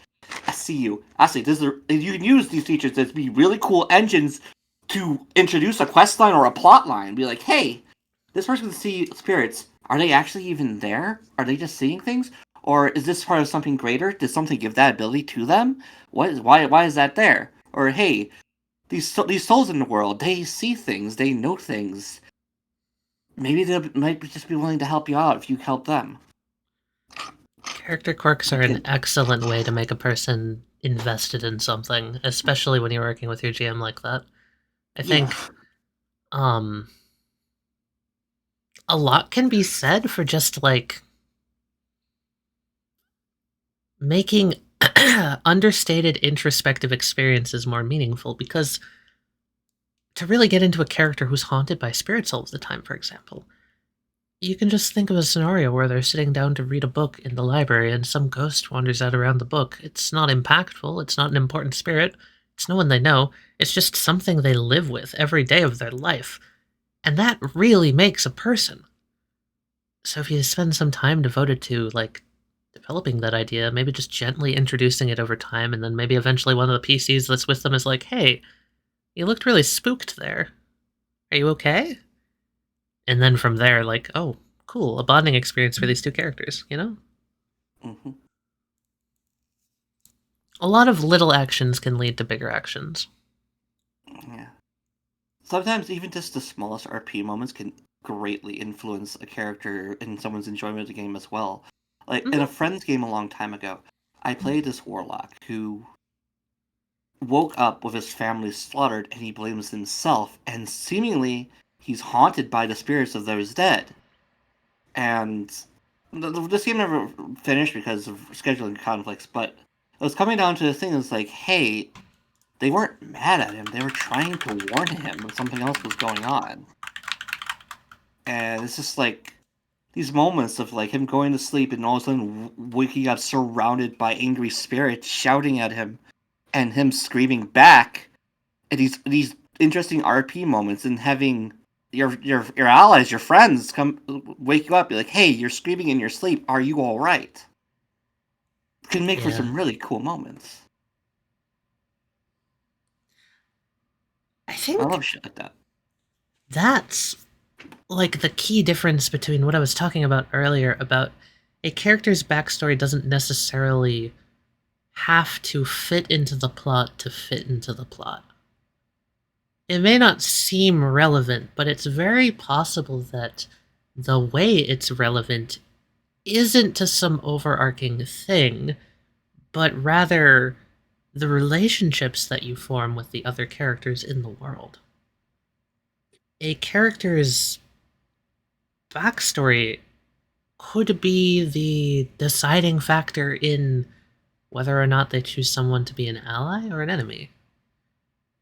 I see you. I see this. You can use these features to be really cool engines to introduce a quest line or a plot line. Be like, hey, this person can see spirits. Are they actually even there? Are they just seeing things, or is this part of something greater? Did something give that ability to them? Why is that there? Or hey, these souls in the world, they see things, they know things. Maybe they might just be willing to help you out if you help them. Character quirks are an excellent way to make a person invested in something, especially when you're working with your GM like that. I think a lot can be said for just like making understated introspective experiences more meaningful, because to really get into a character who's haunted by spirits all of the time, for example, you can just think of a scenario where they're sitting down to read a book in the library and some ghost wanders out around the book. It's not impactful, it's not an important spirit, it's no one they know, it's just something they live with every day of their life. And that really makes a person. So if you spend some time devoted to, like, developing that idea, maybe just gently introducing it over time, and then maybe eventually one of the PCs that's with them is like, hey, you looked really spooked there. Are you okay? And then from there, like, oh, cool, a bonding experience for these two characters, you know? Mm-hmm. A lot of little actions can lead to bigger actions. Yeah. Sometimes even just the smallest RP moments can greatly influence a character and someone's enjoyment of the game as well. Like in a friend's game a long time ago, I played this warlock who woke up with his family slaughtered and he blames himself, and seemingly he's haunted by the spirits of those dead. And this game never finished because of scheduling conflicts, but it was coming down to the thing. It's like, hey, they weren't mad at him. They were trying to warn him that something else was going on. And it's just like these moments of like him going to sleep and all of a sudden waking up surrounded by angry spirits shouting at him, and him screaming back. And these interesting RP moments, and having your allies, your friends come wake you up, be like, hey, you're screaming in your sleep. Are you all right? Can make for some really cool moments. I think I love shit like that. that's like the key difference between what I was talking about earlier about a character's backstory doesn't necessarily have to fit into the plot to fit into the plot. It may not seem relevant, but it's very possible that the way it's relevant isn't to some overarching thing, but rather the relationships that you form with the other characters in the world. A character's backstory could be the deciding factor in whether or not they choose someone to be an ally or an enemy.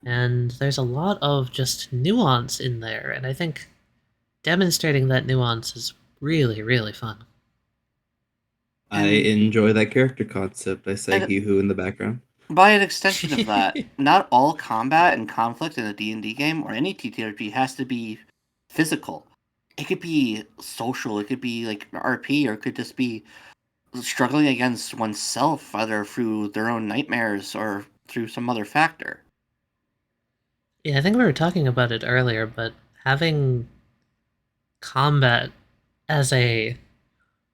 And there's a lot of just nuance in there, and I think demonstrating that nuance is really, really fun. I enjoy that character concept. I say he who in the background. By an extension of that, not all combat and conflict in a D&D game or any TTRPG has to be physical. It could be social, it could be like RP, or it could just be struggling against oneself, either through their own nightmares or through some other factor. Yeah, I think we were talking about it earlier, but having combat as a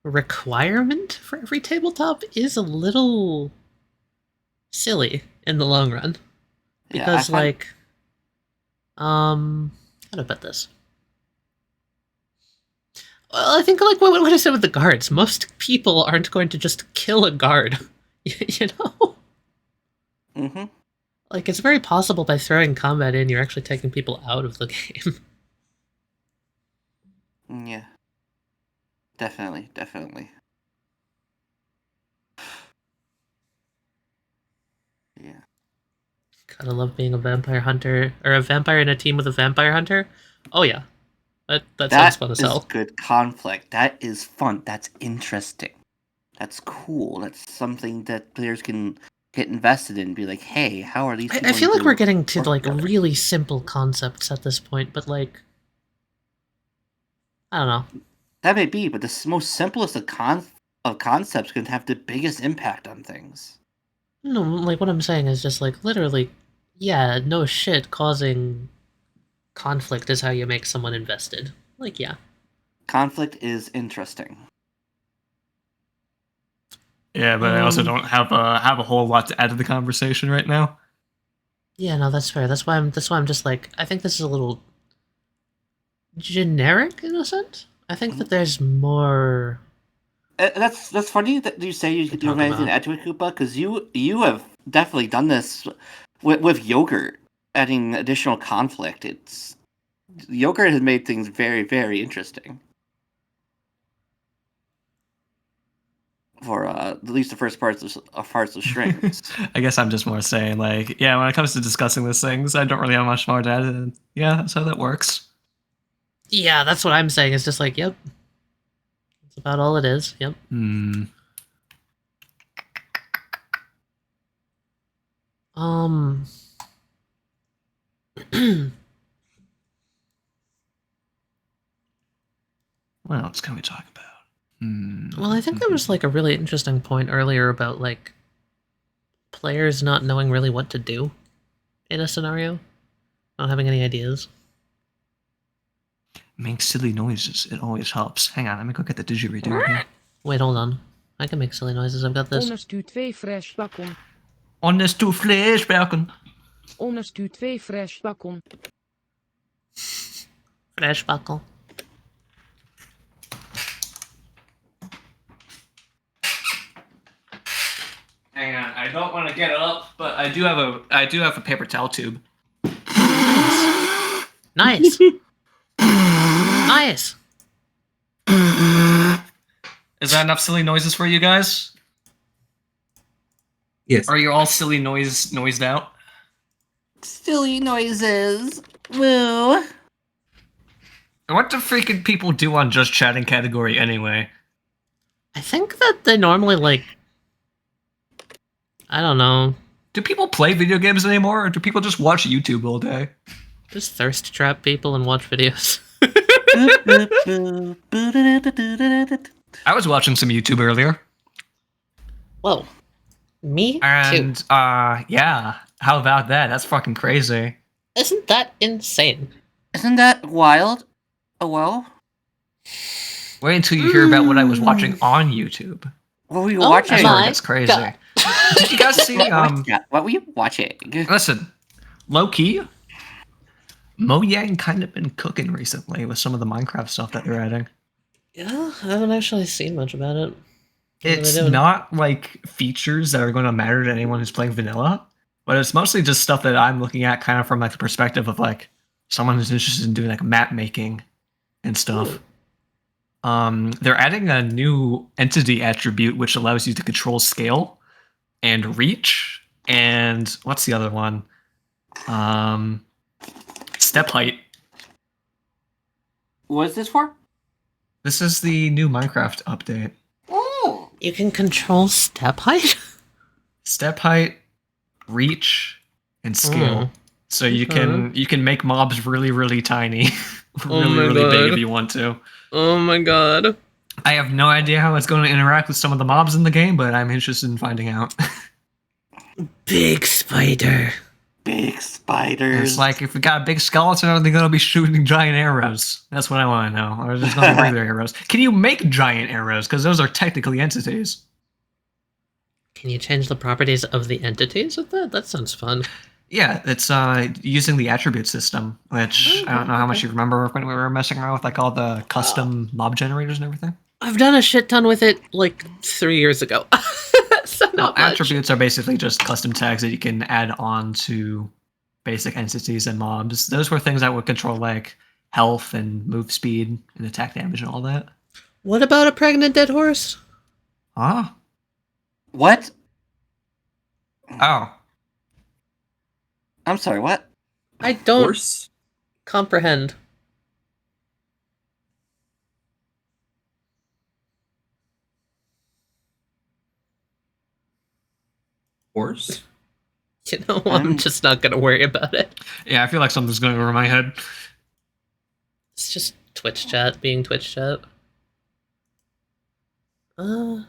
requirement for every tabletop is a little silly in the long run. Because, how to put this? Well, I think, like, what I said with the guards, most people aren't going to just kill a guard, you know? Mm-hmm. Like, it's very possible by throwing combat in, you're actually taking people out of the game. Yeah. Definitely. Yeah. Gotta love being a vampire hunter, or a vampire in a team with a vampire hunter. Oh yeah, that sounds fun as That is hell. good conflict. That is fun. That's interesting. That's cool. That's something that players can get invested in. Be like, hey, how are these? I feel like we're getting to work like together? really simple concepts at this point, but like, I don't know. That may be, but the most simplest of concepts can have the biggest impact on things. No, like what I'm saying is just like literally, yeah, no shit, causing conflict is how you make someone invested. Like, yeah. Conflict is interesting. Yeah, but I also don't have a whole lot to add to the conversation right now. Yeah, no, that's fair. That's why I'm just like, I think this is a little generic in a sense. I think that there's more. That's funny that you say you don't have anything to add to it, Koopa, because you have definitely done this with yogurt, adding additional conflict. Yogurt has made things very, very interesting. For at least the first parts of strings. I guess I'm just more saying, like, yeah, when it comes to discussing these things, I don't really have much more to add. And yeah, that's how that works. Yeah, that's what I'm saying. It's just like, yep. That's about all it is. Yep. What else can we talk about? Well, I think there was like a really interesting point earlier about like players not knowing really what to do in a scenario, not having any ideas. Make silly noises. It always helps. Hang on, let me go get the didgeridoo here. Wait, hold on. I can make silly noises. I've got this. Onderstuur 2 fresh bacon. Honest to flesh, bacon. Onderstuur 2 fresh bacon. Fresh buckle. Hang on, I don't want to get it up, but I do have a paper towel tube. Nice. Nice. Is that enough silly noises for you guys? Yes. Are you all silly noised out? Silly noises. Woo. What do freaking people do on Just Chatting category anyway? I think that they normally like. I don't know. Do people play video games anymore, or do people just watch YouTube all day? Just thirst trap people and watch videos. I was watching some YouTube earlier. Whoa. Me And, too. yeah. How about that? That's fucking crazy. Isn't that insane? Isn't that wild? Oh well. Wait until you hear about what I was watching on YouTube. What were you Oh watching? That's where it my gets crazy. God. Did you guys see, What were you watching? listen, low-key, Mojang kind of been cooking recently with some of the Minecraft stuff that they're adding. Yeah, I haven't actually seen much about it. What are they It's doing? not like features that are going to matter to anyone who's playing vanilla, but it's mostly just stuff that I'm looking at kind of from like the perspective of like someone who's interested in doing like map making and stuff. They're adding a new entity attribute which allows you to control scale and reach and what's the other one? Step height. What is this for? This is the new Minecraft update. Oh. You can control step height? Step height, reach, and scale. So you can make mobs really, really tiny. really big if you want to. Oh my god. I have no idea how it's going to interact with some of the mobs in the game, but I'm interested in finding out. Big spider. Big spiders. It's like, if we got a big skeleton, are they going to be shooting giant arrows? That's what I want to know. Or is it going to be regular arrows? Can you make giant arrows? Because those are technically entities. Can you change the properties of the entities with that? That sounds fun. Yeah, it's using the attribute system, which I don't know how much you remember when we were messing around with like all the custom mob generators and everything. I've done a shit ton with it like 3 years ago. So No, not much. attributes are basically just custom tags that you can add on to basic entities and mobs. Those were things that would control like health and move speed and attack damage and all that. What about a pregnant dead horse? Ah. What? Oh. I'm sorry, what? I don't Horse? comprehend. Horse? You know, I'm just not gonna worry about it. Yeah, I feel like something's going over my head. It's just Twitch chat being Twitch chat. Hmm.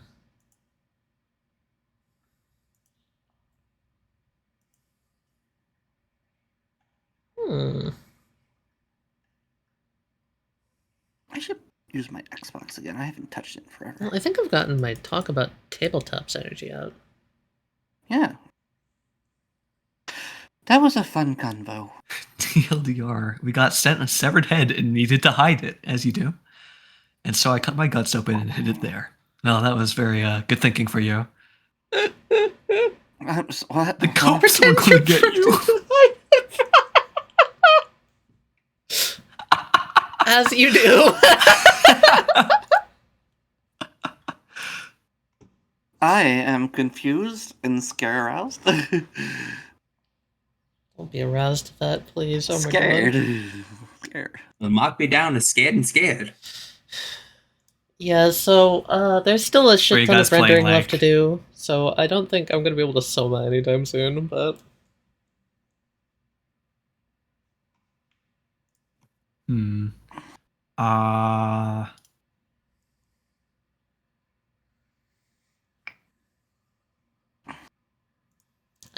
I should use my Xbox again. I haven't touched it in forever. Well, I think I've gotten my talk about tabletops energy out. Yeah. That was a fun convo. TLDR. We got sent a severed head and needed to hide it, as you do. And so I cut my guts open and hid it there. No, that was very good thinking for you. What? The cops were going to get you. As you do. I am confused and aroused. Don't be aroused to that, please. Oh my Scared. God. Scared. The mock me down is scared and scared. Yeah, so there's still a Are shit you ton guys of rendering playing, left to do, so I don't think I'm gonna be able to Soma anytime soon, but I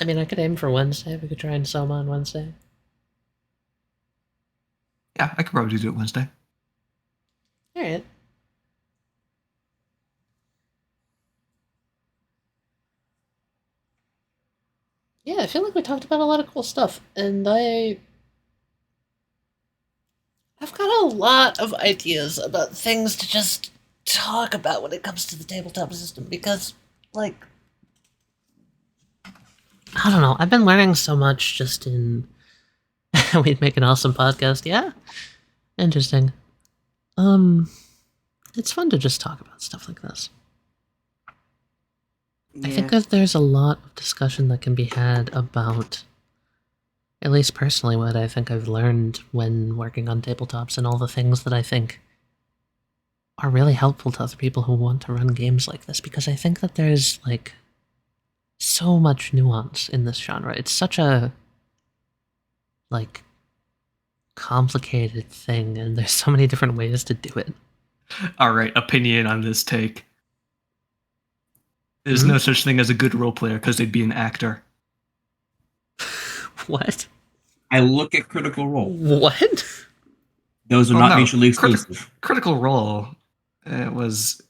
mean, I could aim for Wednesday. We could try and Soma on Wednesday. Yeah, I could probably do it Wednesday. Alright. Yeah, I feel like we talked about a lot of cool stuff, and I've got a lot of ideas about things to just talk about when it comes to the tabletop system, because, like, I don't know, I've been learning so much just in... We'd make an awesome podcast, yeah? Interesting. It's fun to just talk about stuff like this. Yeah. I think that there's a lot of discussion that can be had about, at least personally, what I think I've learned when working on tabletops and all the things that I think are really helpful to other people who want to run games like this, because I think that there's, like, so much nuance in this genre. It's such a, like, complicated thing, and there's so many different ways to do it. All right, opinion on this take. There's no such thing as a good role player because they'd be an actor. What? I look at Critical Role. What? Those are not mutually exclusive. Critical Role was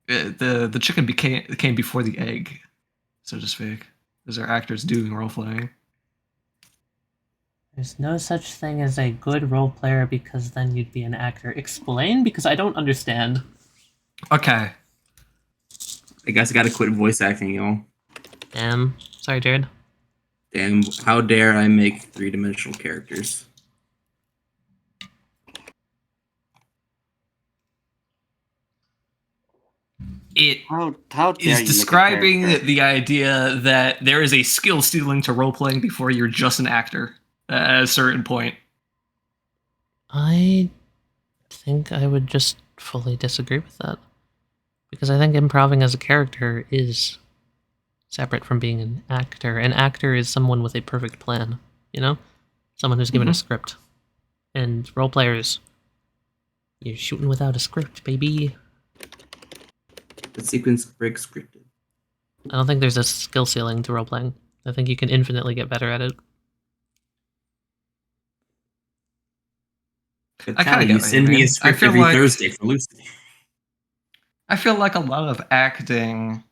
the chicken came before the egg, so to speak. Those are actors doing role playing. There's no such thing as a good role player because then you'd be an actor. Explain, because I don't understand. Okay. I guess I gotta quit voice acting, y'all. Sorry, Jared. Damn, how dare I make three-dimensional characters? It How dare is you make a describing character? the idea that there is a skill ceiling to role playing before you're just an actor at a certain point. I think I would just fully disagree with that. Because I think improving as a character is separate from being an actor. An actor is someone with a perfect plan, you know? Someone who's given a script. And role players, you're shooting without a script, baby. The sequence break scripted. I don't think there's a skill ceiling to role playing. I think you can infinitely get better at it. I kinda get You what send you me mean. a script I feel every like- Thursday for Lucy. I feel like a lot of acting,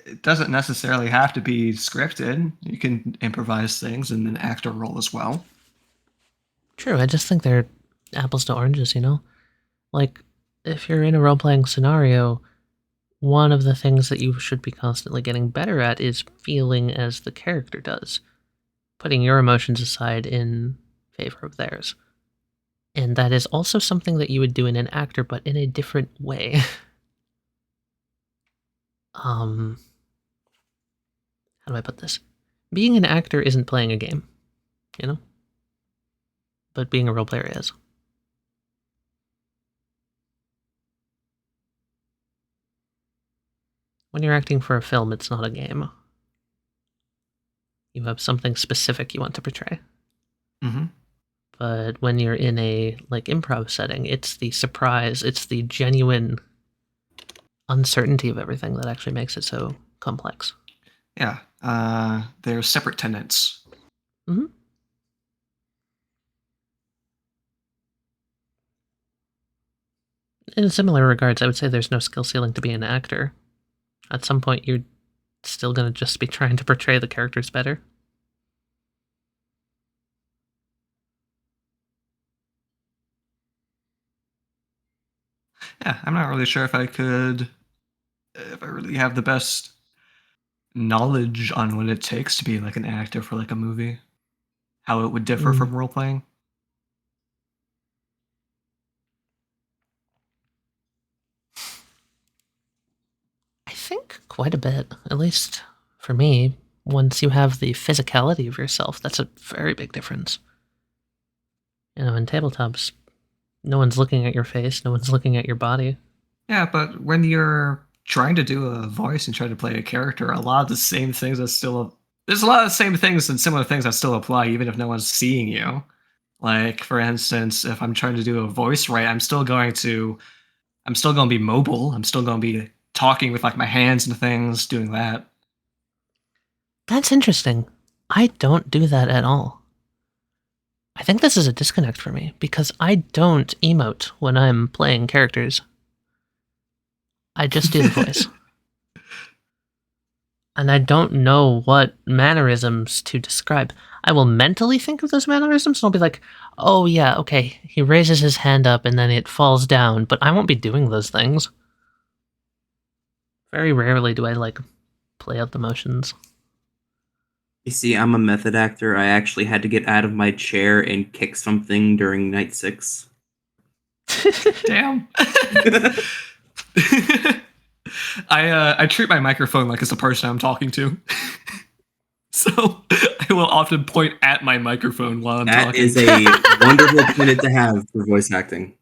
it doesn't necessarily have to be scripted. You can improvise things in an actor role as well. True, I just think they're apples to oranges, you know? Like, if you're in a role-playing scenario, one of the things that you should be constantly getting better at is feeling as the character does. Putting your emotions aside in favor of theirs. And that is also something that you would do in an actor, but in a different way. How do I put this? Being an actor isn't playing a game, you know? But being a role player is. When you're acting for a film, it's not a game. You have something specific you want to portray. Mm-hmm. But when you're in a like improv setting, it's the surprise, it's the genuine uncertainty of everything that actually makes it so complex. Yeah. They're separate tenants. Mm-hmm. In similar regards, I would say there's no skill ceiling to be an actor. At some point, you're still going to just be trying to portray the characters better. Yeah, I'm not really sure if I really have the best knowledge on what it takes to be like an actor for like a movie. How it would differ from role playing. I think quite a bit, at least for me. Once you have the physicality of yourself, that's a very big difference. You know, in tabletops, no one's looking at your face, no one's looking at your body. Yeah, but when you're trying to do a voice and try to play a character, a lot of the same things there's a lot of the same things and similar things that still apply even if no one's seeing you. Like, for instance, if I'm trying to do a voice right, I'm still going to be mobile. I'm still going to be talking with like my hands and things, doing that. That's interesting. I don't do that at all. I think this is a disconnect for me, because I don't emote when I'm playing characters. I just do the voice. And I don't know what mannerisms to describe. I will mentally think of those mannerisms, and I'll be like, oh yeah, okay, he raises his hand up and then it falls down, but I won't be doing those things. Very rarely do I, like, play out the motions. You see, I'm a method actor. I actually had to get out of my chair and kick something during night 6. Damn. I treat my microphone like it's the person I'm talking to. So I will often point at my microphone while I'm talking. That is a wonderful minute to have for voice acting.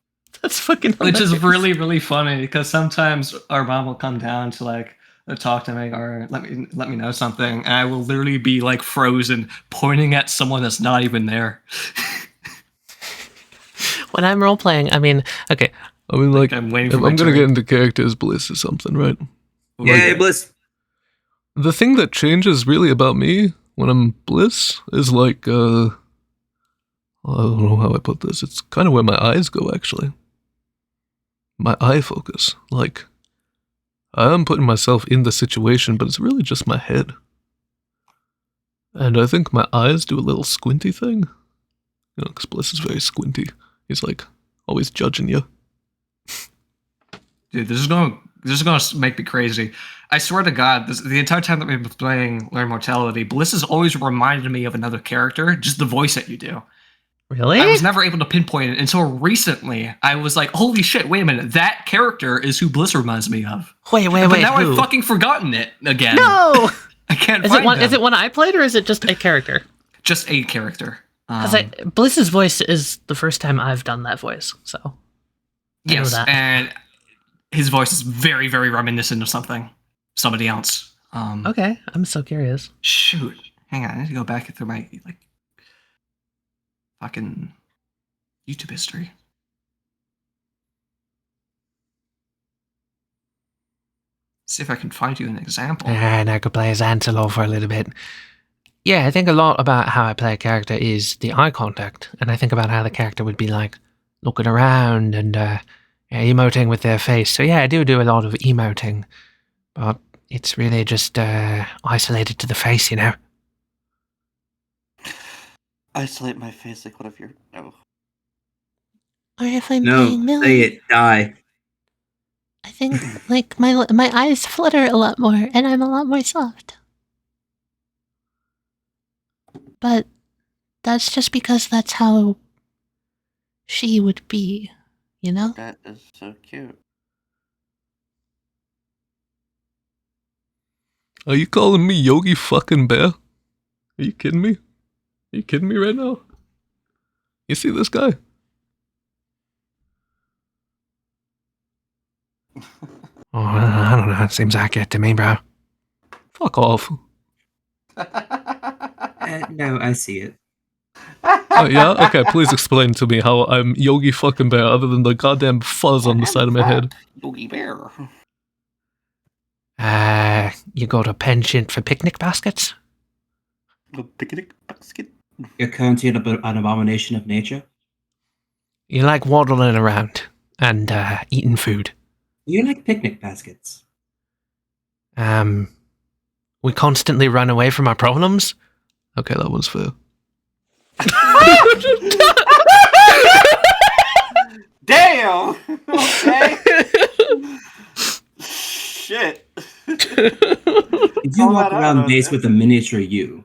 That's fucking Which hilarious. is really, really funny because sometimes our mom will come down to like talk to me or let me know something, and I will literally be like frozen, pointing at someone that's not even there. When I'm role playing, I mean, okay. I mean, like, I'm waiting if for my I'm gonna turn. get into character as Bliss or something, right? Yay, Bliss! The thing that changes really about me when I'm Bliss is like, I don't know how I put this. It's kind of where my eyes go, actually. My eye focus. Like, I am putting myself in the situation, but it's really just my head. And I think my eyes do a little squinty thing. You know, because Bliss is very squinty. He's like, always judging you. Dude, this is gonna make me crazy. I swear to God, the entire time that we've been playing Learn Mortality, Bliss has always reminded me of another character, just the voice that you do. Really? I was never able to pinpoint it until recently. I was like, holy shit, wait a minute, that character is who Bliss reminds me of. Wait, But now who? I've fucking forgotten it again. No! I can't Is find it one? them. Is it one I played, or is it just a character? Just a character. Because Bliss's voice is the first time I've done that voice, so I know Yes, that. and his voice is very, very reminiscent of somebody else. Okay, I'm so curious. Shoot, hang on, I need to go back through my like fucking YouTube history. See if I can find you an example. And I could play as Anselo for a little bit. Yeah, I think a lot about how I play a character is the eye contact, and I think about how the character would be like looking around and emoting with their face. So yeah, I do a lot of emoting, but it's really just isolated to the face, you know. Isolate my face like one of your. No. Or if I'm No, playing Millie, say it, die. I think like my eyes flutter a lot more, and I'm a lot more soft. But that's just because that's how she would be, you know? That is so cute. Are you calling me Yogi fucking Bear? Are you kidding me? Are you kidding me right now? You see this guy? Oh, I don't know. It seems accurate to me, bro. Fuck off. No, I see it. Oh, yeah? Okay, please explain to me how I'm Yogi fucking Bear other than the goddamn fuzz on the side of my head. Yogi Bear. You go to penchant for picnic baskets? The picnic basket. You're currently an abomination of nature. You like waddling around and eating food. You like picnic baskets. We constantly run away from our problems. Okay, that was fair. Damn! Okay. Shit. If you walk around base with a miniature you.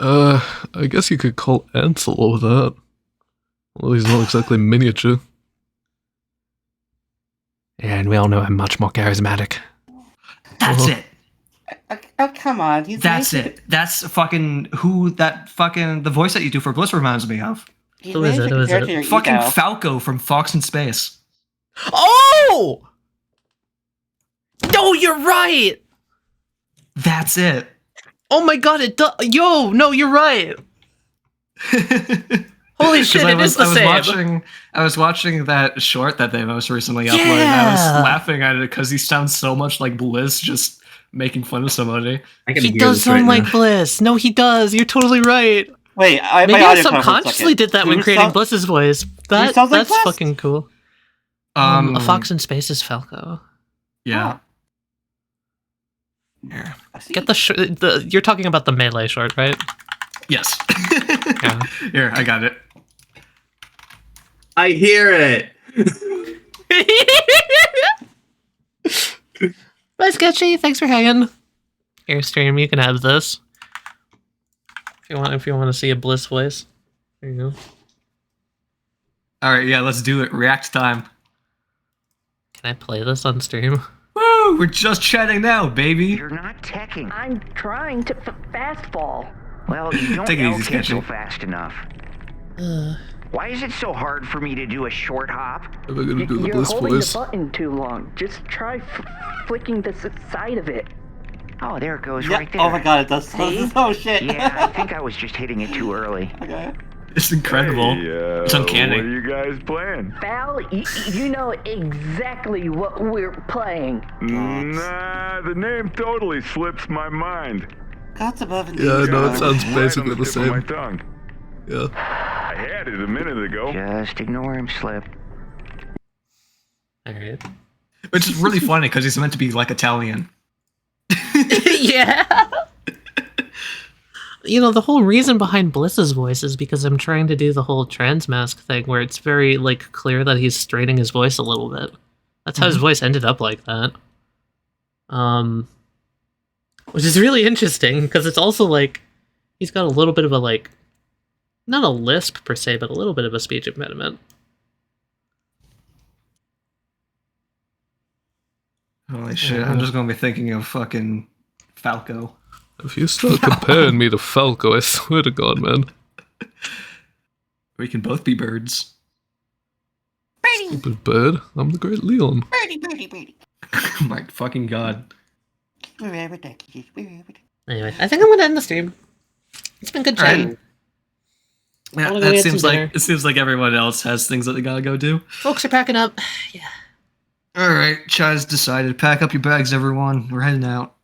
I guess you could call Ansel that. Well, he's not exactly miniature. And we all know I'm much more charismatic. That's it. Oh, come on. That's it. That's fucking who that fucking the voice that you do for Bliss reminds me of. Who is it? Who is it? Fucking Falco from Fox in Space. Oh! No, you're right! That's it. Oh my god, it does. Yo, no, you're right. Holy shit, it is the same. I was watching that short that they most recently uploaded, and I was laughing at it because he sounds so much like Bliss just making fun of somebody. He does sound like Bliss. No, he does. You're totally right. Wait, maybe I subconsciously did that when creating Bliss's voice. That's fucking cool. A Fox in Space is Falco. Yeah. Here. Get the you're talking about the Melee short, right? Yes. Yeah. Here, I got it. I hear it. Bye, Sketchy. Thanks for hanging. Here, stream. You can have this if you want to see a Bliss voice. There you go. All right, yeah, let's do it. React time. Can I play this on stream? Woo! We're just chatting now, baby. You're not teching. I'm trying to fastball. Well, you don't Take it easy, LT Sketchy. so fast enough. Why is it so hard for me to do a short hop? Am I gonna do the You're Bliss holding voice? the button too long. Just try flicking the side of it. Oh, there it goes, Yeah. right there. Oh my god, it does. See? Oh shit. Yeah, I think I was just hitting it too early. Okay. It's incredible. Hey, It's uncanny. What are you guys playing? Val, you know exactly what we're playing. Nah, the name totally slips my mind. God's above and Yeah, no, it sounds Right basically on the tip of my same. tongue. Yeah. I had it a minute ago. Just ignore him slip. Alright. Which is really funny because he's meant to be like Italian. Yeah. You know, the whole reason behind Bliss's voice is because I'm trying to do the whole transmask thing where it's very, like, clear that he's straining his voice a little bit. That's how his voice ended up like that. Which is really interesting, because it's also, like, he's got a little bit of a, like, not a lisp per se, but a little bit of a speech impediment. Holy shit, I'm just gonna be thinking of fucking Falco. If you start comparing me to Falco, I swear to God, man. We can both be birds. Stupid bird. I'm the great Leon. Birdie. Oh my fucking god. Anyway, I think I'm gonna end the stream. It's been good chatting. Yeah, wanna go that get seems some like dinner. it seems like everyone else has things that they gotta go do. Folks are packing up. Yeah. Alright, Chai's decided. Pack up your bags, everyone. We're heading out.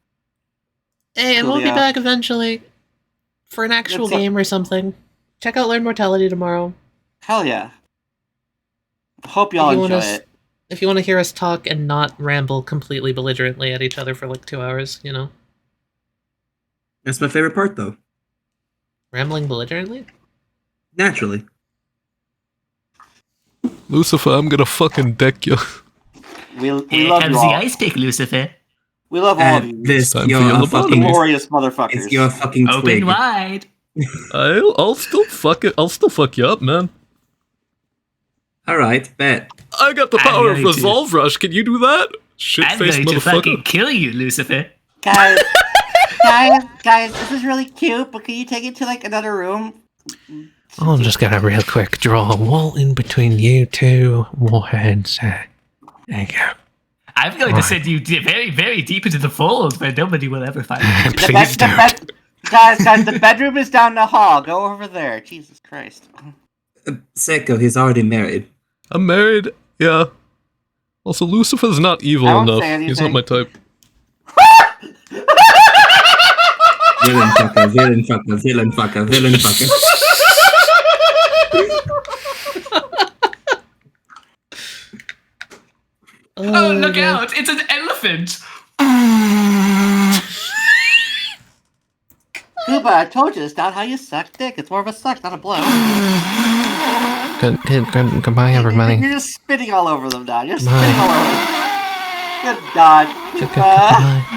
Hey, and we'll be Coolio. back eventually for an actual Good game or something. Check out Learn Mortality tomorrow. Hell yeah. Hope y'all If you enjoy wanna it. If you want to hear us talk and not ramble completely belligerently at each other for like 2 hours, you know? That's my favorite part, though. Rambling belligerently? Naturally. Lucifer, I'm gonna fucking deck you. We love you all. ice pick, Lucifer. We love all of you. This, Time for you're your a lobotomy. fucking, Glorious motherfuckers. it's your fucking twig. wide. I'll still fuck it. I'll still fuck you up, man. All right, bet. I got the power of going to- Resolve Rush. Can you do that? I'm Shit-faced going to fucking motherfucker. kill you, Lucifer. Guys, guys, this is really cute, but can you take it to like another room? I'm just gonna real quick draw a wall in between you two warheads. There you go. I'm going to send you very, very deep into the fold where nobody will ever find you. Please do. Guys, the bedroom is down the hall. Go over there. Jesus Christ. Seko, he's already married. I'm married. Yeah. Also, Lucifer's not evil I won't enough. say He's not my type. Villain fucker, villain fucker, villain fucker, villain fucker. Oh, look out! It's an elephant! Kuba, I told you, it's not how you suck dick. It's more of a suck, not a blow. Goodbye, everybody. You're just spitting all over them now. You're Bye. spitting all over them. Good God. Goodbye.